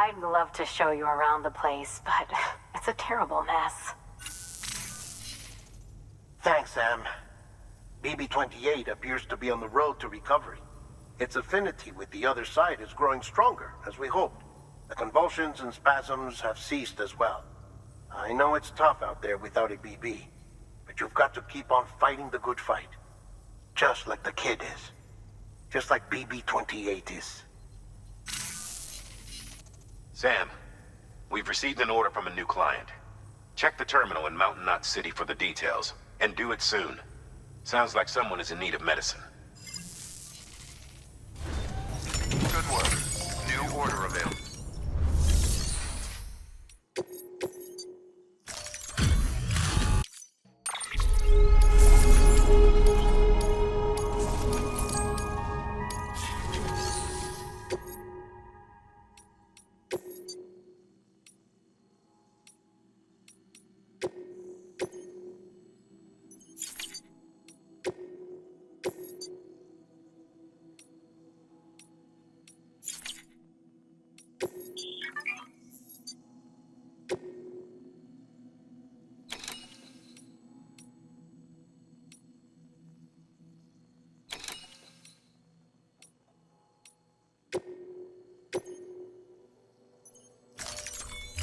I'd love to show you around the place, but it's a terrible mess. Thanks, Sam. BB-28 appears to be on the road to recovery. Its affinity with the other side is growing stronger, as we hoped. The convulsions and spasms have ceased as well. I know it's tough out there without a BB, but you've got to keep on fighting the good fight. Just like the kid is. Just like BB-28 is. Sam, we've received an order from a new client. Check the terminal in Mountain Knot City for the details, and do it soon. Sounds like someone is in need of medicine. Good work. New order available.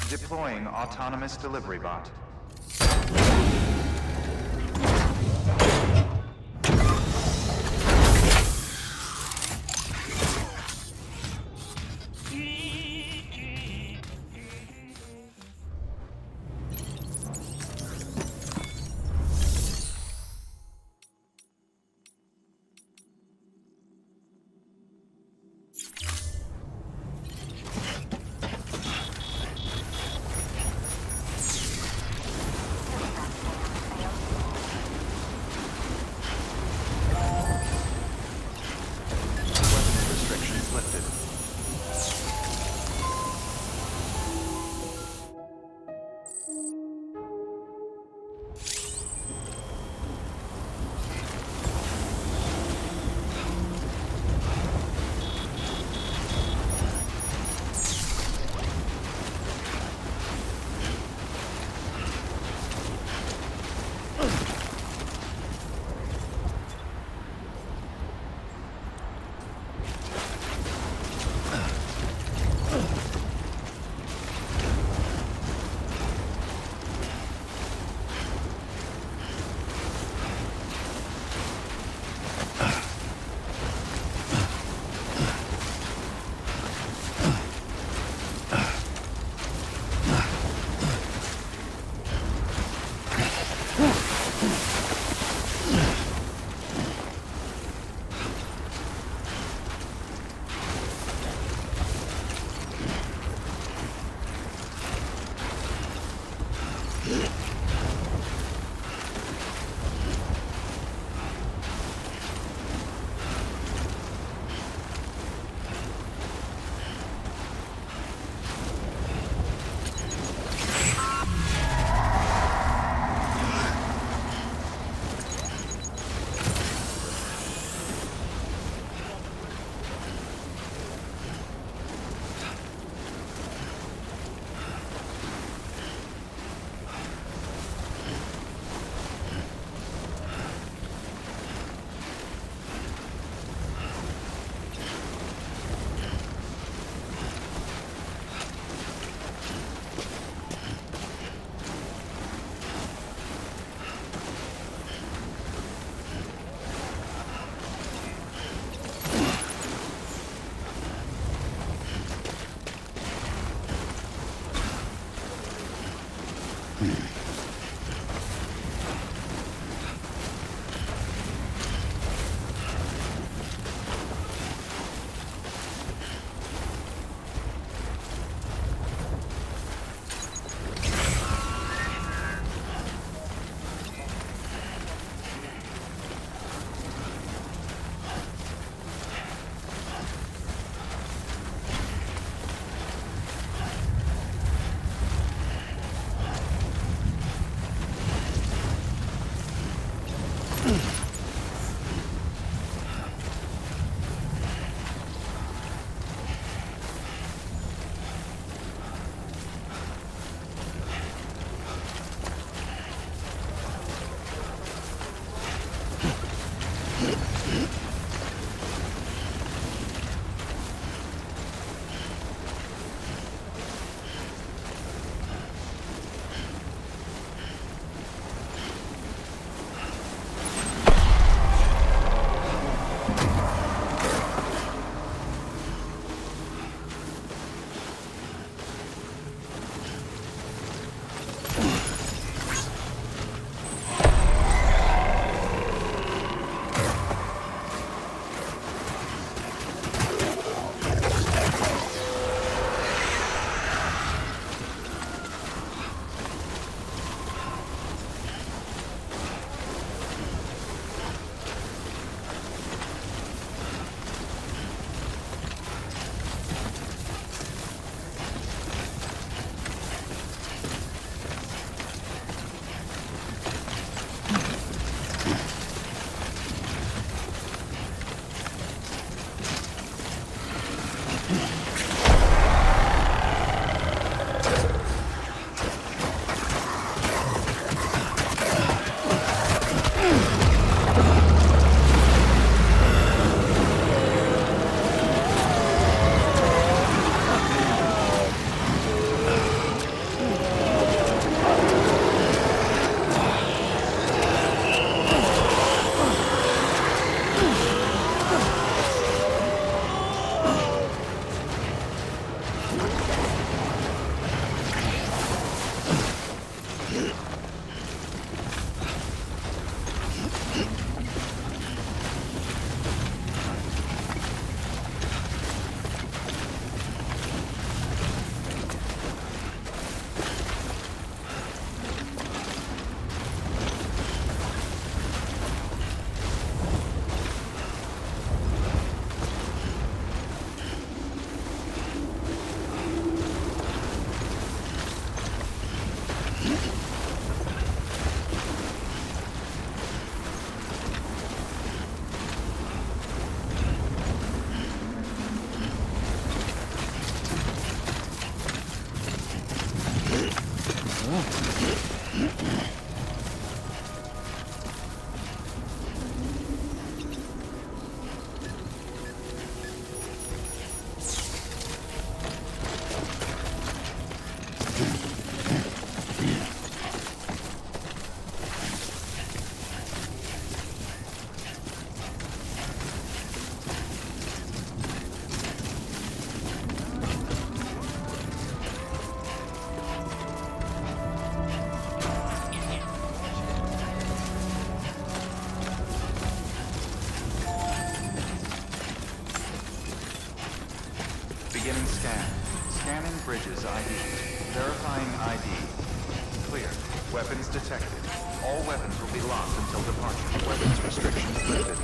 Deploying autonomous delivery bot. scan. Scanning bridges ID. Verifying ID. Clear. Weapons detected. All weapons will be locked until departure. Weapons restrictions lifted.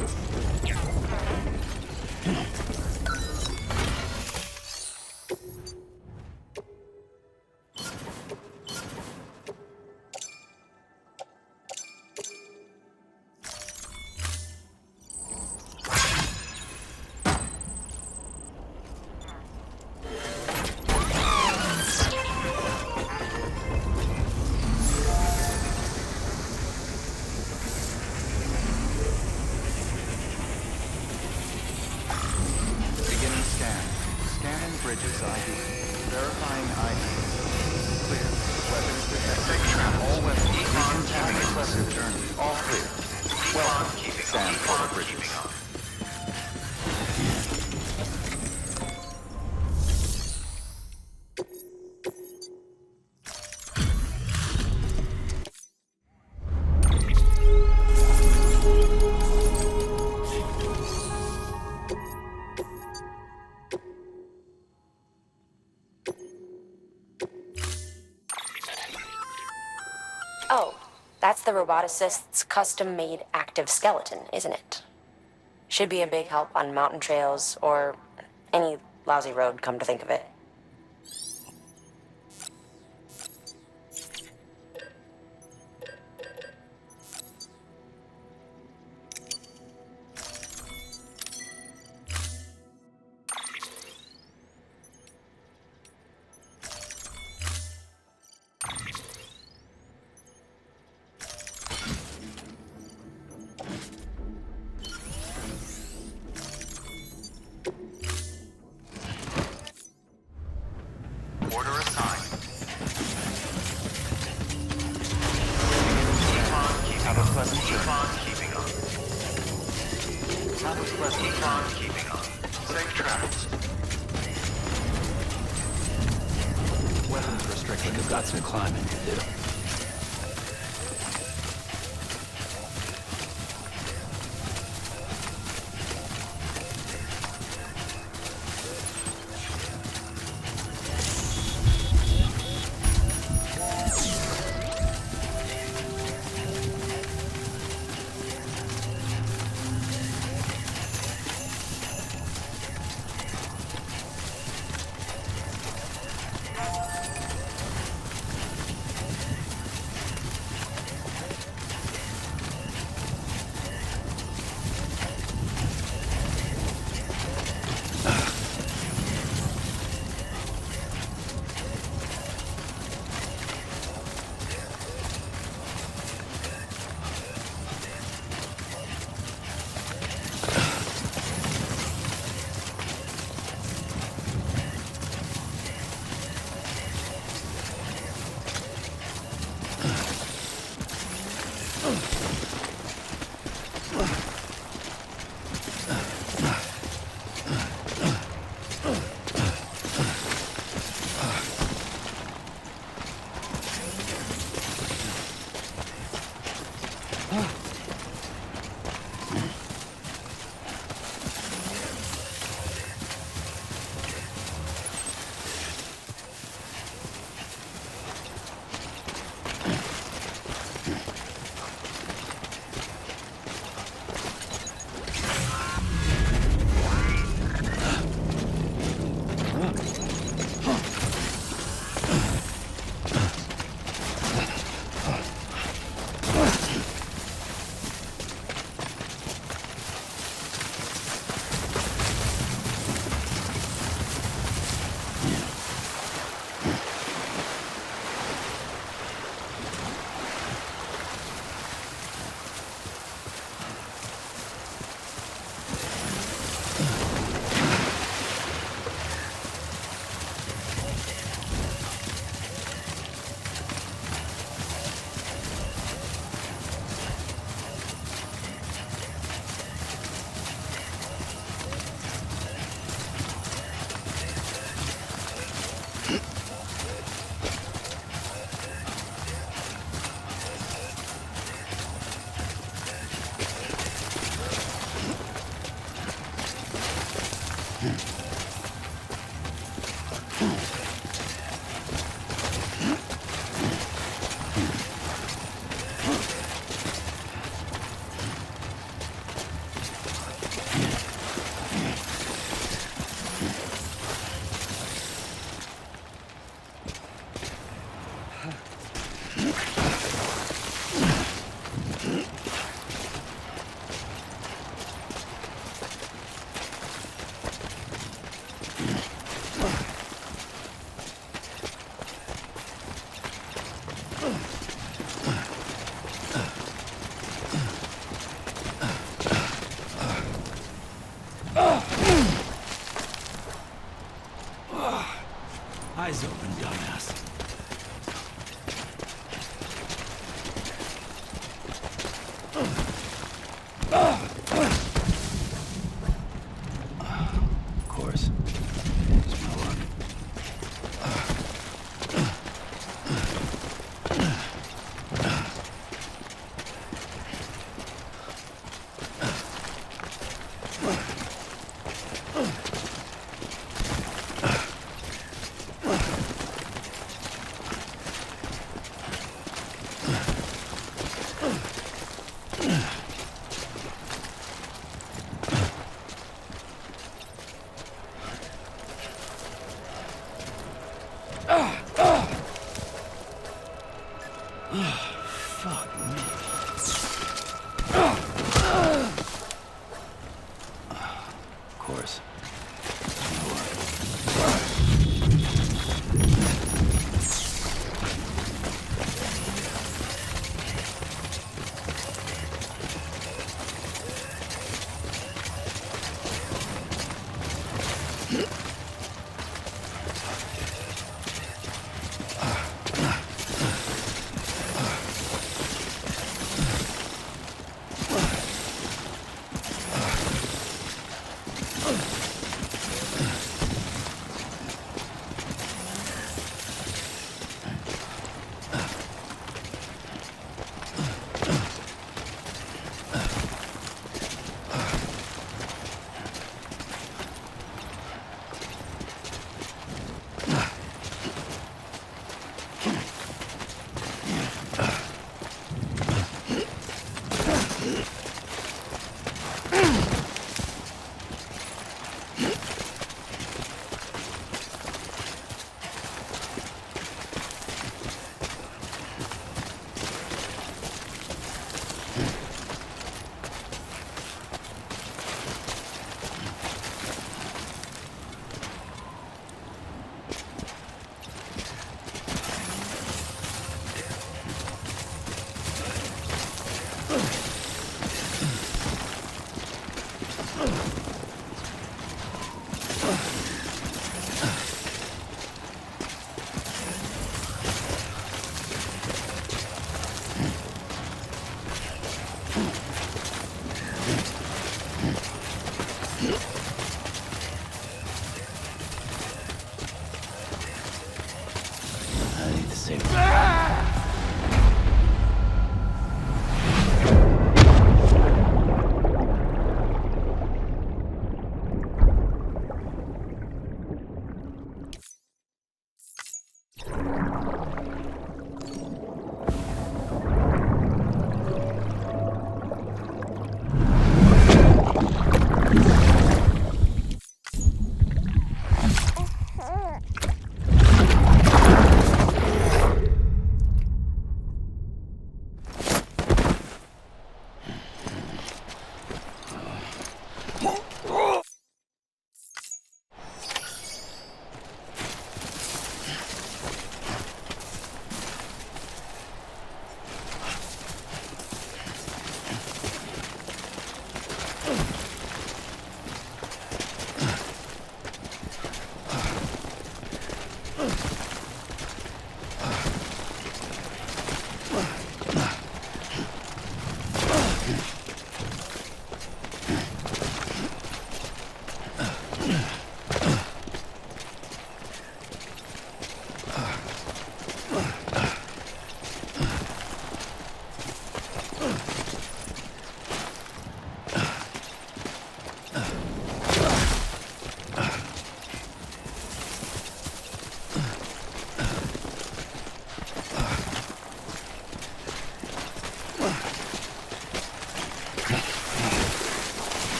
Bridges ID. Verifying ID. Clear. Weapons detected. All weapons. Decontaminate weapons journey. All clear. Well, Sam for the bridges. Oh, that's the roboticist's custom-made active skeleton, isn't it? Should be a big help on mountain trails or any lousy road, come to think of it. Order assigned. Have a pleasant journey. Keeping on. Have a pleasant journey. Keeping on. Safe travels. Weapons restricted. I've got some climbing to do.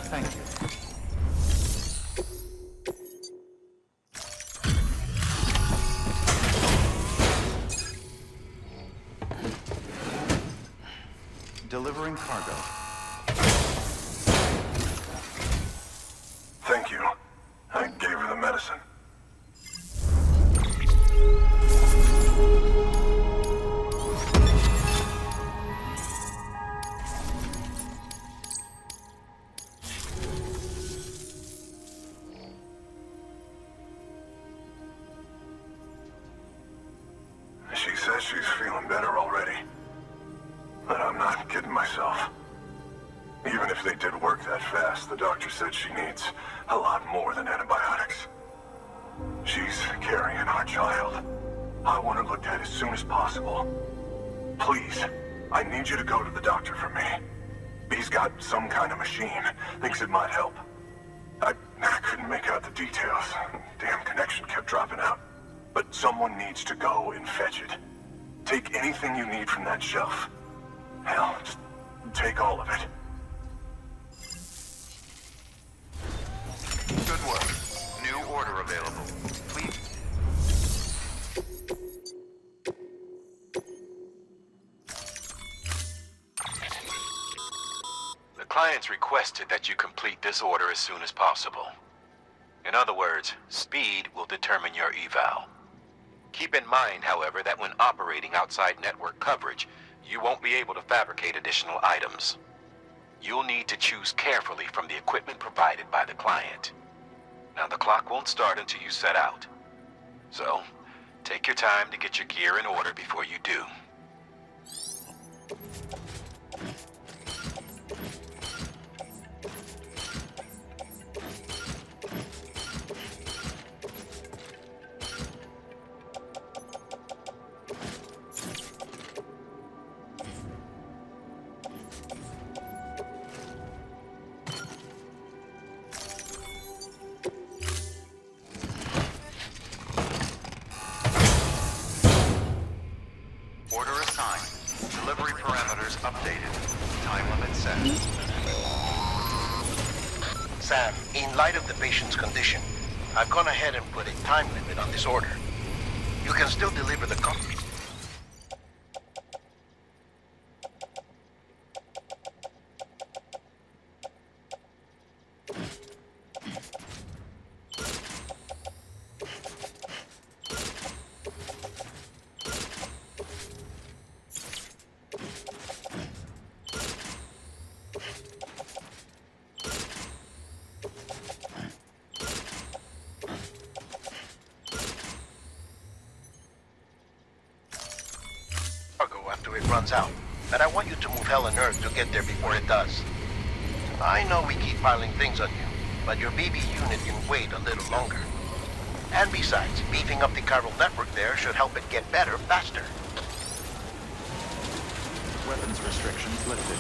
Thank you. Delivering cargo. Thank you. I gave her the medicine. She says she's feeling better already. But I'm not kidding myself. Even if they did work that fast, the doctor said she needs a lot more than antibiotics. She's carrying our child. I want her looked at as soon as possible. Please, I need you to go to the doctor for me. He's got some kind of machine. Thinks it might help. I couldn't make out the details. Damn connection kept dropping out. But someone needs to go and fetch it. Take anything you need from that shelf. Hell, just take all of it. Good work. New order available. Please. The client's requested that you complete this order as soon as possible. In other words, speed will determine your eval. Keep in mind, however, that when operating outside network coverage, you won't be able to fabricate additional items. You'll need to choose carefully from the equipment provided by the client. Now, the clock won't start until you set out. So, take your time to get your gear in order before you do. Order assigned. Delivery parameters updated. Time limit set. Sam, in light of the patient's condition, I've gone ahead and put a time limit on this order. You can still deliver the copy. After it runs out, and I want you to move hell and earth to get there before it does. I know we keep piling things on you, but your BB unit can wait a little longer. And besides, beefing up the chiral network there should help it get better faster. Weapons restrictions lifted.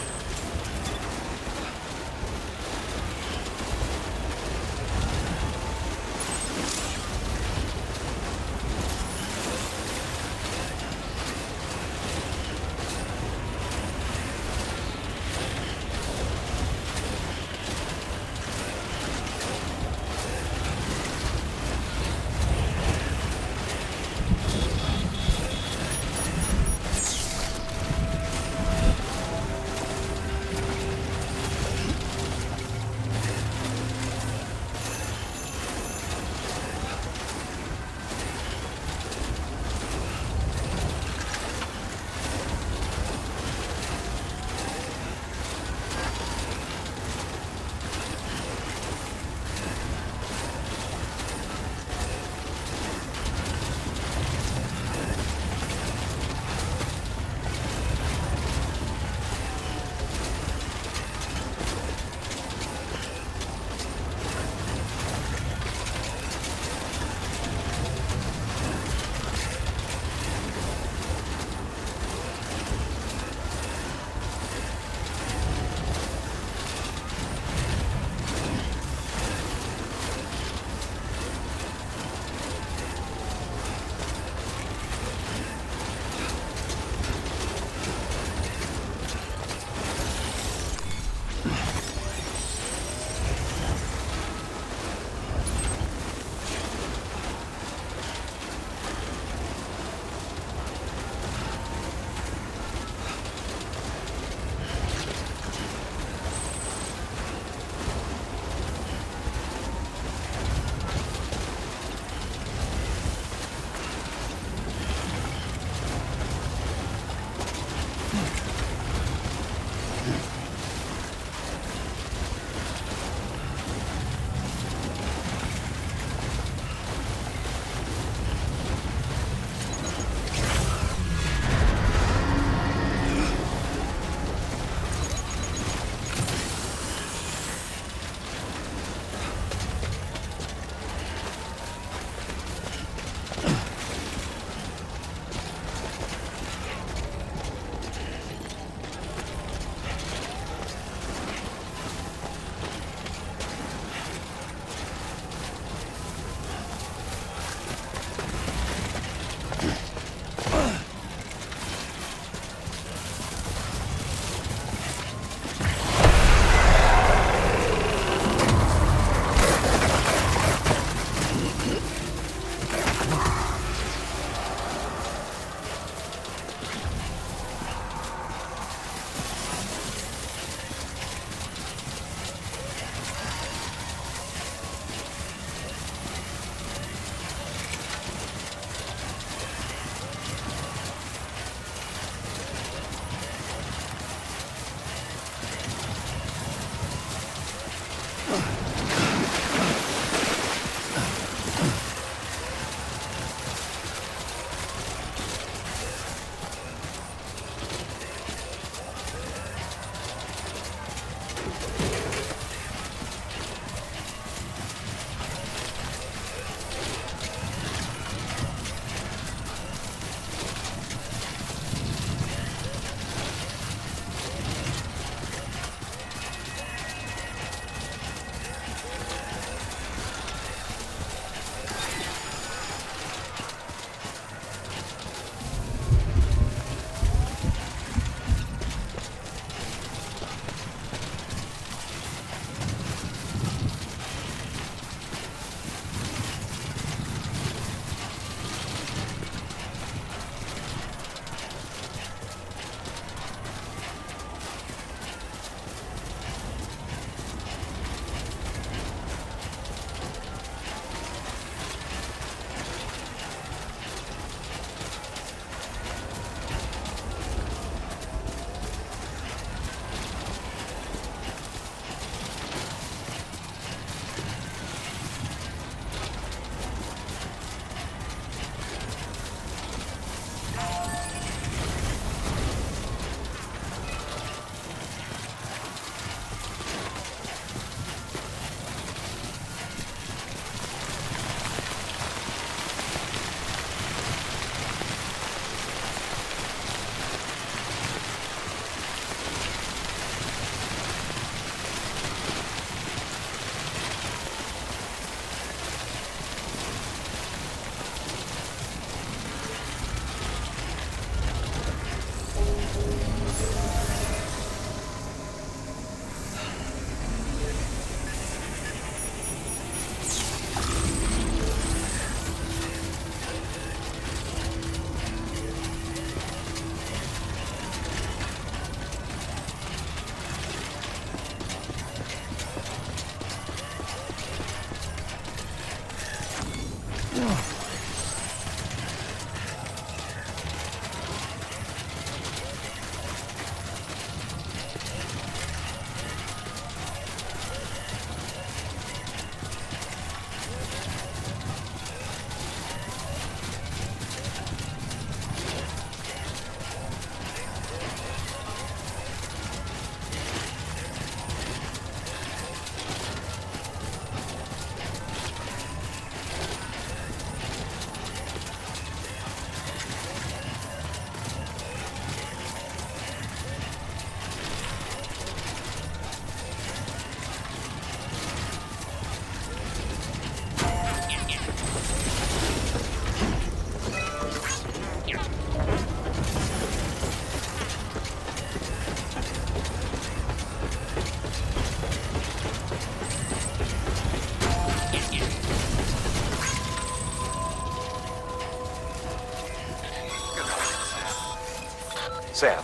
Sam,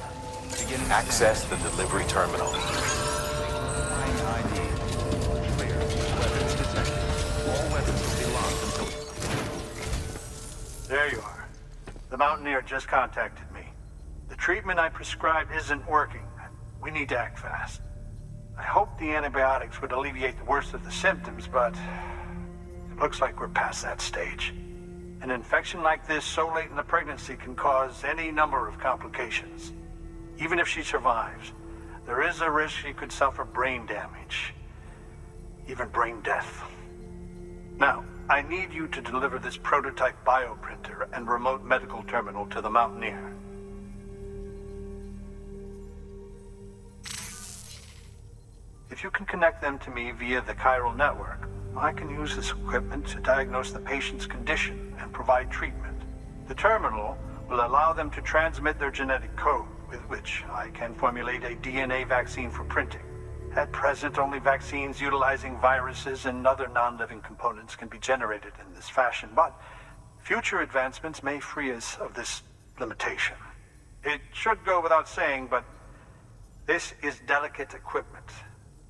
access the delivery terminal. Verifying ID. Clear. Weapons detected. All weapons will be locked until... There you are. The Mountaineer just contacted me. The treatment I prescribed isn't working. We need to act fast. I hoped the antibiotics would alleviate the worst of the symptoms, but it looks like we're past that stage. An infection like this so late in the pregnancy can cause any number of complications. Even if she survives, there is a risk she could suffer brain damage, even brain death. Now, I need you to deliver this prototype bioprinter and remote medical terminal to the Mountaineer. If you can connect them to me via the chiral network, I can use this equipment to diagnose the patient's condition and provide treatment. The terminal will allow them to transmit their genetic code, with which I can formulate a DNA vaccine for printing. At present, only vaccines utilizing viruses and other non-living components can be generated in this fashion, but future advancements may free us of this limitation. It should go without saying, but this is delicate equipment.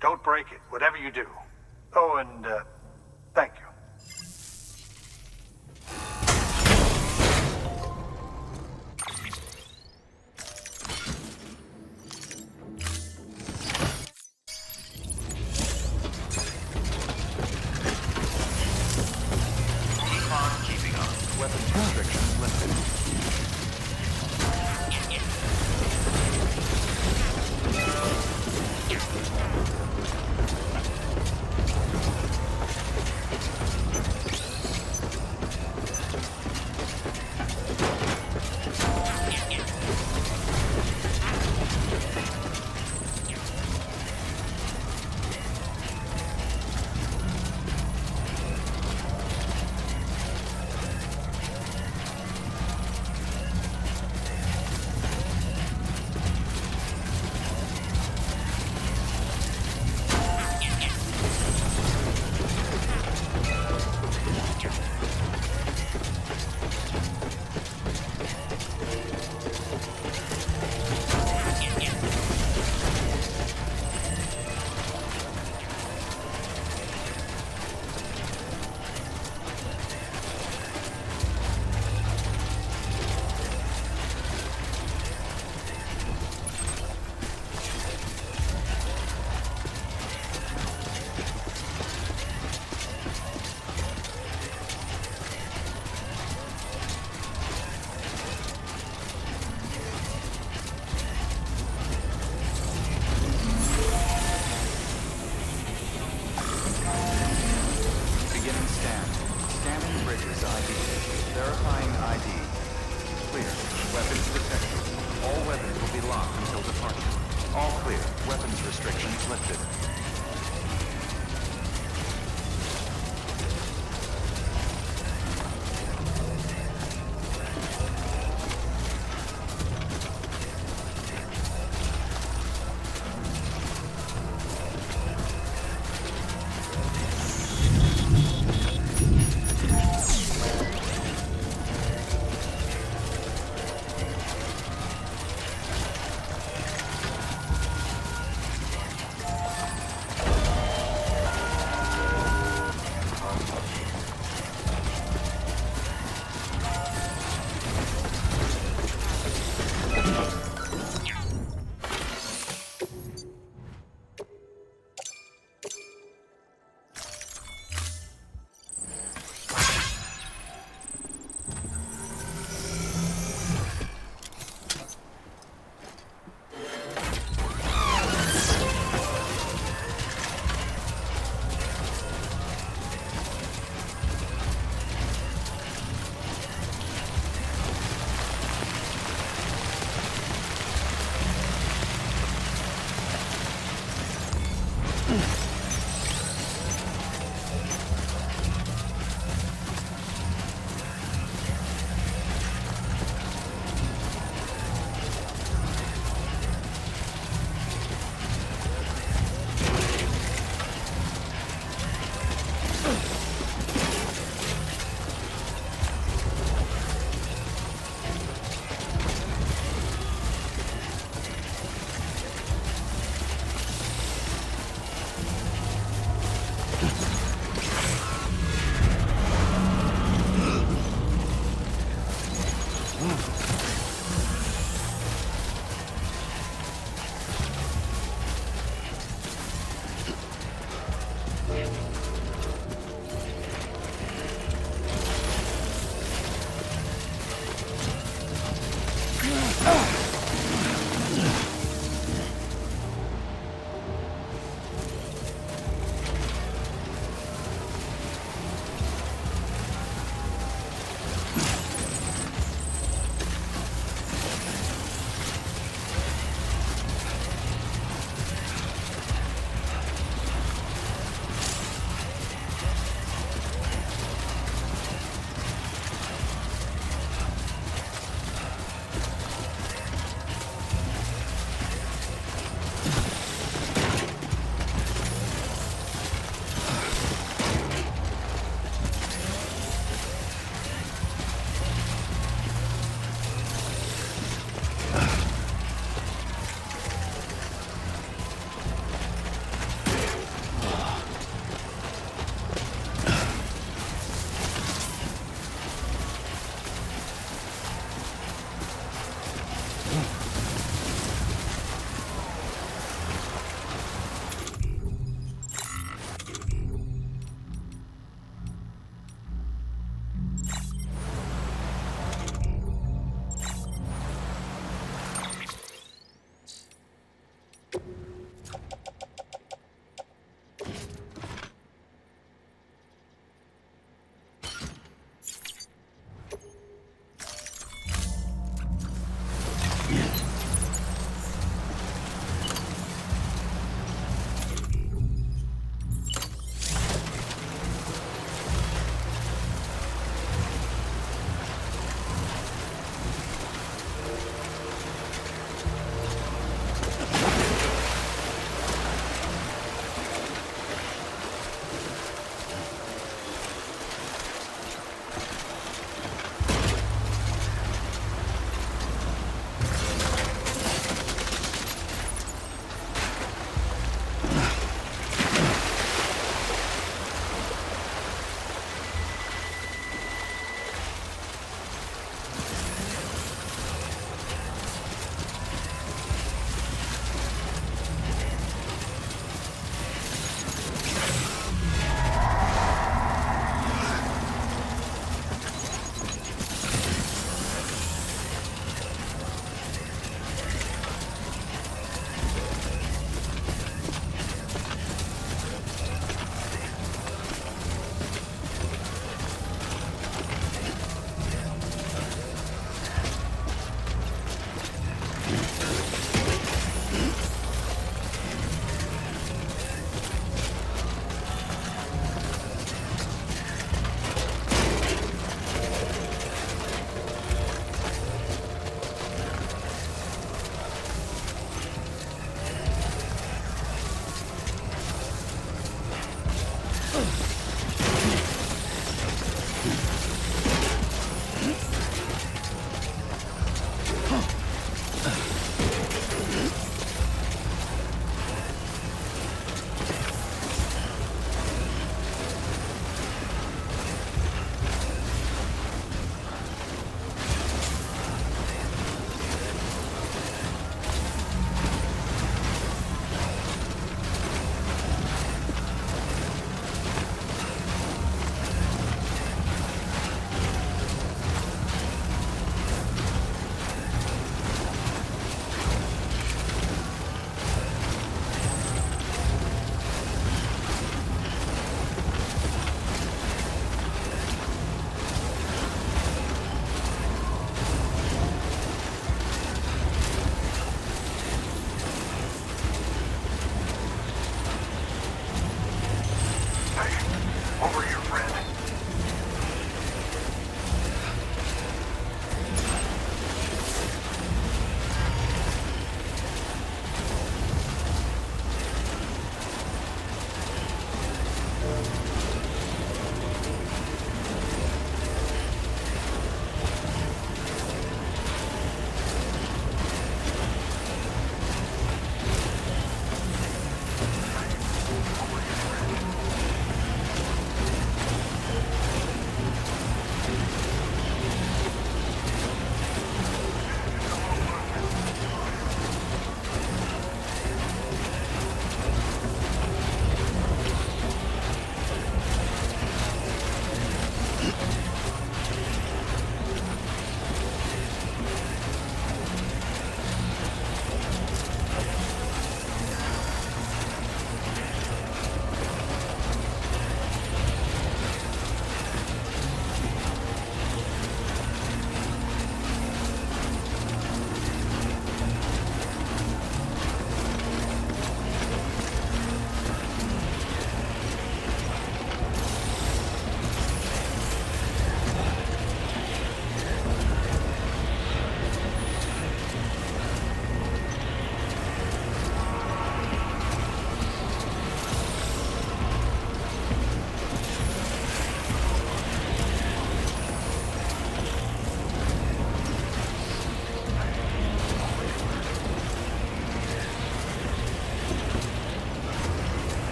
Don't break it, whatever you do. Oh, and thank you. Keeping up. Weapons restrictions lifted. Over here, friend.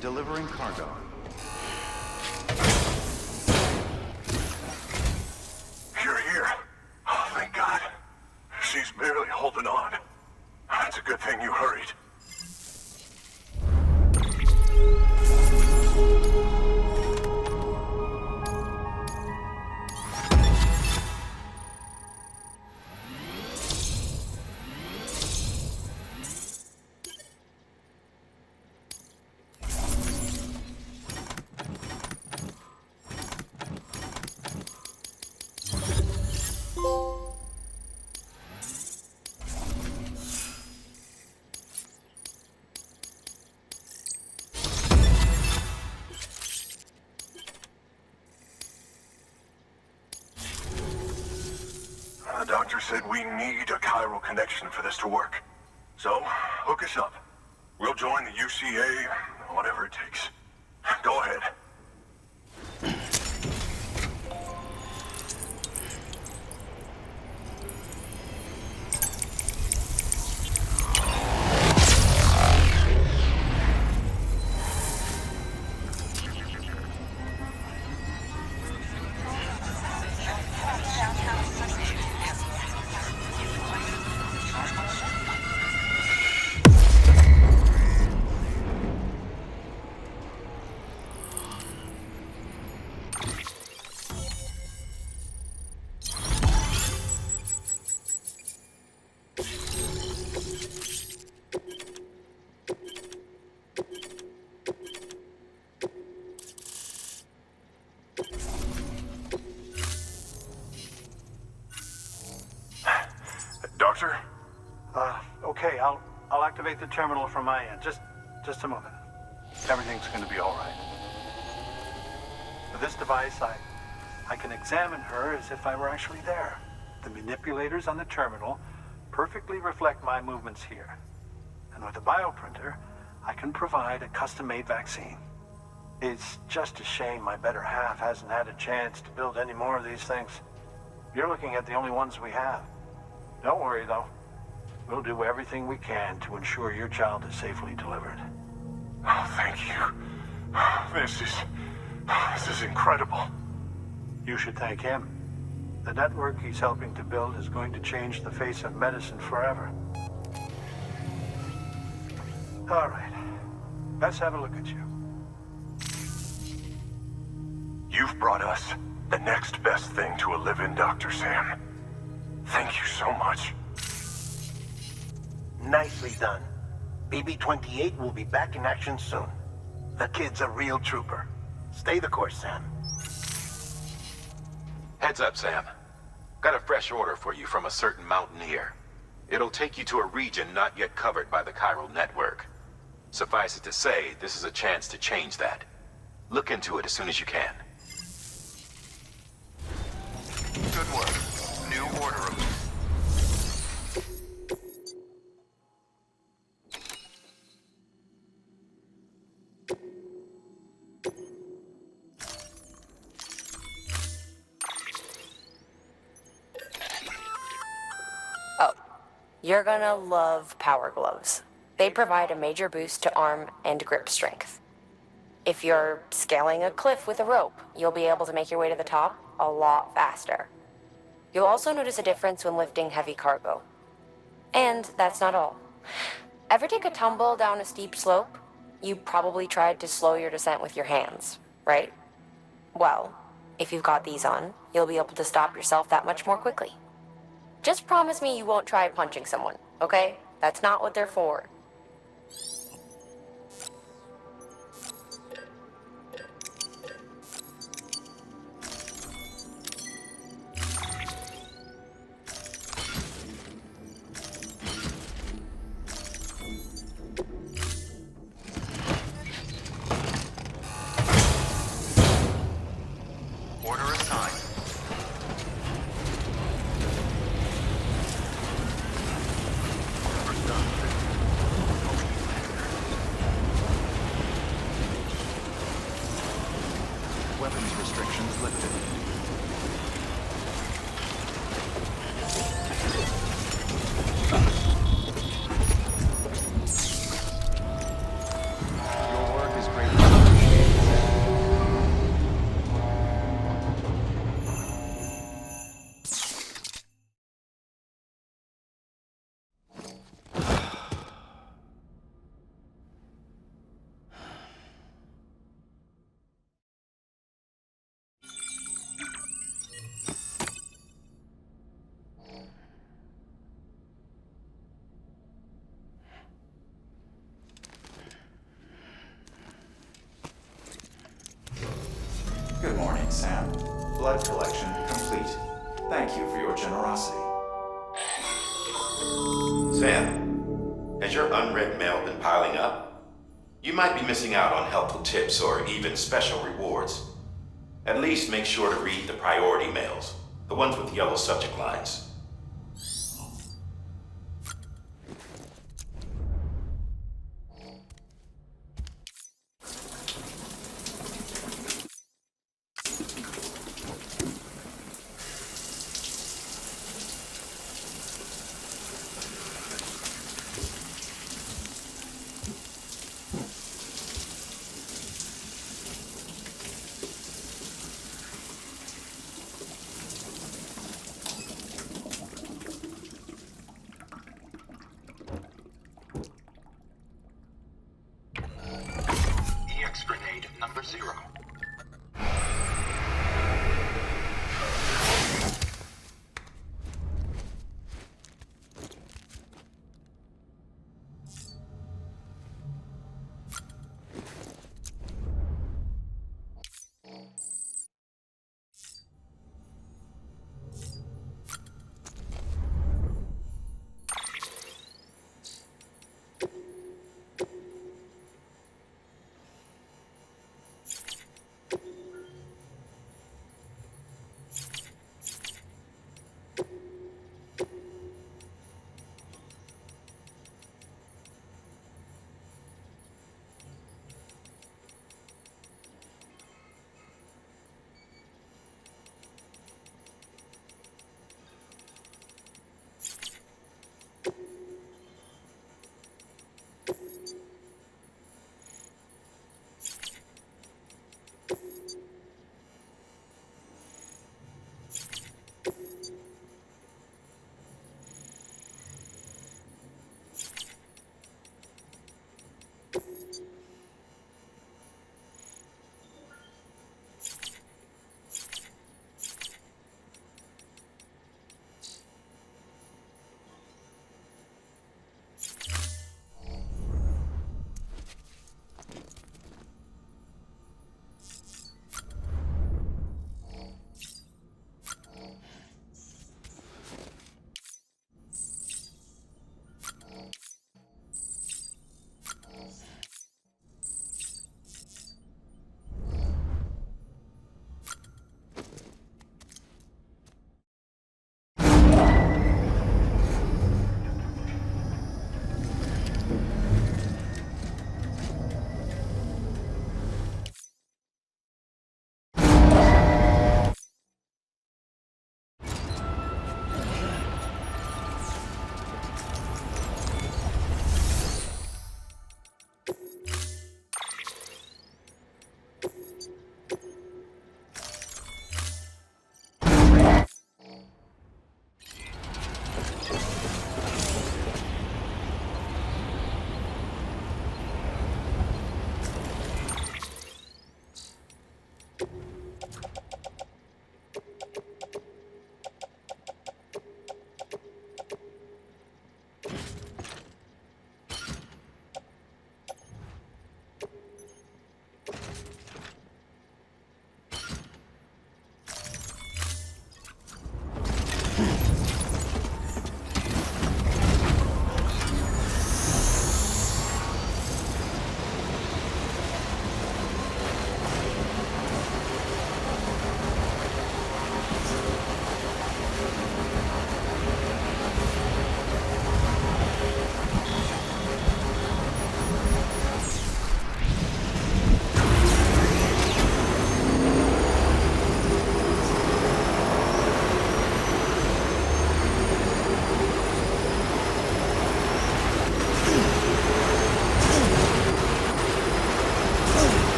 Delivering cargo. You're here. Oh, thank God. She's barely holding on. It's a good thing you hurried. The doctor said we need a chiral connection for this to work. So, hook us up. We'll join the UCA, whatever it takes. Go ahead. Doctor? Okay, I'll activate the terminal from my end. Just a moment. Everything's gonna be all right. With this device, I can examine her as if I were actually there. The manipulators on the terminal perfectly reflect my movements here. And with a bioprinter, I can provide a custom-made vaccine. It's just a shame my better half hasn't had a chance to build any more of these things. You're looking at the only ones we have. Don't worry, though. We'll do everything we can to ensure your child is safely delivered. Oh, thank you. This is incredible. You should thank him. The network he's helping to build is going to change the face of medicine forever. All right. Let's have a look at you. You've brought us the next best thing to a live-in Dr. Sam. Thank you so much. Nicely done. BB-28 will be back in action soon. The kid's a real trooper. Stay the course, Sam. Heads up, Sam. Got a fresh order for you from a certain mountaineer. It'll take you to a region not yet covered by the chiral network. Suffice it to say, this is a chance to change that. Look into it as soon as you can. Good work. New order of... Oh, you're gonna love Power Gloves. They provide a major boost to arm and grip strength. If you're scaling a cliff with a rope, you'll be able to make your way to the top a lot faster. You'll also notice a difference when lifting heavy cargo. And that's not all. Ever take a tumble down a steep slope? You probably tried to slow your descent with your hands, right? Well, if you've got these on, you'll be able to stop yourself that much more quickly. Just promise me you won't try punching someone, okay? That's not what they're for. Order assigned. Weapons restrictions lifted. Your work is greatly appreciated. Good morning, Sam. Blood collection complete. Thank you for your generosity. Sam, has your unread mail been piling up? You might be missing out on helpful tips or even special rewards. At least make sure to read the priority mails, the ones with yellow subject lines.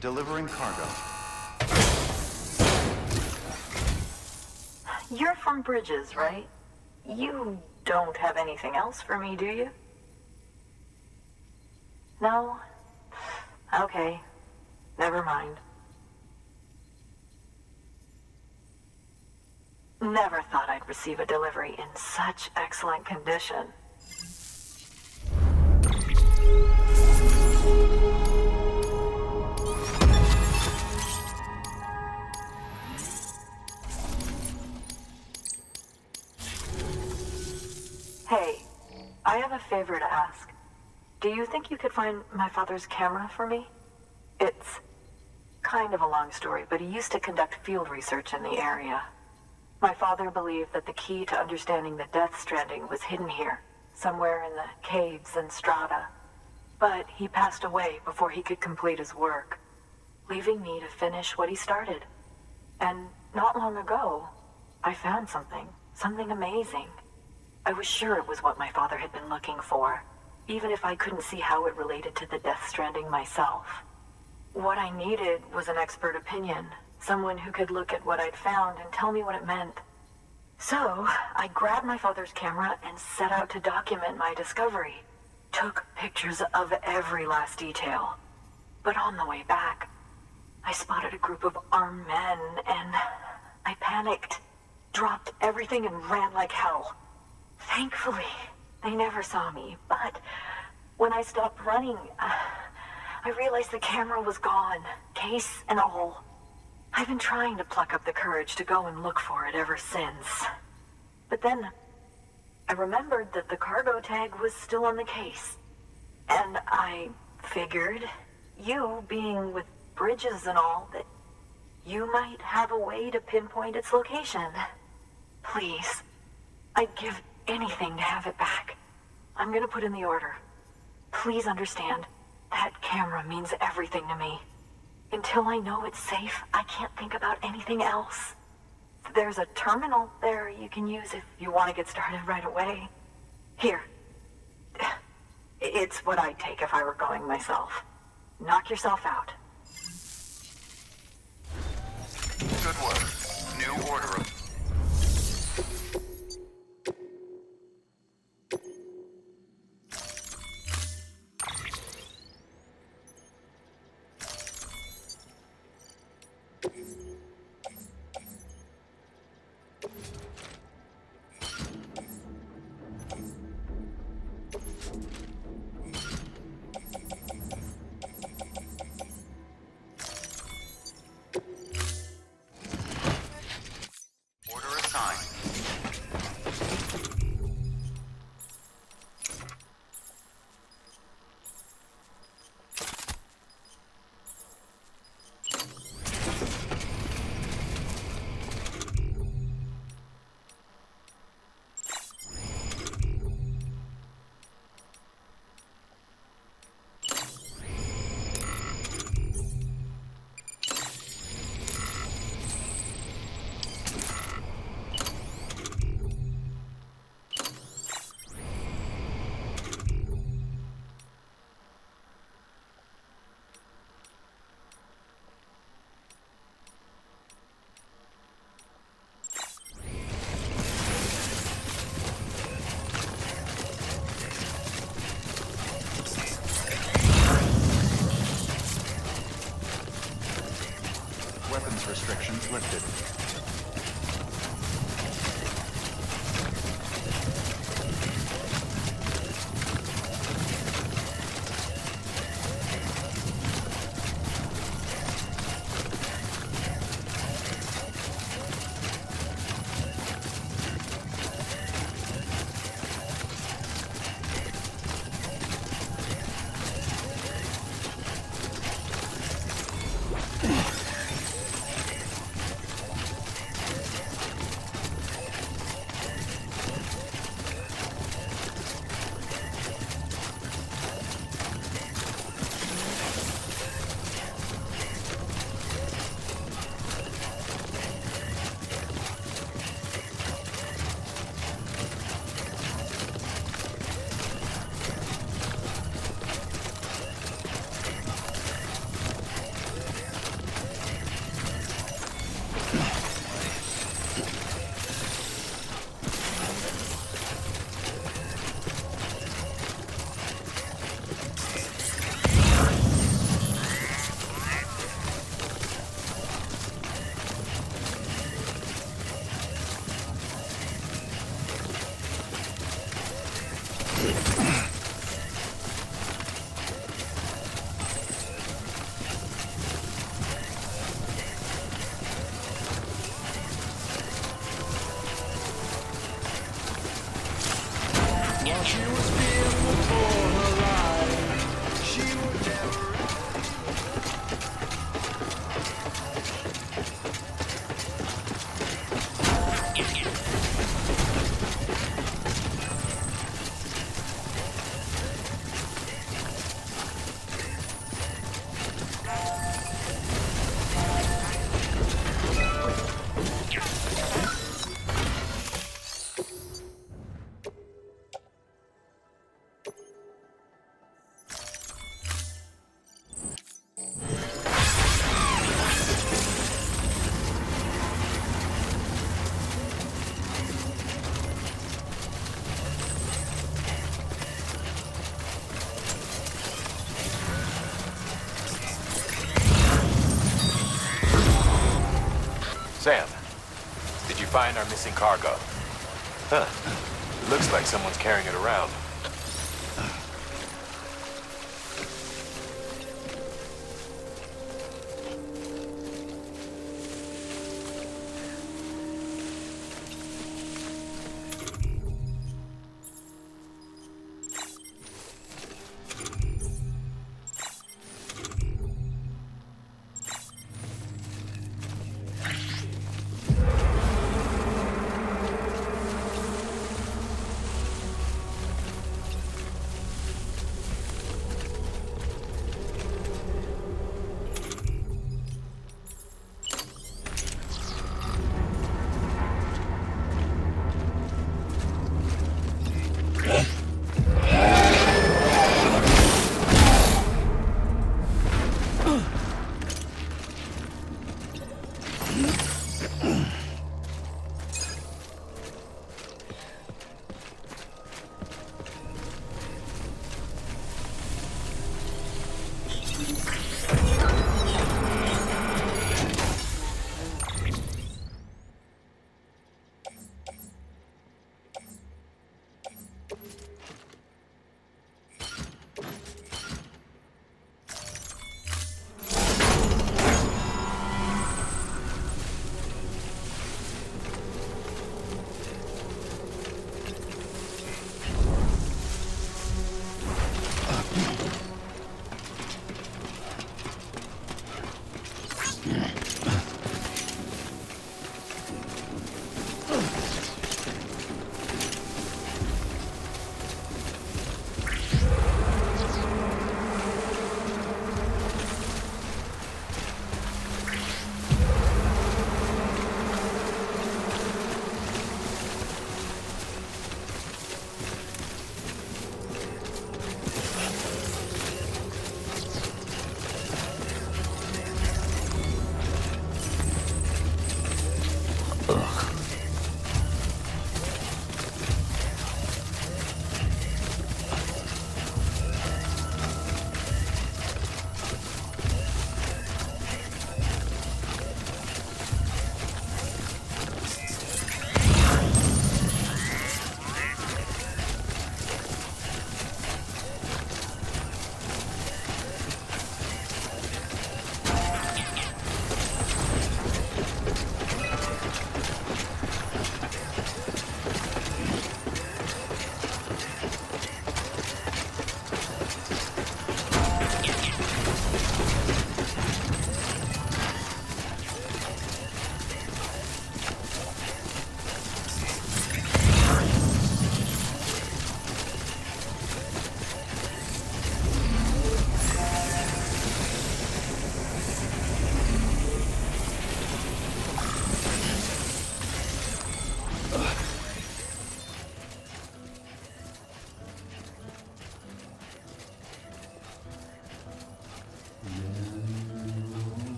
Delivering cargo. You're from Bridges, right? You don't have anything else for me, do you? No? Okay. Never mind. Never thought I'd receive a delivery in such excellent condition. Hey, I have a favor to ask. Do you think you could find my father's camera for me? It's kind of a long story, but he used to conduct field research in the area. My father believed that the key to understanding the Death Stranding was hidden here, somewhere in the caves and strata. But he passed away before he could complete his work, leaving me to finish what he started. And not long ago, I found something amazing. I was sure it was what my father had been looking for, even if I couldn't see how it related to the Death Stranding myself. What I needed was an expert opinion, someone who could look at what I'd found and tell me what it meant. So, I grabbed my father's camera and set out to document my discovery. Took pictures of every last detail. But on the way back, I spotted a group of armed men and I panicked, dropped everything and ran like hell. Thankfully, they never saw me, but when I stopped running, I realized the camera was gone, case and all. I've been trying to pluck up the courage to go and look for it ever since. But then, I remembered that the cargo tag was still on the case. And I figured, you being with Bridges and all, that you might have a way to pinpoint its location. Please, I'd give anything to have it back. I'm gonna put in the order. Please understand, that camera means everything to me. Until I know it's safe, I can't think about anything else. There's a terminal there you can use if you want to get started right away. Here. It's what I'd take if I were going myself. Knock yourself out. Good work. New order of... Restrictions lifted. Sam, did you find our missing cargo? Huh. It looks like someone's carrying it around.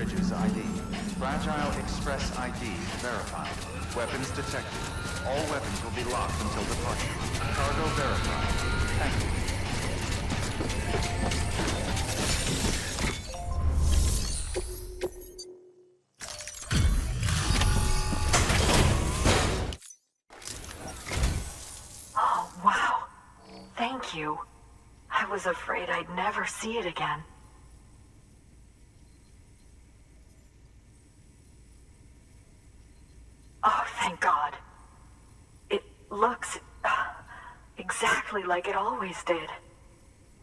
Bridges ID. Fragile Express ID verified. Weapons detected. All weapons will be locked until departure. Cargo verified. Thank you. Oh, wow. Thank you. I was afraid I'd never see it again. Oh, thank God. It looks exactly like it always did.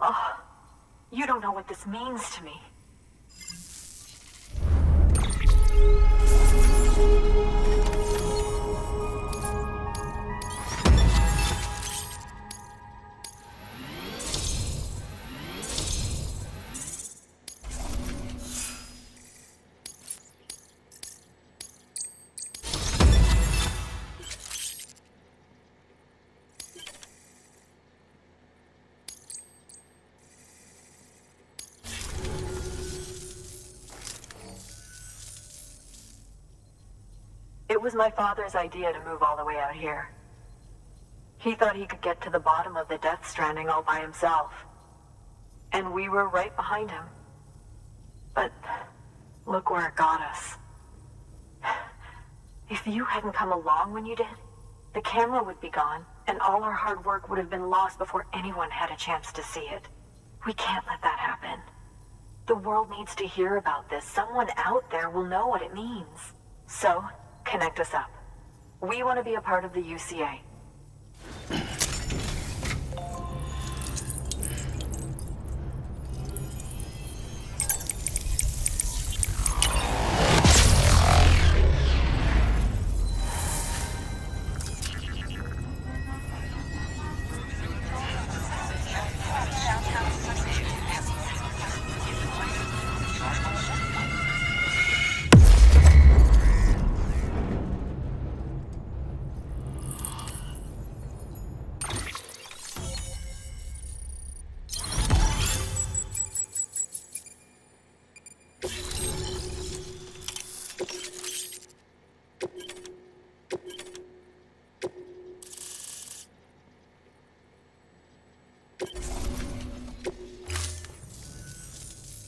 Oh, you don't know what this means to me. It was my father's idea to move all the way out here. He thought he could get to the bottom of the Death Stranding all by himself. And we were right behind him. But look where it got us. If you hadn't come along when you did, the camera would be gone, and all our hard work would have been lost before anyone had a chance to see it. We can't let that happen. The world needs to hear about this. Someone out there will know what it means. So, connect us up. We want to be a part of the UCA.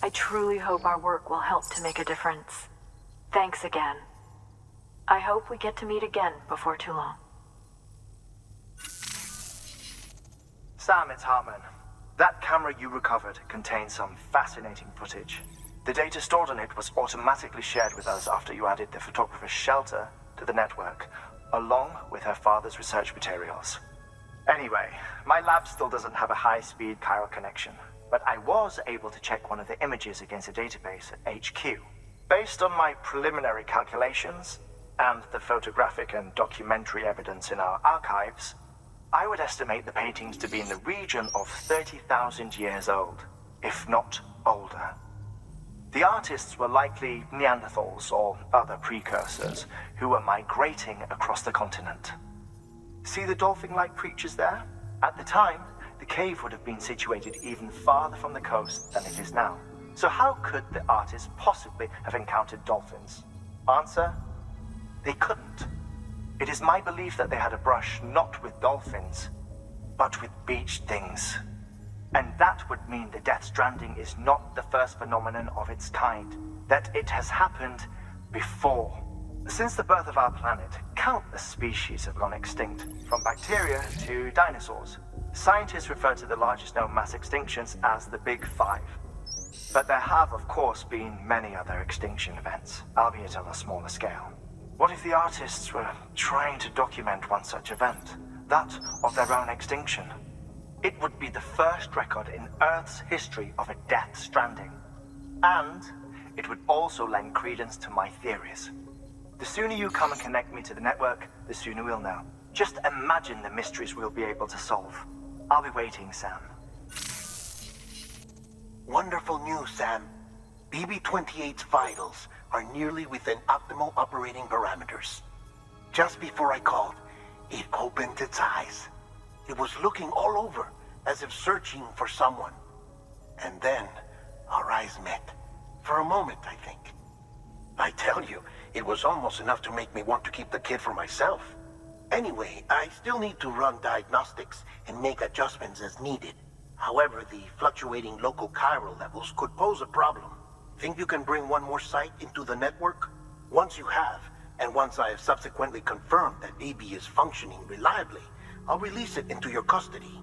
I truly hope our work will help to make a difference. Thanks again. I hope we get to meet again before too long. Sam, it's Hartman. That camera you recovered contains some fascinating footage. The data stored on it was automatically shared with us after you added the photographer's shelter to the network, along with her father's research materials. Anyway, my lab still doesn't have a high-speed chiral connection, but I was able to check one of the images against a database at HQ. Based on my preliminary calculations, and the photographic and documentary evidence in our archives, I would estimate the paintings to be in the region of 30,000 years old, if not older. The artists were likely Neanderthals or other precursors who were migrating across the continent. See the dolphin-like creatures there? At the time, the cave would have been situated even farther from the coast than it is now. So how could the artists possibly have encountered dolphins? Answer: they couldn't. It is my belief that they had a brush not with dolphins, but with beach things. And that would mean the Death Stranding is not the first phenomenon of its kind, that it has happened before. Since the birth of our planet, countless species have gone extinct, from bacteria to dinosaurs. Scientists refer to the largest known mass extinctions as the Big Five. But there have, of course, been many other extinction events, albeit on a smaller scale. What if the artists were trying to document one such event, that of their own extinction? It would be the first record in Earth's history of a Death Stranding. And it would also lend credence to my theories. The sooner you come and connect me to the network, the sooner we'll know. Just imagine the mysteries we'll be able to solve. I'll be waiting, Sam. Wonderful news, Sam. BB-28's vitals are nearly within optimal operating parameters. Just before I called, it opened its eyes. It was looking all over, as if searching for someone. And then, our eyes met. For a moment, I think. I tell you, it was almost enough to make me want to keep the kid for myself. Anyway, I still need to run diagnostics and make adjustments as needed. However, the fluctuating local chiral levels could pose a problem. Think you can bring one more site into the network? Once you have, and once I have subsequently confirmed that BB is functioning reliably, I'll release it into your custody.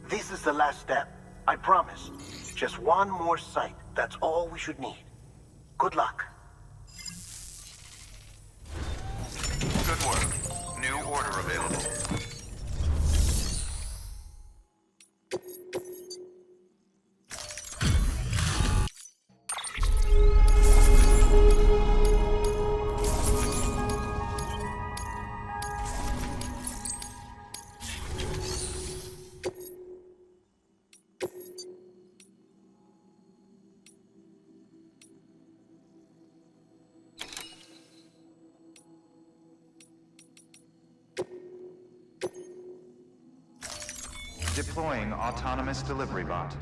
This is the last step, I promise. Just one more site, that's all we should need. Good luck. Good work. New order available. Deploying autonomous delivery bot.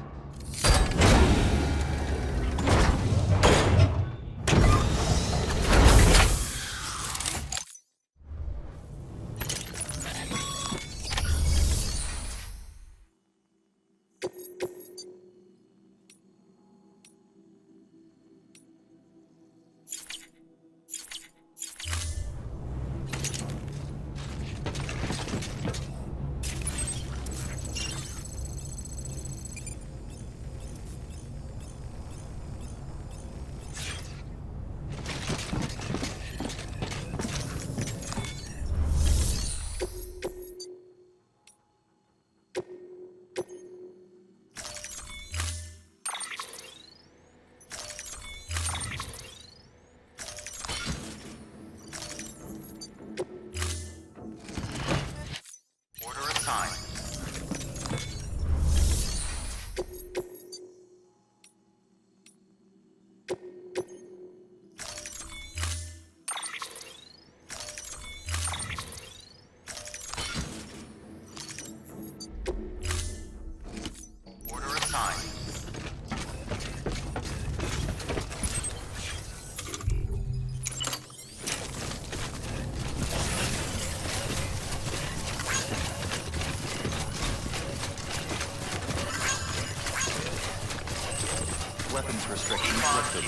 Weapons restrictions lifted.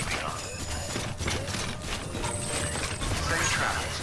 Same traps.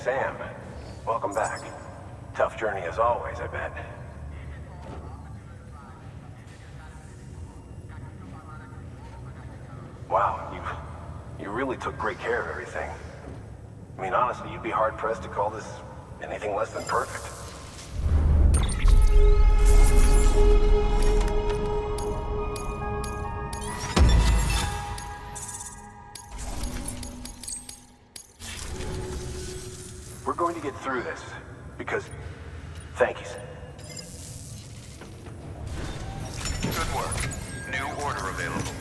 Sam. Welcome back. Tough journey as always, I bet. Wow, you really took great care of everything. I mean, honestly, you'd be hard-pressed to call this anything less than perfect. We're going to get through this, because... Thank you, Sam. Good work. New order available.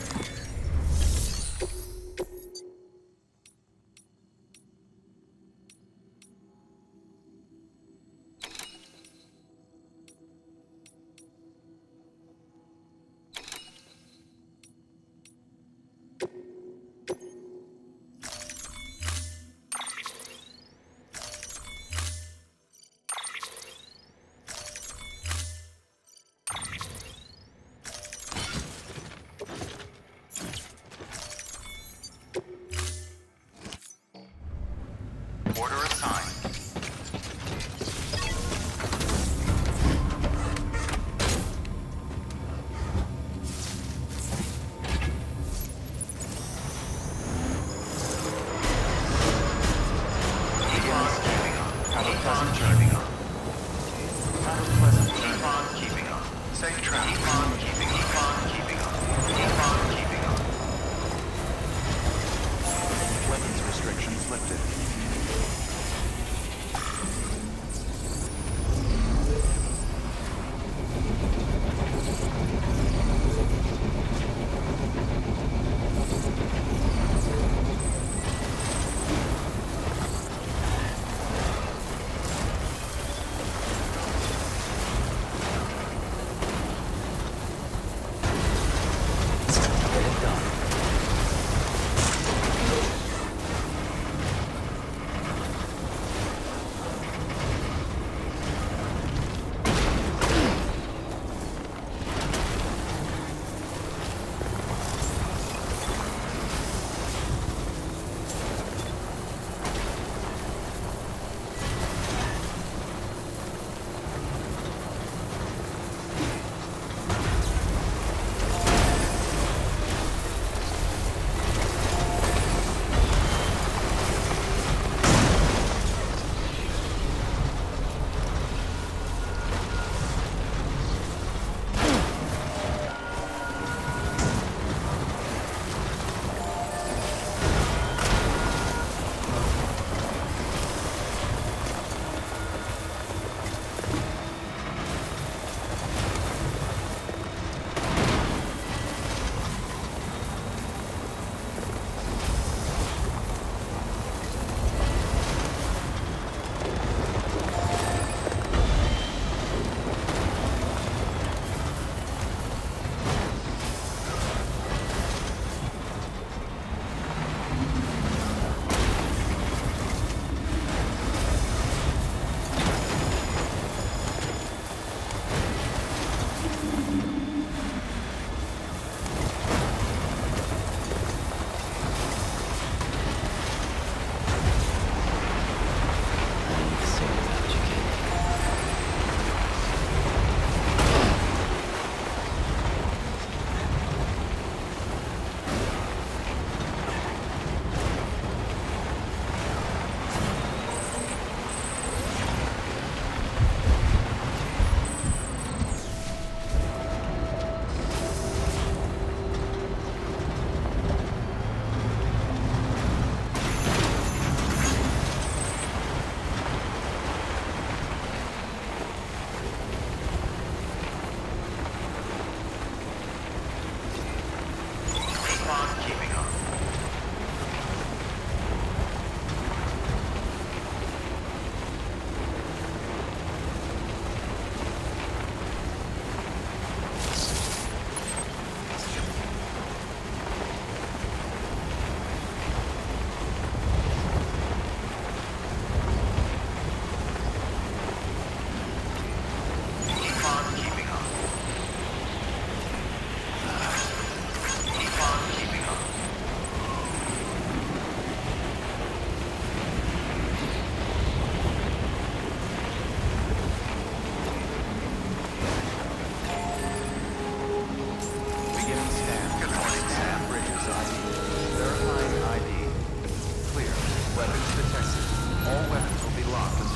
Order assigned. Keep on keeping on. Have a pleasant journey. Have a pleasant journey. Keep on keeping on. Safe travel. Keep on keeping on. Keep on keeping on. Keep on keeping on. Weapons restrictions lifted.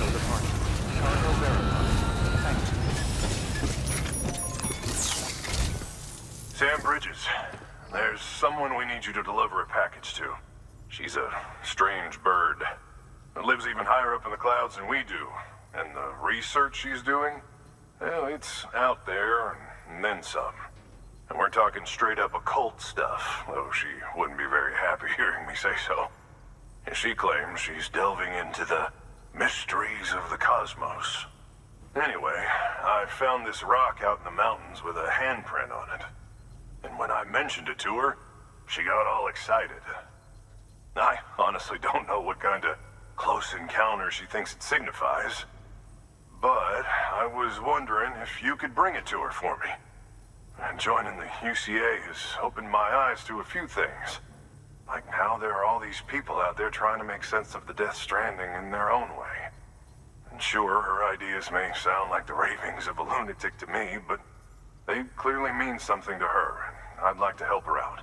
until departure. Cargo verified. Thank you. Sam Bridges, there's someone we need you to deliver a package to. She's a strange bird. That lives even higher up in the clouds than we do. And the research she's doing, well, it's out there and then some. And we're talking straight up occult stuff, though she wouldn't be very happy hearing me say so. And she claims she's delving into the mysteries of the cosmos. Anyway, I found this rock out in the mountains with a handprint on it. And when I mentioned it to her, she got all excited. I honestly don't know what kind of close encounter she thinks it signifies. But I was wondering if you could bring it to her for me. And joining the UCA has opened my eyes to a few things. Like how there are all these people out there trying to make sense of the Death Stranding in their own way. And sure, her ideas may sound like the ravings of a lunatic to me, but they clearly mean something to her, and I'd like to help her out.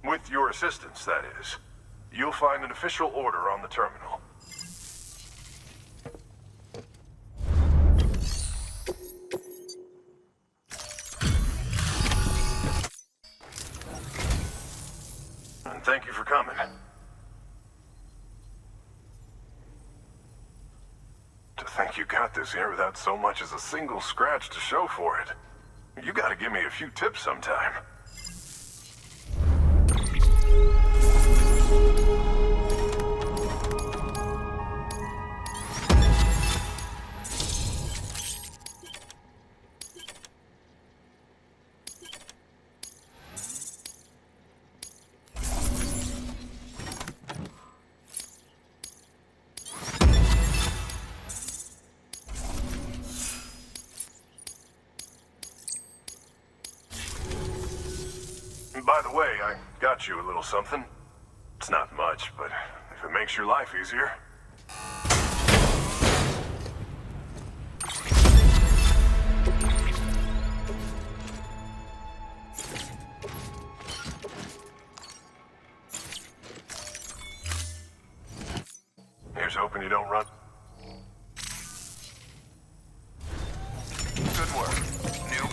With your assistance, that is. You'll find an official order on the terminal. And thank you for coming. To think you got this here without so much as a single scratch to show for it. You gotta give me a few tips sometime. By the way, I got you a little something. It's not much, but if it makes your life easier. Here's hoping you don't run. Good work. New.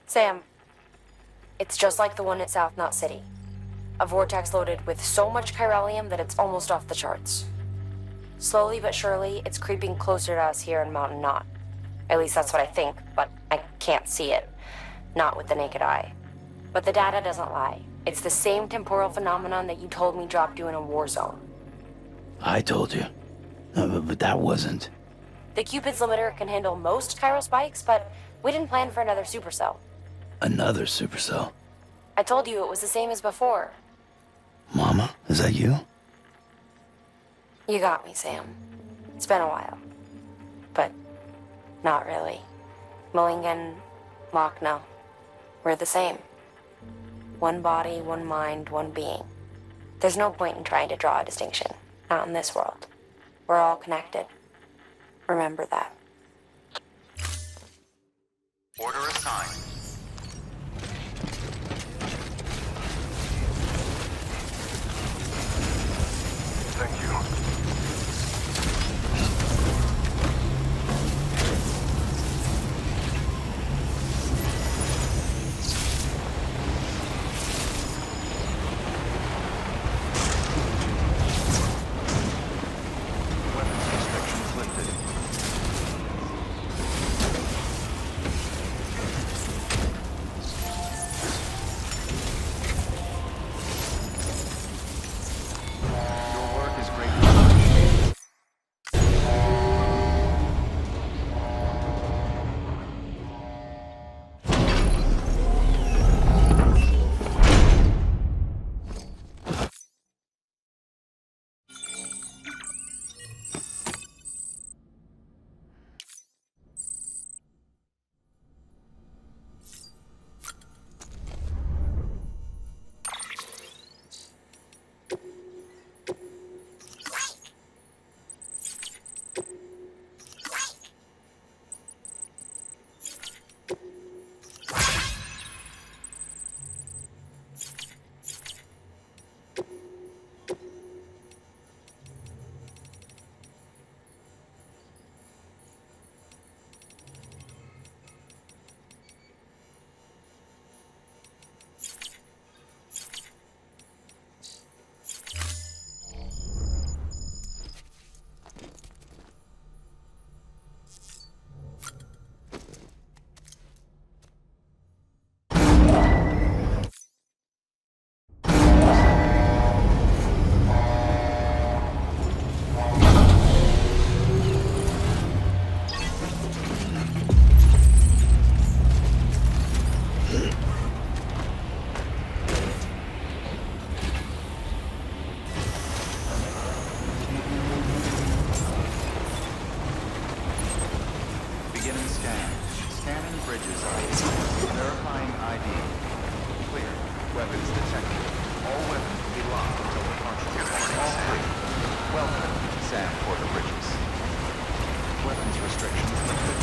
Sam, it's just like the one at South Knot City. A vortex loaded with so much chiralium that it's almost off the charts. Slowly but surely, it's creeping closer to us here in Mountain Knot. At least that's what I think, but I can't see it. Not with the naked eye. But the data doesn't lie. It's the same temporal phenomenon that you told me dropped you in a war zone. I told you. But that wasn't. The Cupid's limiter can handle most chiral spikes, but we didn't plan for another supercell. Another supercell. I told you it was the same as before. Mama, is that you? You got me, Sam. It's been a while. But not really. Mulligan, Lochner, we're the same. One body, one mind, one being. There's no point in trying to draw a distinction. Not in this world. We're all connected. Remember that. Order assigned. Thank you. Weapons restrictions lifted. locked until departure. All clear. Welcome, Sam Porter Bridges. Weapons restrictions lifted.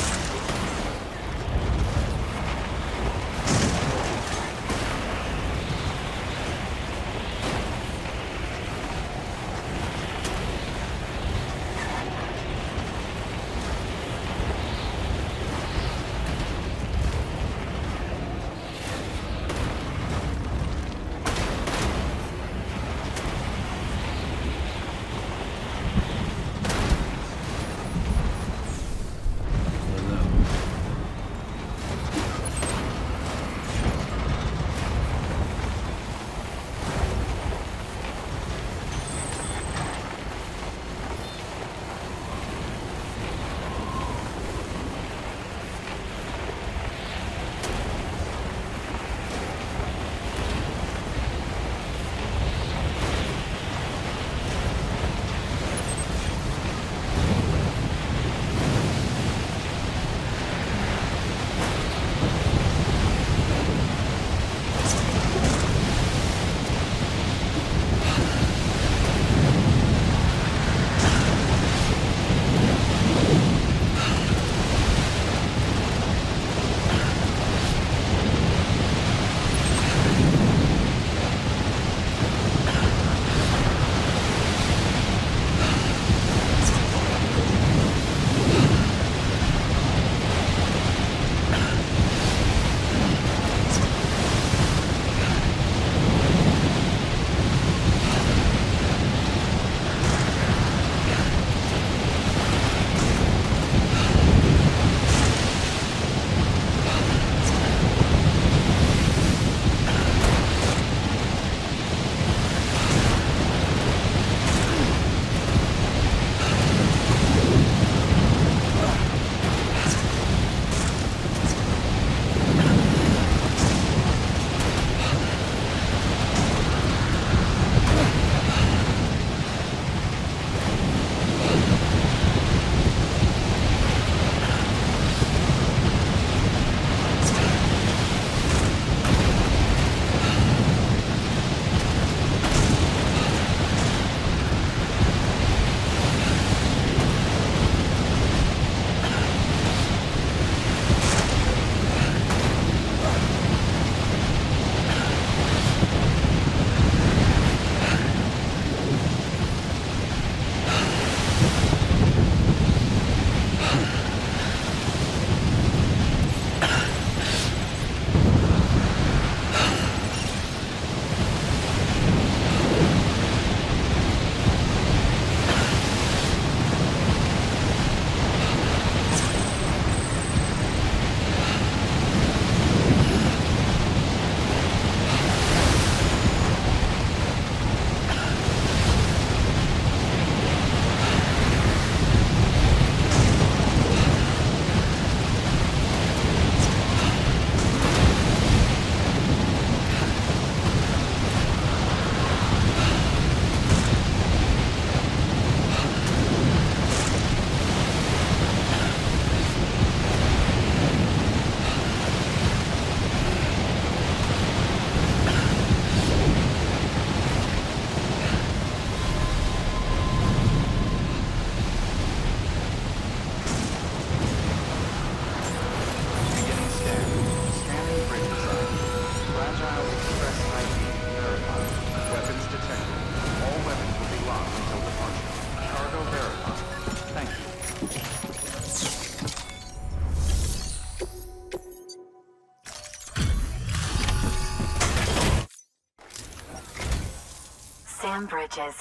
Bridges.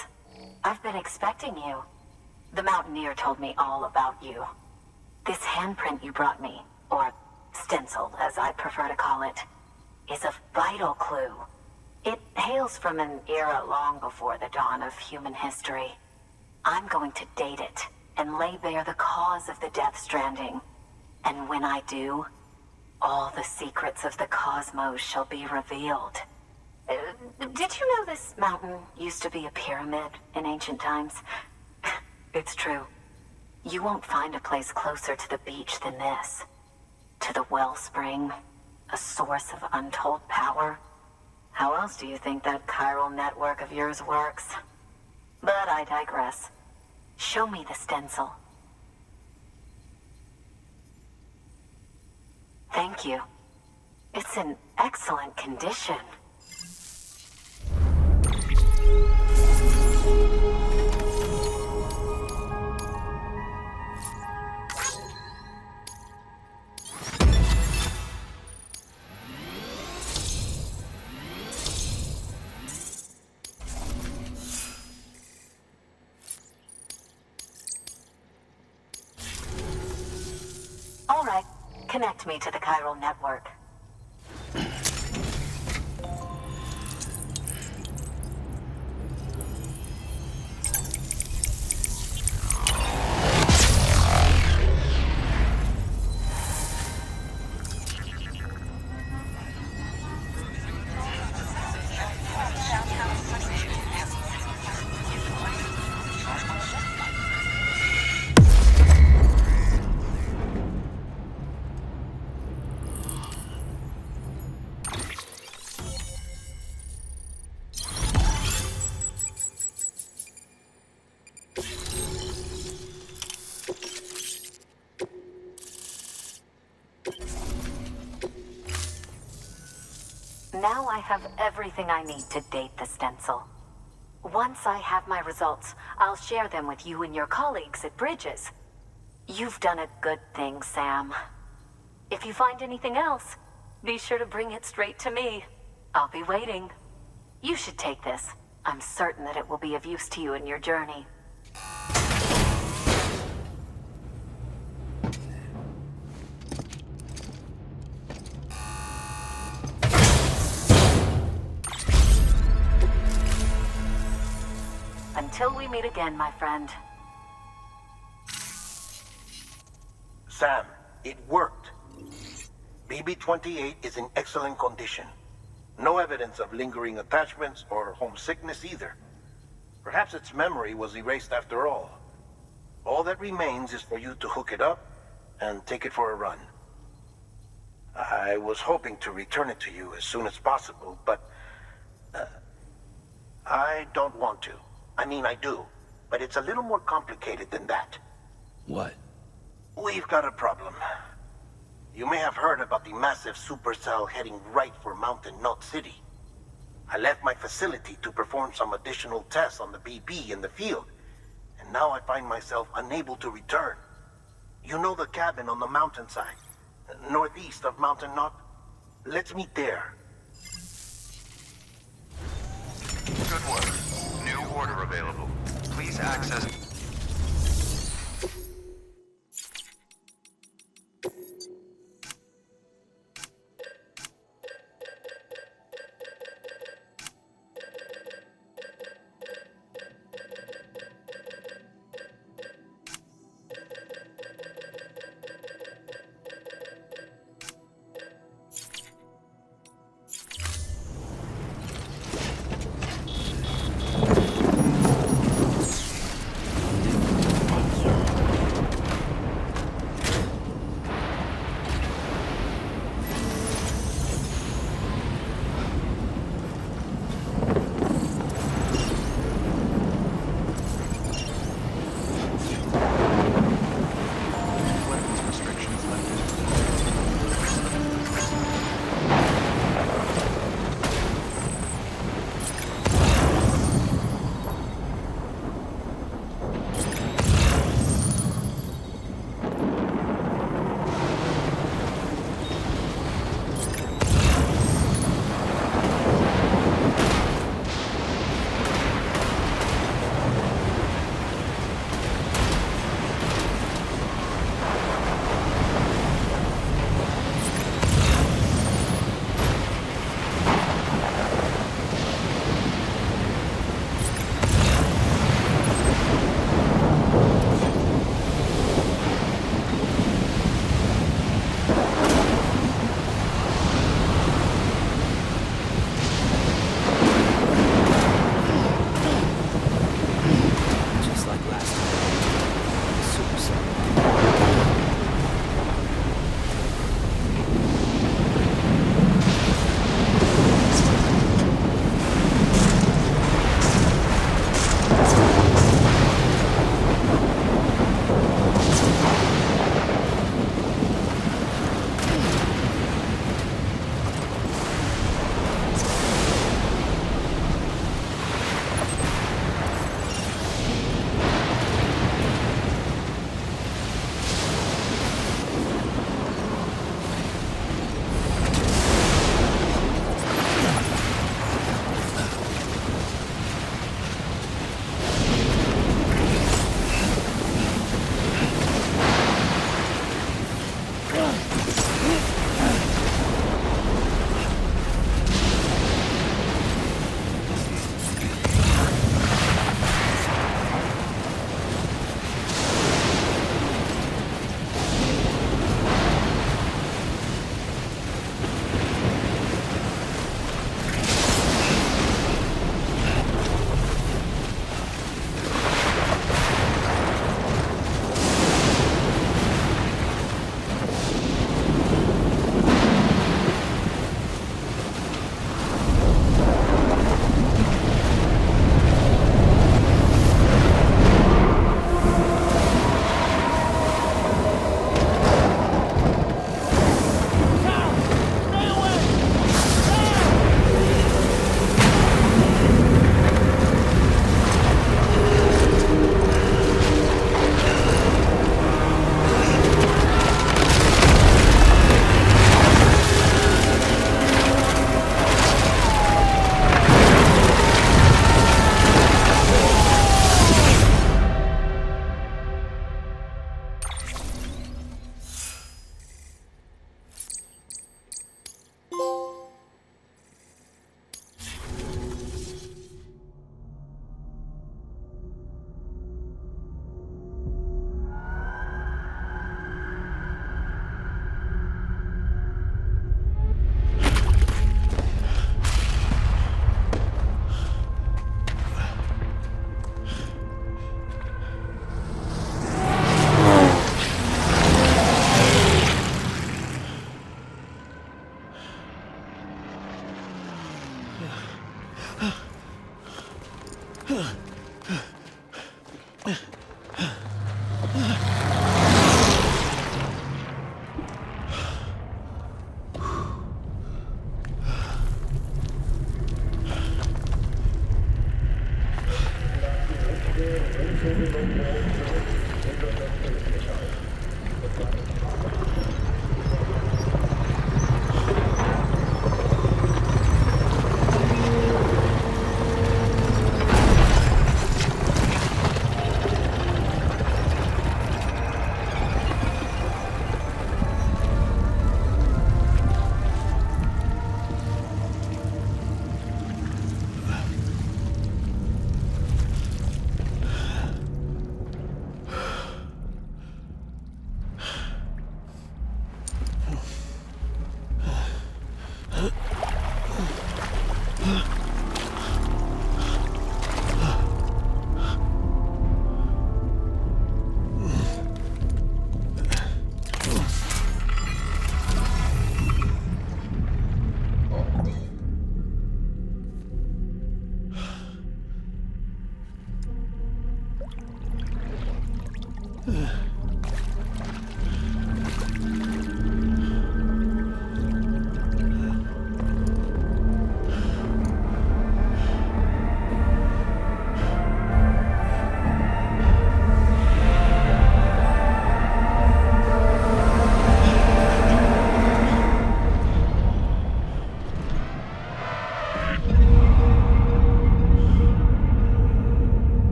I've been expecting you. The Mountaineer told me all about you. This handprint you brought me, or stenciled as I prefer to call it, is a vital clue. It hails from an era long before the dawn of human history. I'm going to date it and lay bare the cause of the Death Stranding. And when I do, all the secrets of the cosmos shall be revealed. Did you know this mountain used to be a pyramid in ancient times? It's true. You won't find a place closer to the beach than this. To the wellspring, a source of untold power. How else do you think that chiral network of yours works? But I digress. Show me the stencil. Thank you. It's in excellent condition. All right, connect me to the chiral network. Now I have everything I need to date the stencil. Once I have my results, I'll share them with you and your colleagues at Bridges. You've done a good thing, Sam. If you find anything else, be sure to bring it straight to me. I'll be waiting. You should take this. I'm certain that it will be of use to you in your journey. Until we meet again, my friend. Sam, it worked. BB-28 is in excellent condition. No evidence of lingering attachments or homesickness either. Perhaps its memory was erased after all. All that remains is for you to hook it up and take it for a run. I was hoping to return it to you as soon as possible, but I don't want to. I mean, I do, but it's a little more complicated than that. What? We've got a problem. You may have heard about the massive supercell heading right for Mountain Knot City. I left my facility to perform some additional tests on the BB in the field, and now I find myself unable to return. You know the cabin on the mountainside, northeast of Mountain Knot? Let's meet there. Good work. New order available. Please access...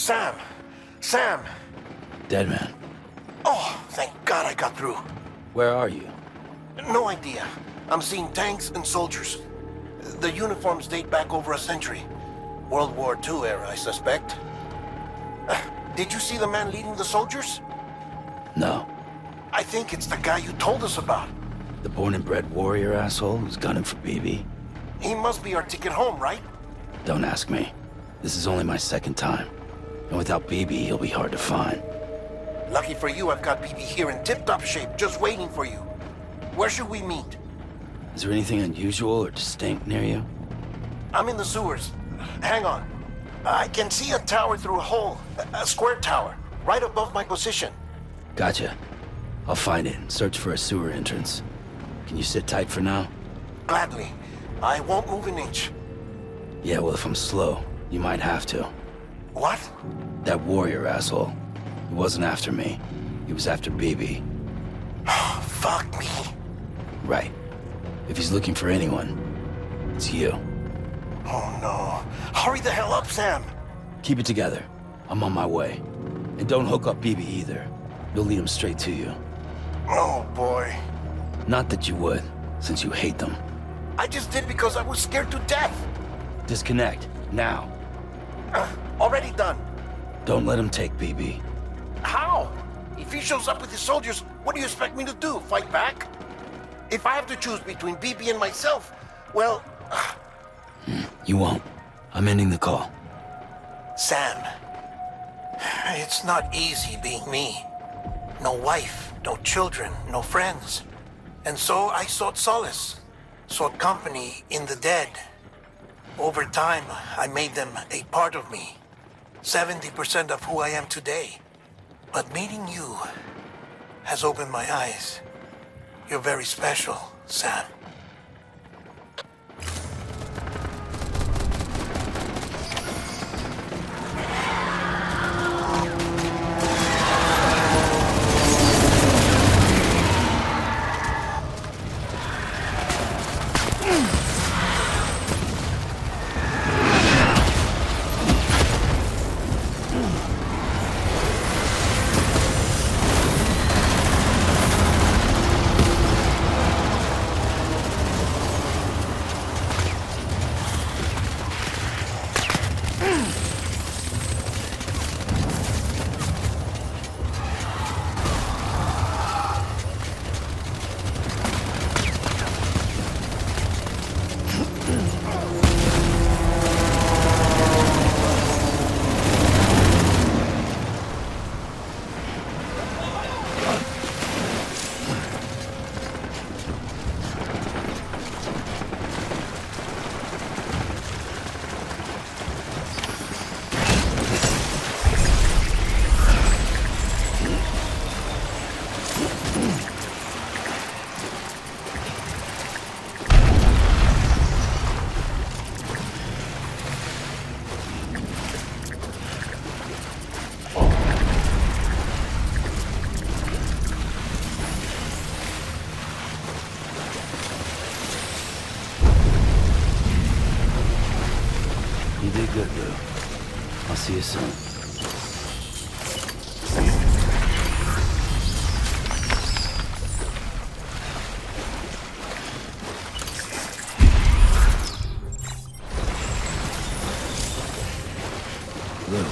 Sam! Sam! Dead man. Oh, thank God I got through. Where are you? No idea. I'm seeing tanks and soldiers. The uniforms date back over a century. World War II era, I suspect. Did you see the man leading the soldiers? No. I think it's the guy you told us about. The born and bred warrior asshole who's gunning for BB? He must be our ticket home, right? Don't ask me. This is only my second time. And without BB, he'll be hard to find. Lucky for you, I've got BB here in tip-top shape, just waiting for you. Where should we meet? Is there anything unusual or distinct near you? I'm in the sewers. Hang on. I can see a tower through a hole. A square tower. right above my position. Gotcha. I'll find it and search for a sewer entrance. Can you sit tight for now? Gladly. I won't move an inch. Yeah, well, if I'm slow, you might have to. What? That warrior asshole. He wasn't after me. He was after BB. Fuck me. Right. If he's looking for anyone, it's you. Oh no. Hurry the hell up, Sam. Keep it together. I'm on my way. And don't hook up BB either. You'll lead him straight to you. Oh boy. Not that you would, since you hate them. I just did because I was scared to death. Disconnect, now. Already done. Don't let him take BB. How? If he shows up with his soldiers, what do you expect me to do? Fight back? If I have to choose between BB and myself, well... You won't. I'm ending the call. Sam, it's not easy being me. No wife, no children, no friends. And so I sought solace, sought company in the dead. Over time, I made them a part of me. 70% of who I am today. But meeting you has opened my eyes. You're very special, Sam. You did good, Lou. I'll see you soon. Lou.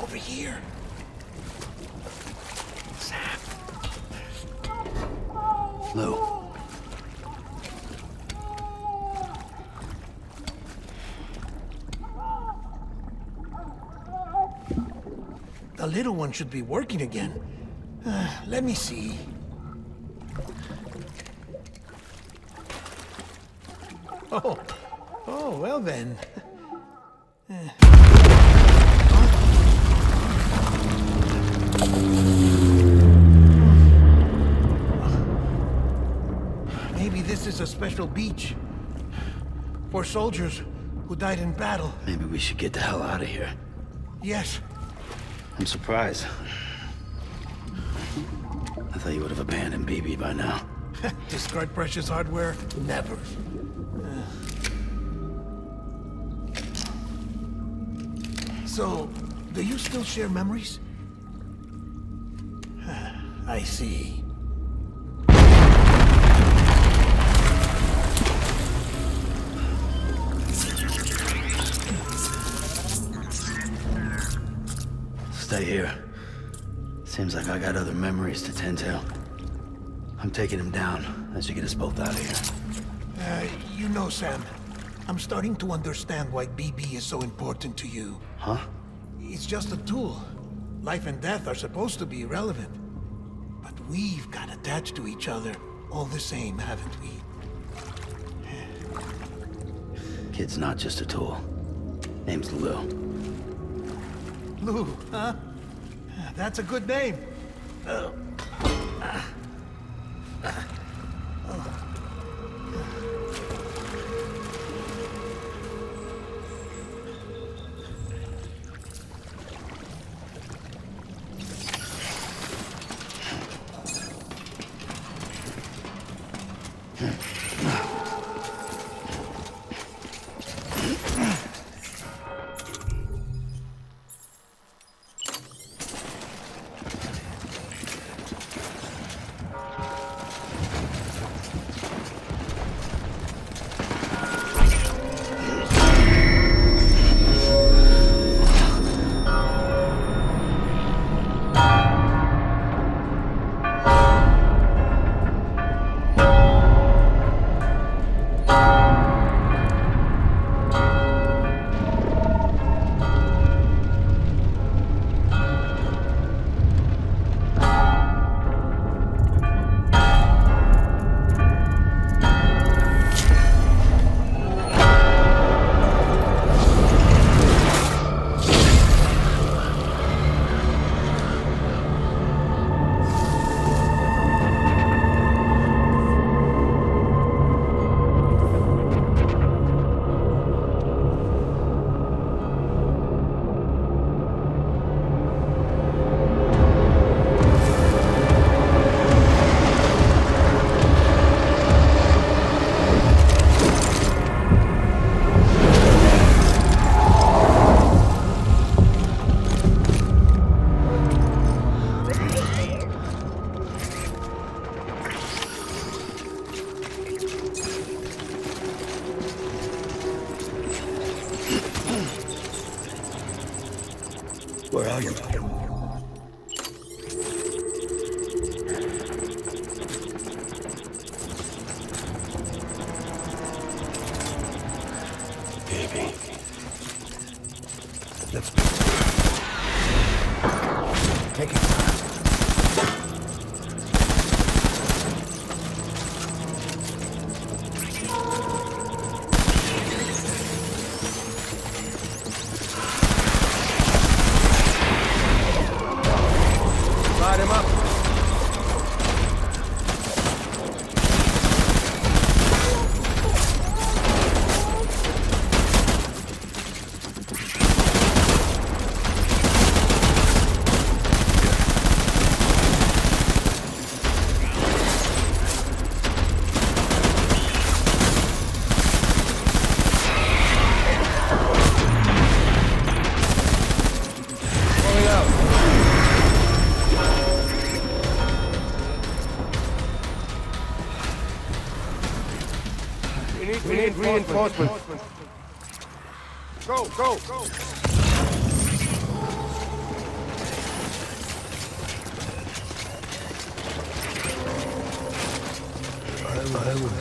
Over here. Sam. Lou. The little one should be working again. Let me see. Oh, well then. Maybe this is a special beach for soldiers who died in battle. Maybe we should get the hell out of here. Yes. I'm surprised. I thought you would have abandoned BB by now. Discard precious hardware? Never. So, do you still share memories? I see. Stay here. Seems like I got other memories to tend to. I'm taking him down. That should get us both out of here. You know, Sam, I'm starting to understand why BB is so important to you. Huh? It's just a tool. Life and death are supposed to be irrelevant. But we've got attached to each other all the same, haven't we? Kid's not just a tool. Name's Lou. Lou, huh? That's a good name. Where are you? Baby. Let's take it. Light him up. We need reinforcements. Go, go, go. I was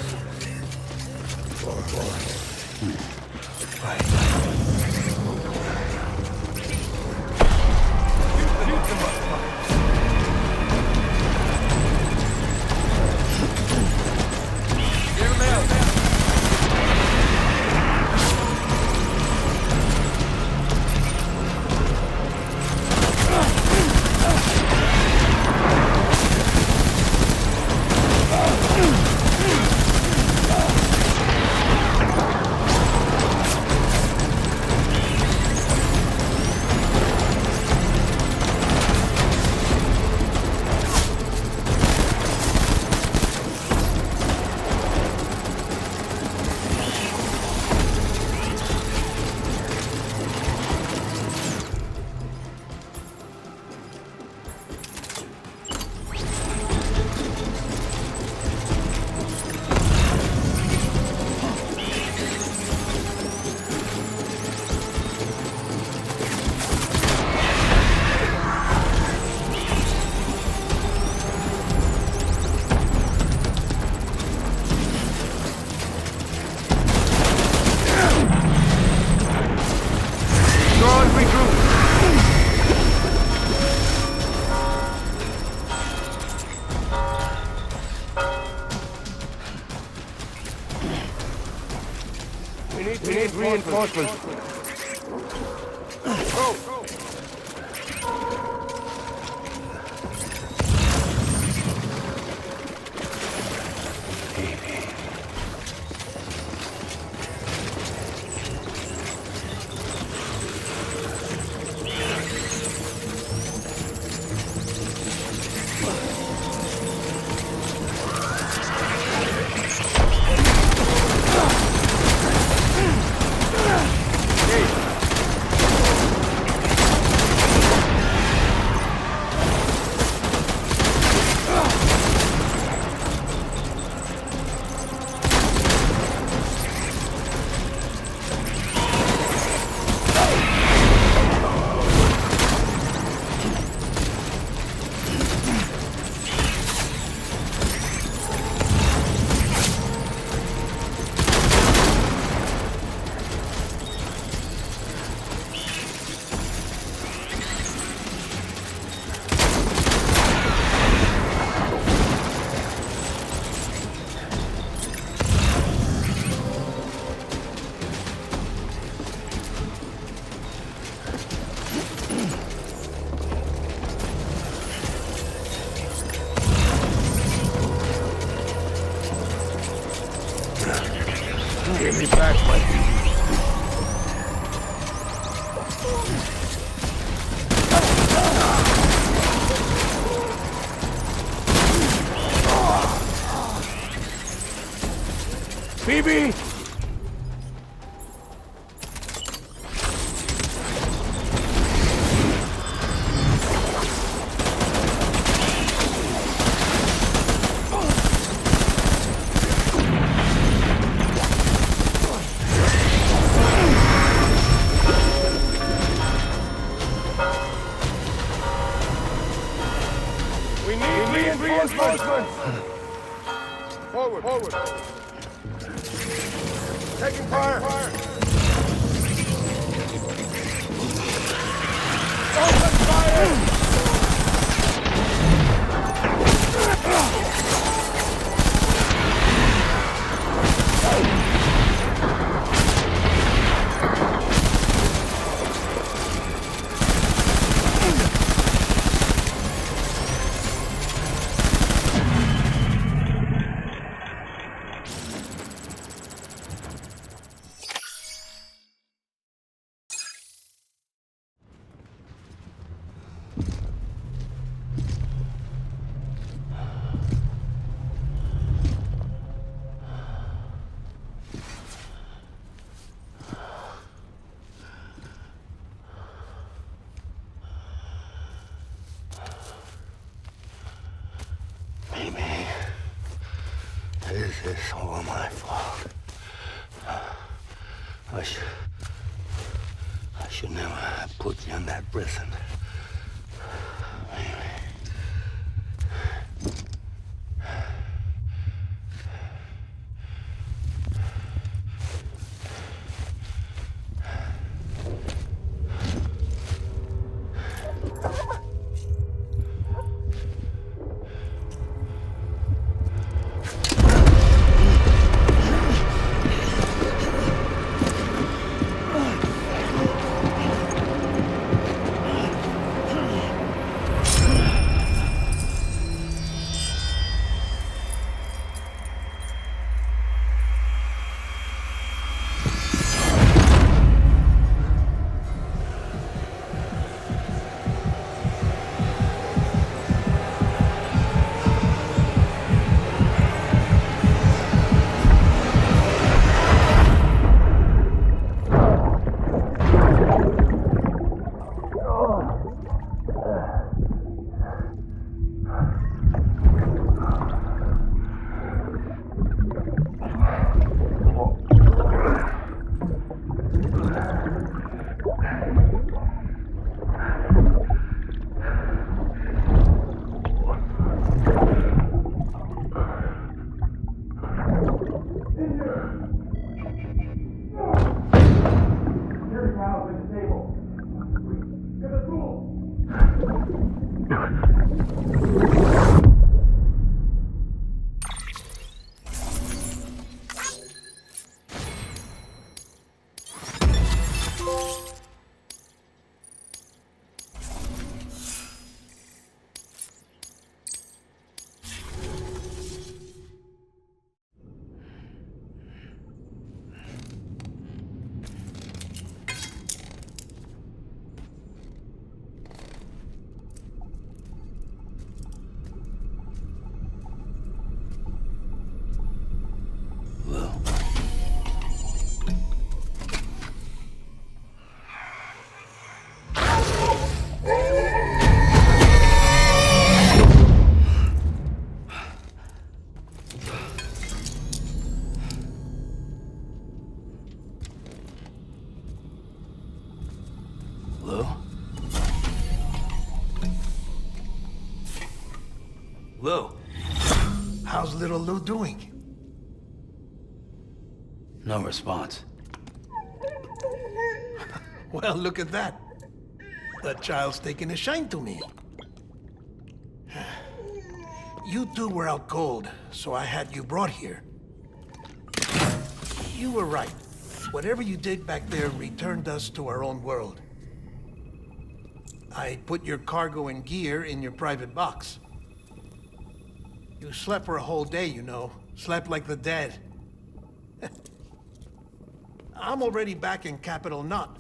coming through! We need reinforcements. Go! Give me back my Phoebe! Reinforcements! Forward, forward! Taking fire! Open fire! This is all my fault. I should never have put you in that prison. Lou. How's little Lou doing? No response. Well, look at that. The child's taking a shine to me. You two were out cold, so I had you brought here. You were right. Whatever you did back there returned us to our own world. I put your cargo and gear in your private box. You slept for a whole day, you know. Slept like the dead. I'm already back in Capital Knot.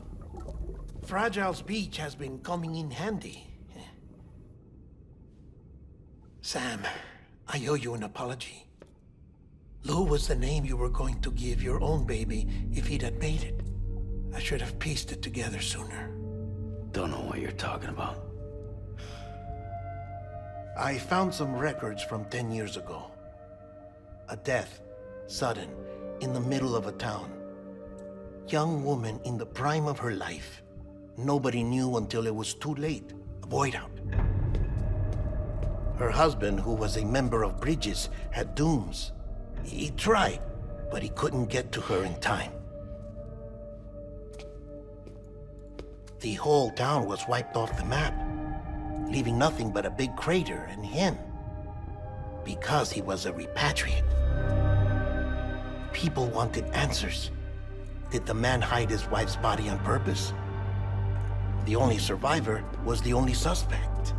Fragile's beach has been coming in handy. Sam, I owe you an apology. Lou was the name you were going to give your own baby if he'd had made it. I should have pieced it together sooner. Don't know what you're talking about. I found some records from 10 years ago. A death, sudden, in the middle of a town. Young woman in the prime of her life. Nobody knew until it was too late. A void out. Her husband, who was a member of Bridges, had dooms. He tried, but he couldn't get to her in time. The whole town was wiped off the map, leaving nothing but a big crater and him. Because he was a repatriate. People wanted answers. Did the man hide his wife's body on purpose? The only survivor was the only suspect.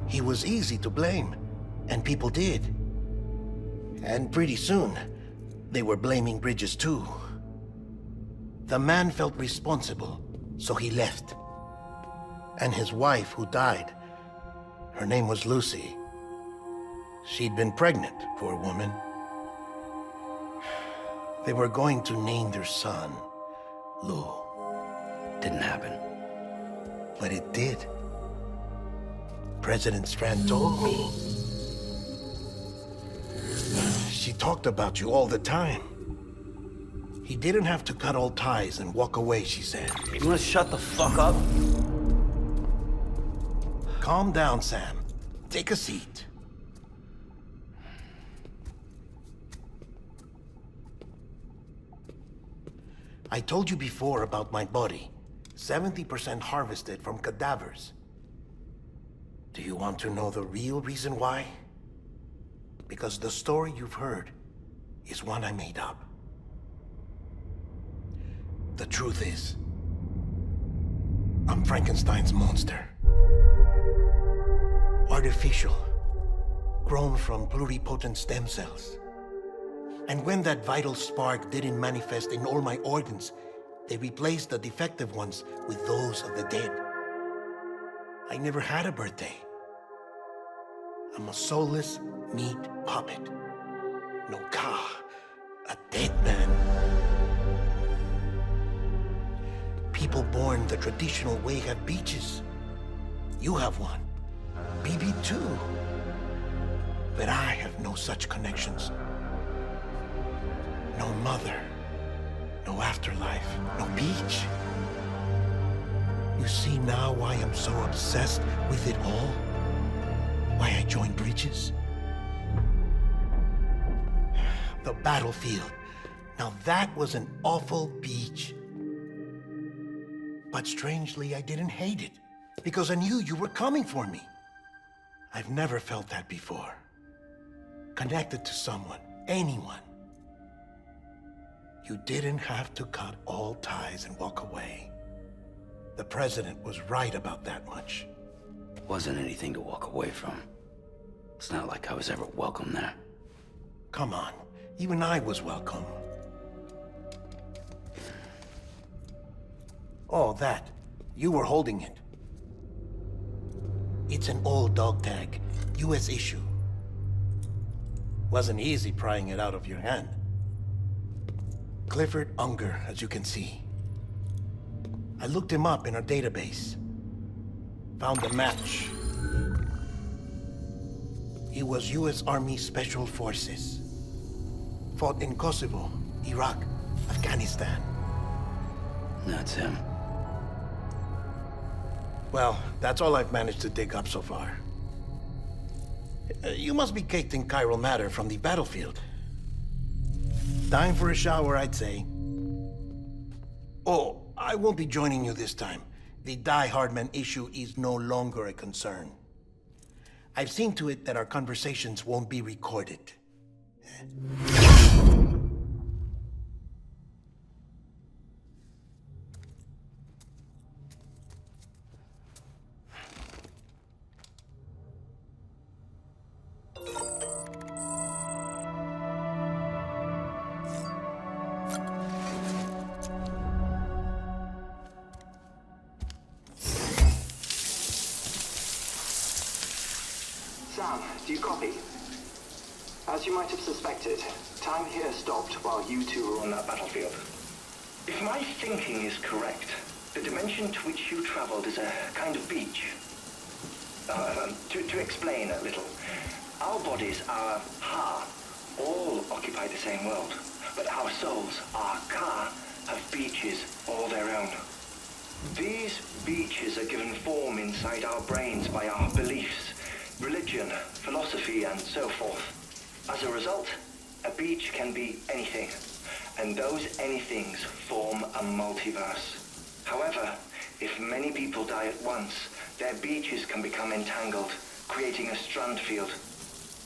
He was easy to blame, and people did. And pretty soon, they were blaming Bridges too. The man felt responsible, so he left. And his wife, who died, her name was Lucy. She'd been pregnant, poor woman. They were going to name their son Lou. Didn't happen. But it did. President Strand told me. She talked about you all the time. He didn't have to cut all ties and walk away, she said. You wanna shut the fuck up? Calm down, Sam. Take a seat. I told you before about my body. 70% harvested from cadavers. Do you want to know the real reason why? Because the story you've heard is one I made up. The truth is, I'm Frankenstein's monster. Artificial, grown from pluripotent stem cells. And when that vital spark didn't manifest in all my organs, they replaced the defective ones with those of the dead. I never had a birthday. I'm a soulless meat puppet. No ka, a dead man. People born the traditional way have beaches. You have one. BB too. But I have no such connections. No mother. No afterlife. No beach. You see now why I'm so obsessed with it all? Why I joined Bridges? The battlefield. Now that was an awful beach. But strangely, I didn't hate it, because I knew you were coming for me. I've never felt that before. Connected to someone, anyone. You didn't have to cut all ties and walk away. The president was right about that much. Wasn't anything to walk away from. It's not like I was ever welcome there. Come on, even I was welcome. Oh, that. You were holding it. It's an old dog tag, US issue. Wasn't easy prying it out of your hand. Clifford Unger, as you can see. I looked him up in our database. Found a match. He was US Army Special Forces. Fought in Kosovo, Iraq, Afghanistan. That's him. Well, that's all I've managed to dig up so far. You must be caked in chiral matter from the battlefield. Time for a shower, I'd say. Oh, I won't be joining you this time. The Die Hardman issue is no longer a concern. I've seen to it that our conversations won't be recorded. Sam, do you copy? As you might have suspected, time here stopped while you two were on that battlefield. If my thinking is correct, the dimension to which you traveled is a kind of beach. To explain a little, our bodies, our Ha, all occupy the same world, but our souls, our Ka, have beaches all their own. These beaches are given form inside our brains by our beliefs, religion, philosophy, and so forth. As a result, a beach can be anything, and those anythings form a multiverse. However, if many people die at once, their beaches can become entangled, creating a strand field.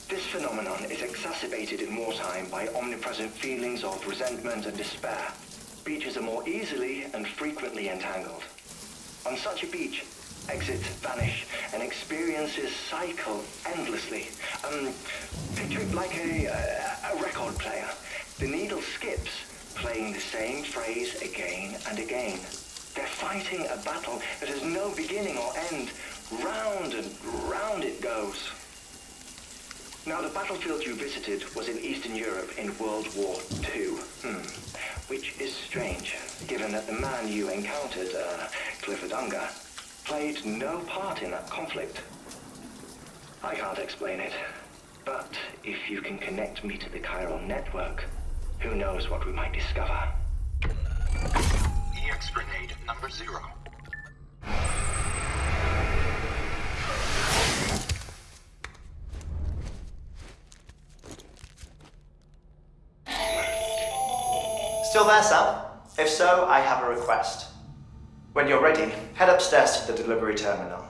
This phenomenon is exacerbated in wartime by omnipresent feelings of resentment and despair. Beaches are more easily and frequently entangled. On such a beach, exits vanish and experiences cycle endlessly. Picture it like a record player. The needle skips, playing the same phrase again and again. They're fighting a battle that has no beginning or end. Round and round it goes. Now, the battlefield you visited was in Eastern Europe in World War II. Which is strange, given that the man you encountered, Clifford Unger, played no part in that conflict. I can't explain it, but if you can connect me to the chiral network, who knows what we might discover. EX grenade number 0. Still there, Sam? If so, I have a request. When you're ready, head upstairs to the delivery terminal.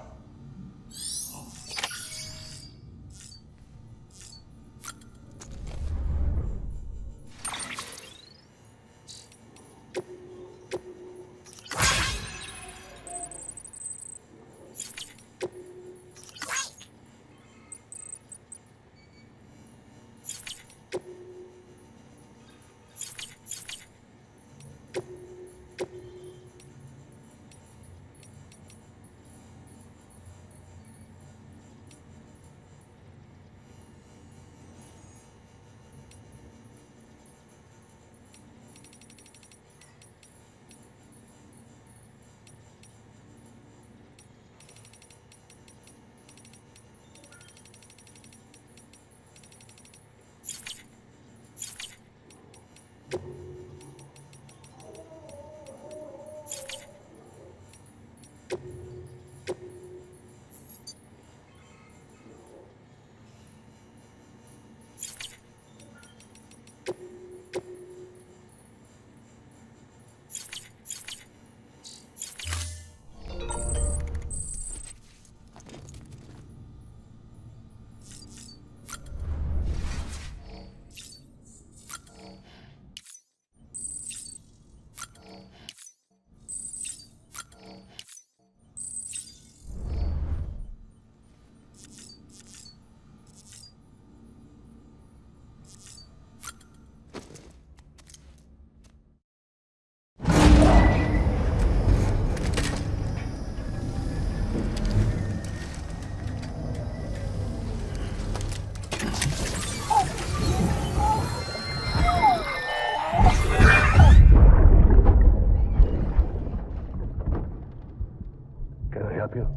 help you?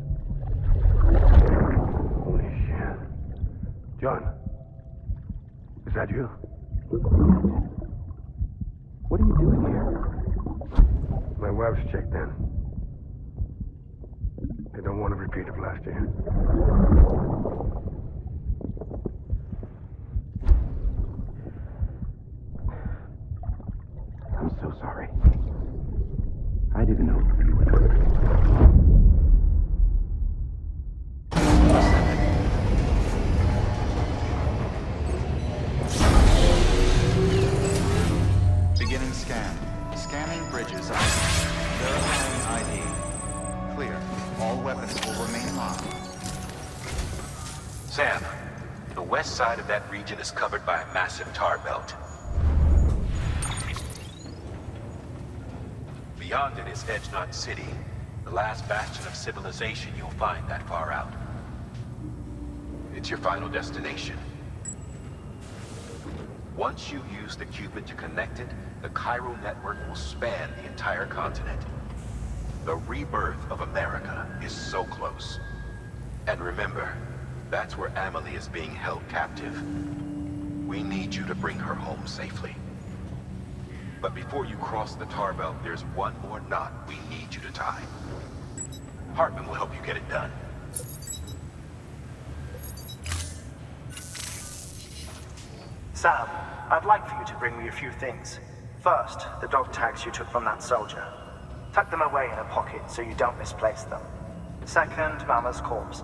Holy shit. John, is that you? What are you doing here? My wife's checked in. They don't want a repeat of last year. I'm so sorry. I didn't know you were there. Beginning scan. Scanning bridges. Verifying ID. Clear. All weapons will remain locked. Sam, the west side of that region is covered by a massive tar belt. Beyond it is Edgenot City, the last bastion of civilization you'll find that far out. It's your final destination. Once you use the Cupid to connect it, the chiral network will span the entire continent. The rebirth of America is so close. And remember, that's where Amelie is being held captive. We need you to bring her home safely. But before you cross the tar belt, there's one more knot we need you to tie. Hartman will help you get it done. Sam, I'd like for you to bring me a few things. First, the dog tags you took from that soldier. Tuck them away in a pocket so you don't misplace them. Second, Mama's corpse.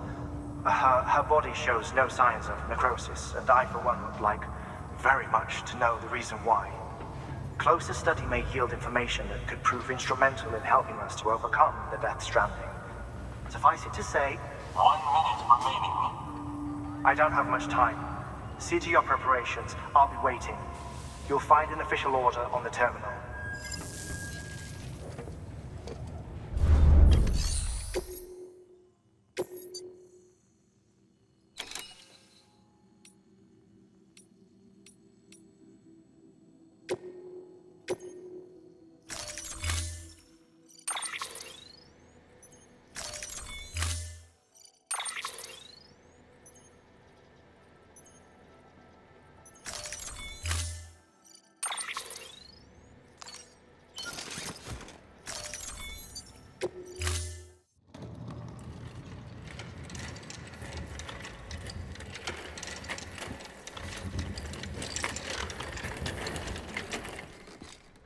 Her body shows no signs of necrosis, and I, for one, would like very much to know the reason why. Closer study may yield information that could prove instrumental in helping us to overcome the Death Stranding. Suffice it to say, 1 minute remaining. I don't have much time. See to your preparations. I'll be waiting. You'll find an official order on the terminal.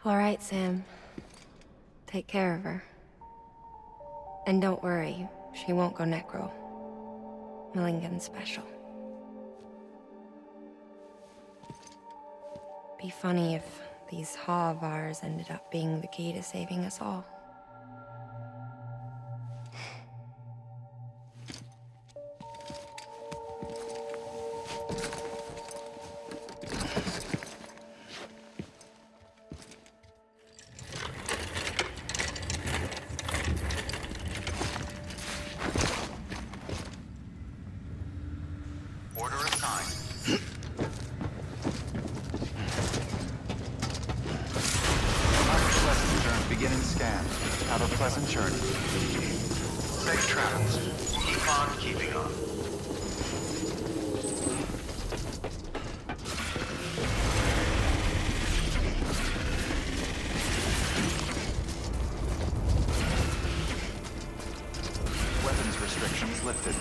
All right, Sam. Take care of her. And don't worry, she won't go necro. Milligan's special. Be funny if these Ha of ours ended up being the key to saving us all. Order assigned. Pleasant journey. Beginning scan. Have a pleasant journey. Safe travels. Keep on keeping on. Weapons restrictions lifted.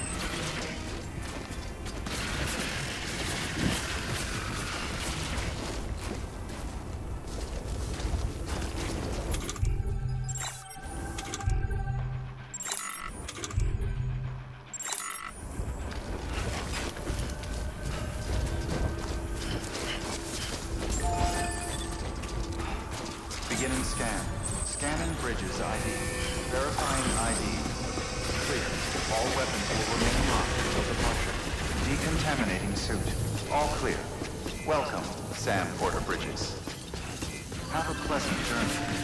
Beginning scan. Scanning bridges ID. Verifying ID. Clear. All weapons will remain locked until departure. Decontaminating suit. All clear. Welcome, Sam Porter Bridges. Have a pleasant journey.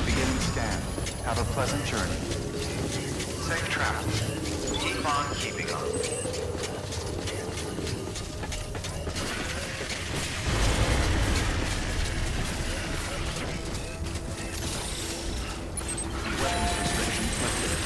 Beginning scan. Have a pleasant journey. Safe travels. Keep on keeping on. Weapons restrictions lifted.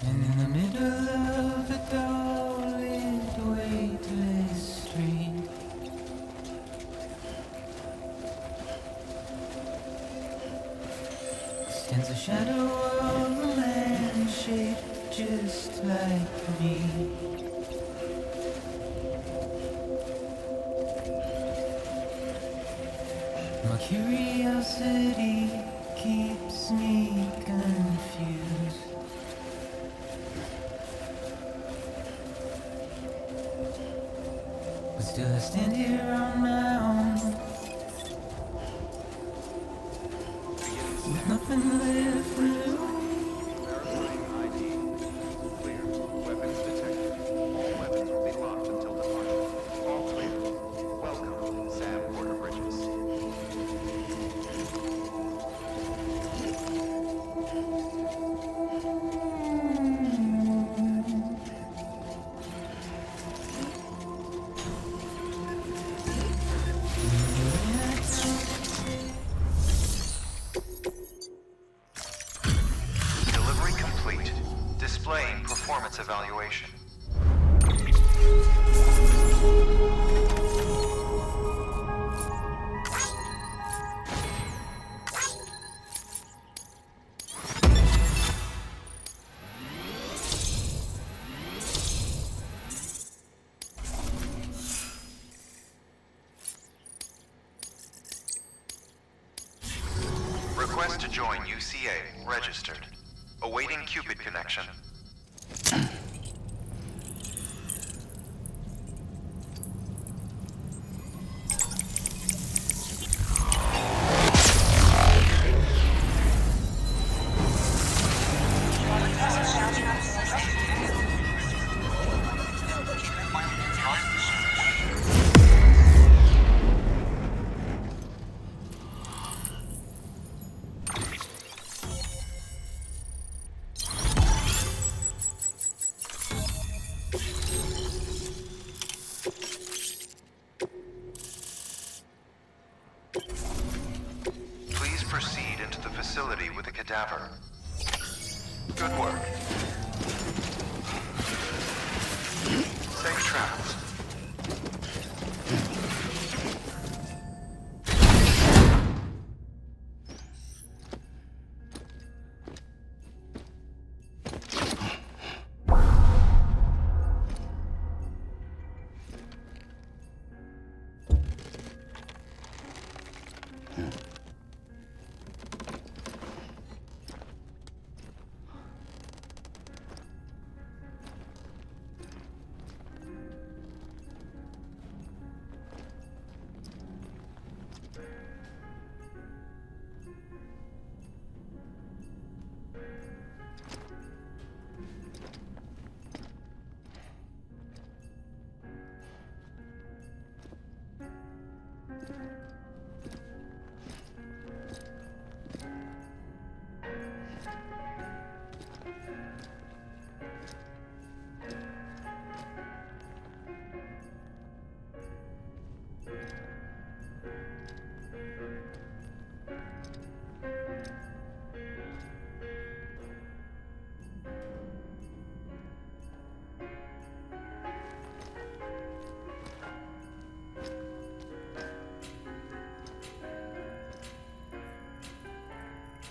In the middle of a dull-lit, weightless street, stands a shadow of a man shaped just like me. My curiosity keeps me confused. But still I stand here on my own, with nothing left to lose. Verifying ID. Clear. Weapons detected. All weapons will be locked until departure. All clear. Welcome, Sam Porter Bridges. Delivery complete. Displaying performance evaluation. Request to join UCA. Registered. Awaiting Cupid connection. Please proceed into the facility with a cadaver. Good work. Safe travels.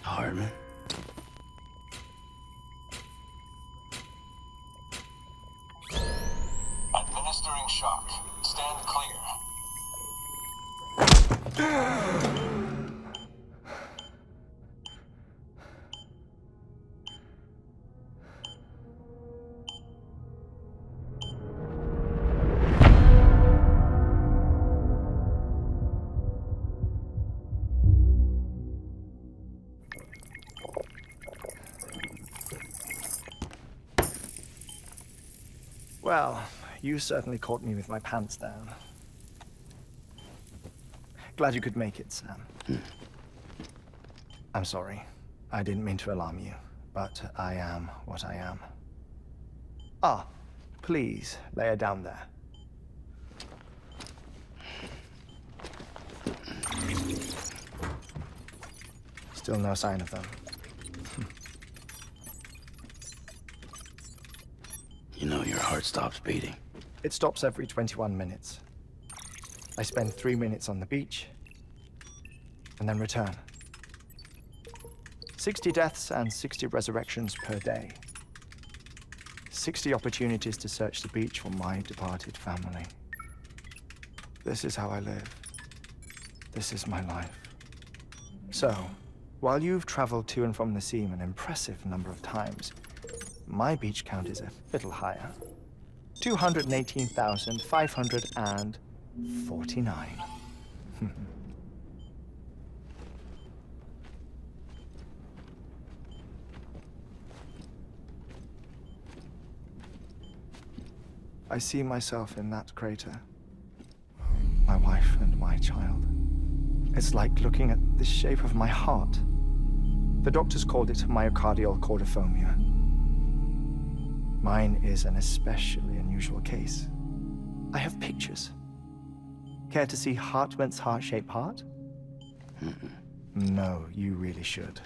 Hartman? Administering shock. Stand clear. Well, you certainly caught me with my pants down. Glad you could make it, Sam. I'm sorry. I didn't mean to alarm you, but I am what I am. Ah, please, lay her down there. Still no sign of them. You know your heart stops beating. It stops every 21 minutes. I spend 3 minutes on the beach, and then return. 60 deaths and 60 resurrections per day. 60 opportunities to search the beach for my departed family. This is how I live. This is my life. So, while you've traveled to and from the scene an impressive number of times, my beach count is a little higher. 218,549. I see myself in that crater. My wife and my child. It's like looking at the shape of my heart. The doctors called it myocardial cordiformia. Mine is an especially unusual case. I have pictures. Care to see Hartman's heart-shaped heart? No, you really should.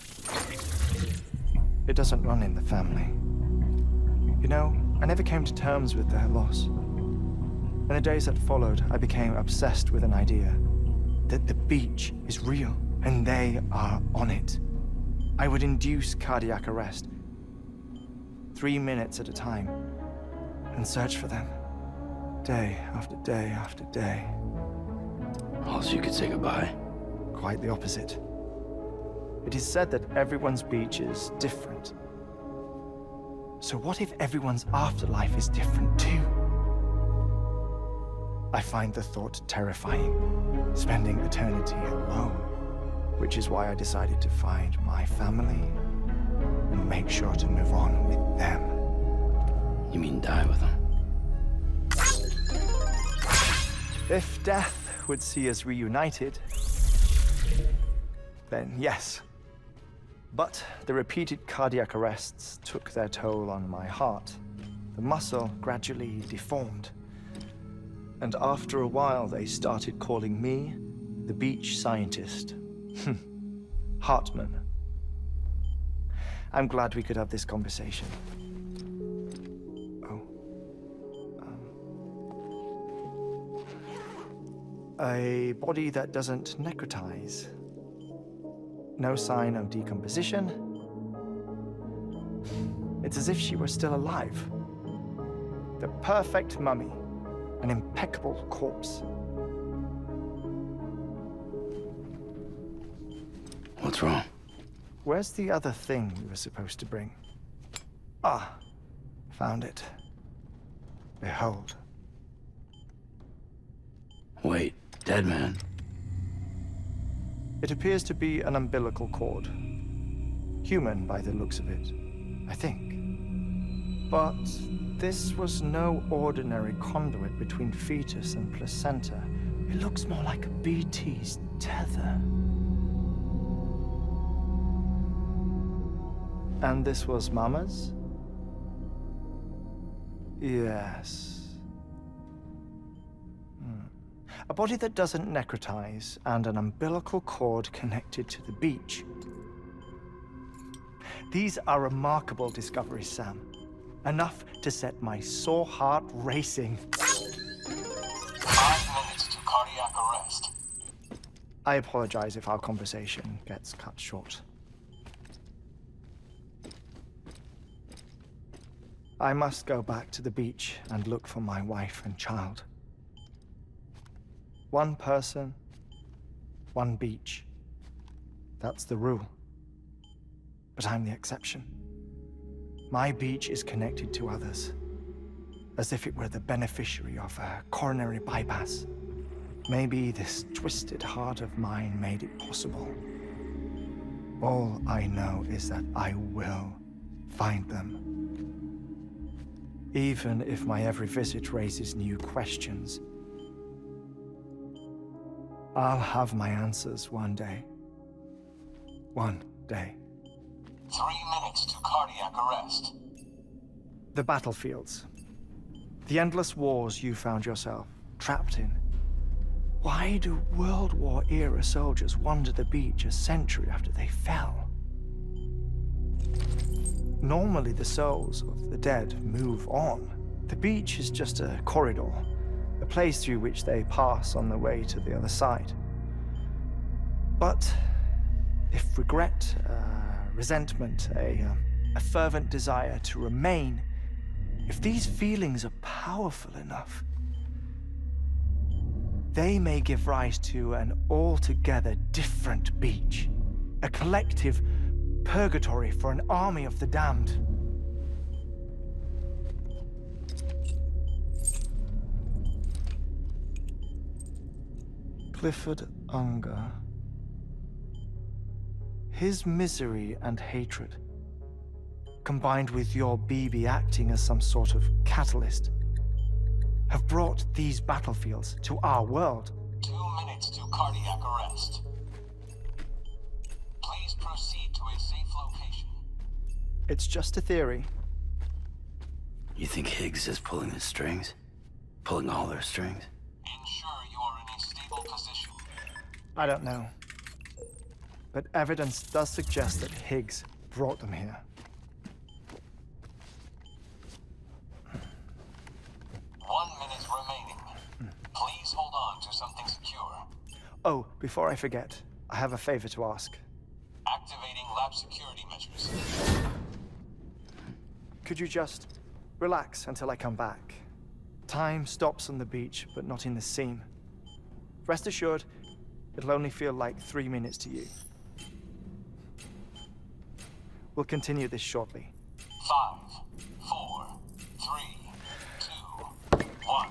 It doesn't run in the family. You know, I never came to terms with their loss. In the days that followed, I became obsessed with an idea that the beach is real and they are on it. I would induce cardiac arrest, 3 minutes at a time, and search for them, day after day after day. Also, you could say goodbye. Quite the opposite. It is said that everyone's beach is different. So what if everyone's afterlife is different too? I find the thought terrifying, spending eternity alone, which is why I decided to find my family and make sure to move on with them. You mean die with them? If death would see us reunited, then yes. But the repeated cardiac arrests took their toll on my heart. The muscle gradually deformed. And after a while, they started calling me the beach scientist. Hartman. I'm glad we could have this conversation. A body that doesn't necrotize. No sign of decomposition. It's as if she were still alive. The perfect mummy. An impeccable corpse. What's wrong? Where's the other thing we were supposed to bring? Ah, found it. Behold. Wait, dead man? It appears to be an umbilical cord. Human by the looks of it, I think. But this was no ordinary conduit between fetus and placenta. It looks more like a BT's tether. And this was Mama's? Yes. A body that doesn't necrotize and an umbilical cord connected to the beach. These are remarkable discoveries, Sam. Enough to set my sore heart racing. 5 minutes to cardiac arrest. I apologize if our conversation gets cut short. I must go back to the beach and look for my wife and child. One person, one beach. That's the rule. But I'm the exception. My beach is connected to others, as if it were the beneficiary of a coronary bypass. Maybe this twisted heart of mine made it possible. All I know is that I will find them. even if my every visit raises new questions. I'll have my answers one day. One day. 3 minutes to cardiac arrest. The battlefields. The endless wars you found yourself trapped in. Why do World War-era soldiers wander the beach a century after they fell? Normally the souls of the dead move on. The beach is just a corridor, a place through which they pass on the way to the other side. But if regret, resentment, a fervent desire to remain, if these feelings are powerful enough, they may give rise to an altogether different beach, a collective purgatory for an army of the damned. Clifford Unger. His misery and hatred, combined with your BB acting as some sort of catalyst, have brought these battlefields to our world. 2 minutes to cardiac arrest. Please proceed to a safe location. It's just a theory. You think Higgs is pulling the strings? Pulling all their strings? Ensure you are in a stable position. I don't know. But evidence does suggest that Higgs brought them here. 1 minute remaining. Please hold on to something secure. Oh, before I forget, I have a favor to ask. Activating lab security measures. Could you just relax until I come back? Time stops on the beach, but not in the scene. Rest assured, it'll only feel like 3 minutes to you. We'll continue this shortly. 5, 4, 3, 2, 1.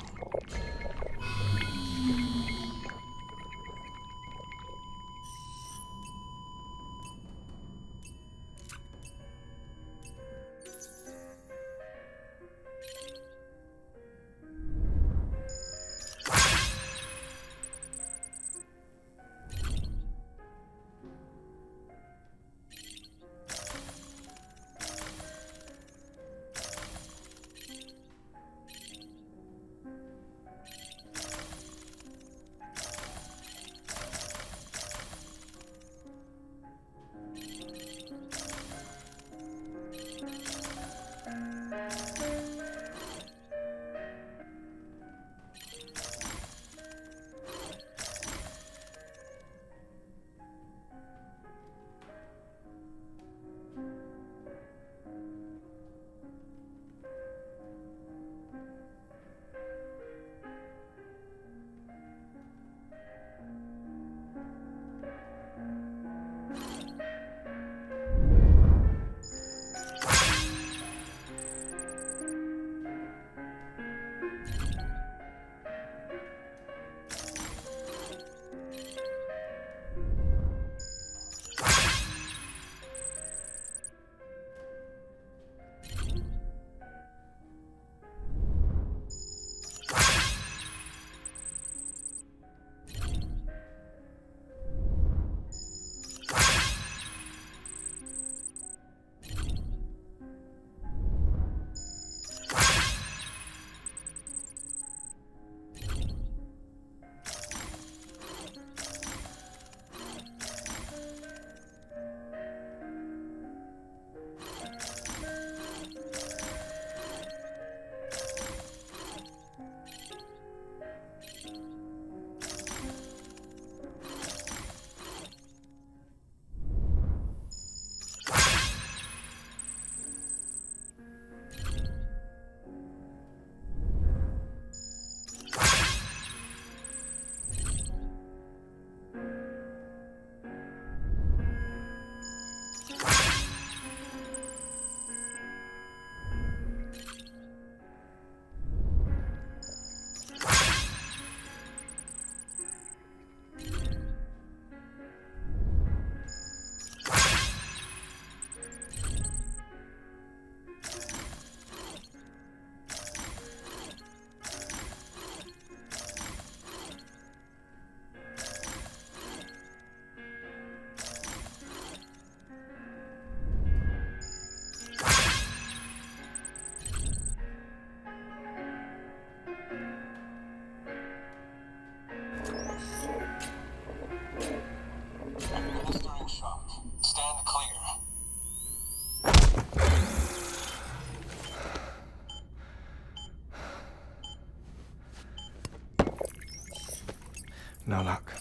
No luck.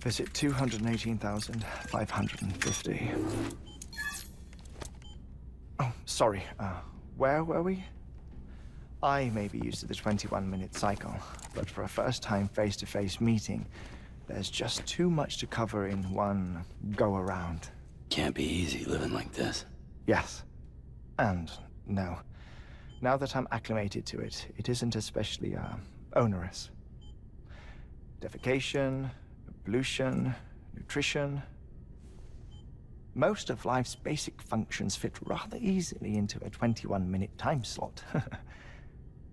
Visit 218,550. Oh, sorry. Where were we? I may be used to the 21-minute cycle, but for a first-time face-to-face meeting, there's just too much to cover in one go-around. Can't be easy living like this. Yes. And no. Now that I'm acclimated to it, it isn't especially, onerous. Defecation, pollution, nutrition. Most of life's basic functions fit rather easily into a 21-minute time slot.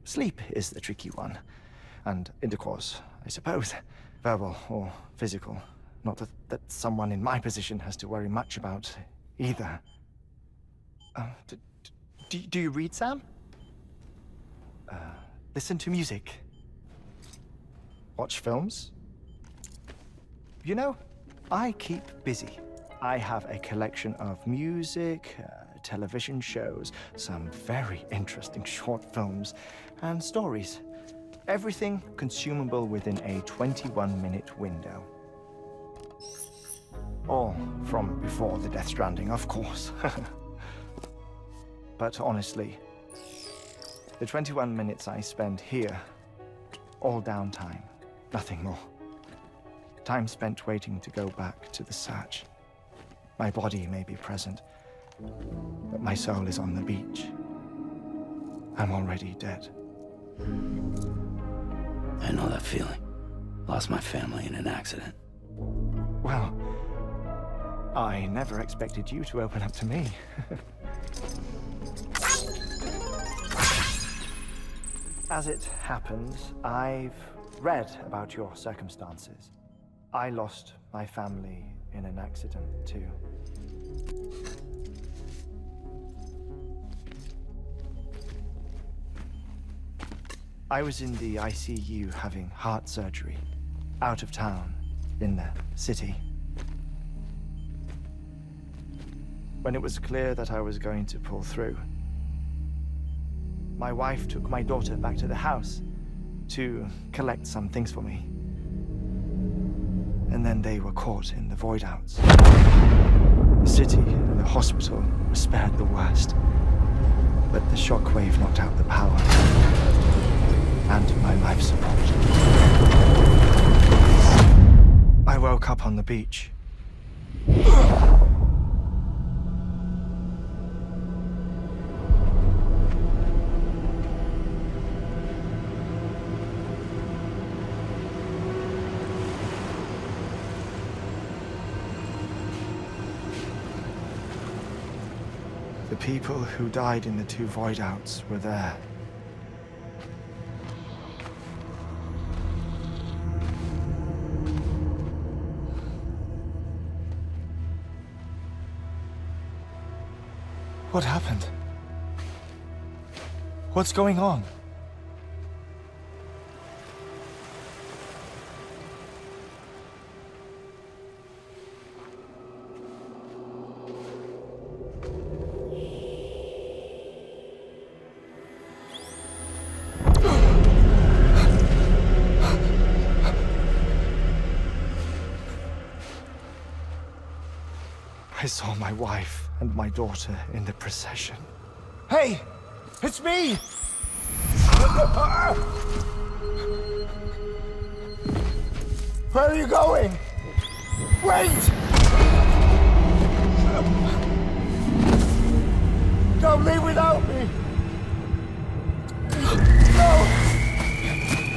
Sleep is the tricky one. And intercourse, I suppose. Verbal or physical. Not that someone in my position has to worry much about either. Do you read, Sam? Listen to music. Watch films. You know, I keep busy. I have a collection of music, television shows, some very interesting short films, and stories. Everything consumable within a 21-minute window. All from before the Death Stranding, of course. But honestly, the 21 minutes I spend here, all downtime, nothing more. Time spent waiting to go back to the search. My body may be present, but my soul is on the beach. I'm already dead. I know that feeling. Lost my family in an accident. Well, I never expected you to open up to me. As it happens, I've read about your circumstances. I lost my family in an accident, too. I was in the ICU having heart surgery, out of town, in the city. When it was clear that I was going to pull through, my wife took my daughter back to the house to collect some things for me. And then they were caught in the void outs. The city and the hospital were spared the worst, but the shockwave knocked out the power and my life support. I woke up on the beach. The people who died in the two void outs were there. What happened? What's going on? I saw my wife and my daughter in the procession. Hey! It's me! Where are you going? Wait! Don't leave without me! No!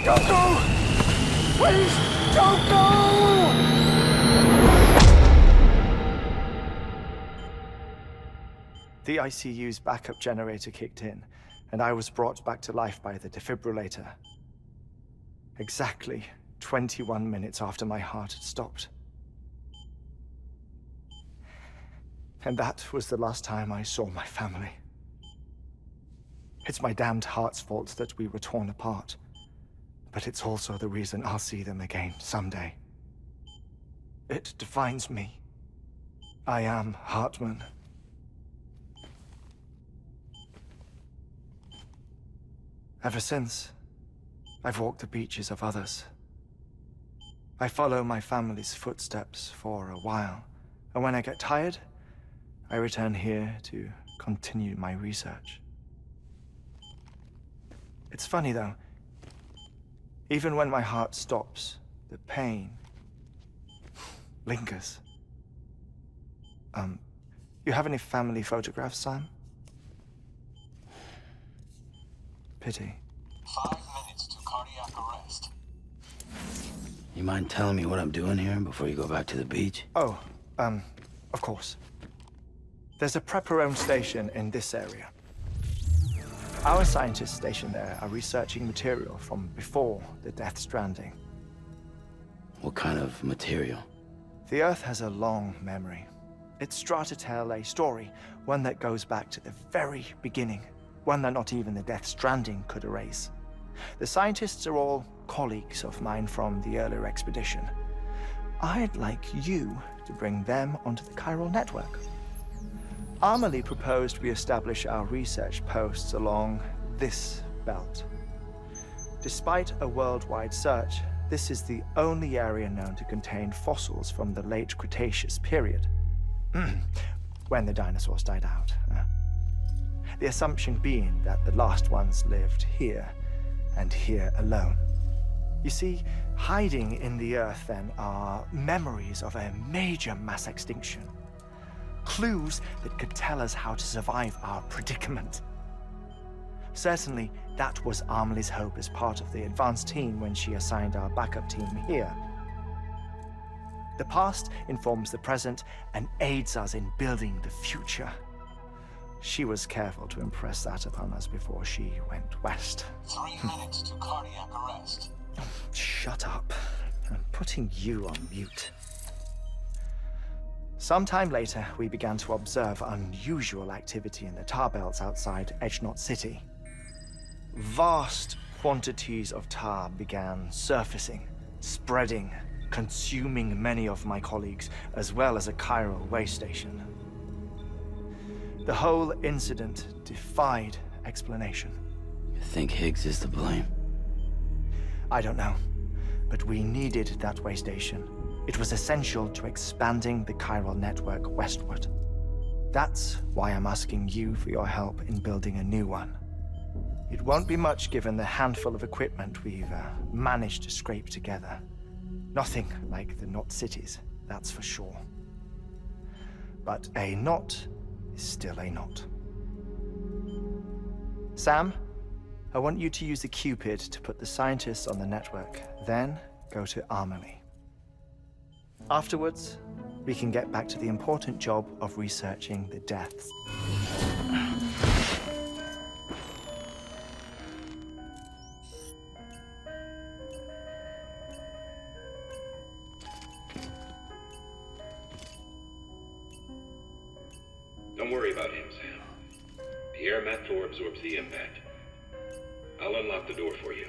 Don't go! Please, don't go! The ICU's backup generator kicked in, and I was brought back to life by the defibrillator. Exactly 21 minutes after my heart had stopped. And that was the last time I saw my family. It's my damned heart's fault that we were torn apart, but it's also the reason I'll see them again someday. It defines me. I am Hartman. Ever since, I've walked the beaches of others, I follow my family's footsteps for a while, and when I get tired, I return here to continue my research. It's funny though, even when my heart stops, the pain lingers. You have any family photographs, Sam? Pity. 5 minutes to cardiac arrest. You mind telling me what I'm doing here before you go back to the beach? Oh, of course. There's a prepper-owned station in this area. Our scientists stationed there are researching material from before the Death Stranding. What kind of material? The Earth has a long memory. It's trying to tell a story, one that goes back to the very beginning, one that not even the Death Stranding could erase. The scientists are all colleagues of mine from the earlier expedition. I'd like you to bring them onto the chiral network. Amelie proposed we establish our research posts along this belt. Despite a worldwide search, this is the only area known to contain fossils from the late Cretaceous period, when the dinosaurs died out. The assumption being that the last ones lived here, and here alone. You see, hiding in the Earth then are memories of a major mass extinction. Clues that could tell us how to survive our predicament. Certainly, that was Amelie's hope as part of the advanced team when she assigned our backup team here. The past informs the present and aids us in building the future. She was careful to impress that upon us before she went west. 3 minutes to cardiac arrest. Shut up. I'm putting you on mute. Sometime later, we began to observe unusual activity in the tar belts outside Edgenot City. Vast quantities of tar began surfacing, spreading, consuming many of my colleagues, as well as a chiral way station. The whole incident defied explanation. You think Higgs is to blame? I don't know, but we needed that way station. It was essential to expanding the chiral network westward. That's why I'm asking you for your help in building a new one. It won't be much given the handful of equipment we've managed to scrape together. Nothing like the Knot cities, that's for sure. But a knot is still a knot. Sam, I want you to use the Cupid to put the scientists on the network, then go to Amelie. Afterwards, we can get back to the important job of researching the deaths. Don't worry about him, Sam. The air mat floor absorbs the impact. I'll unlock the door for you.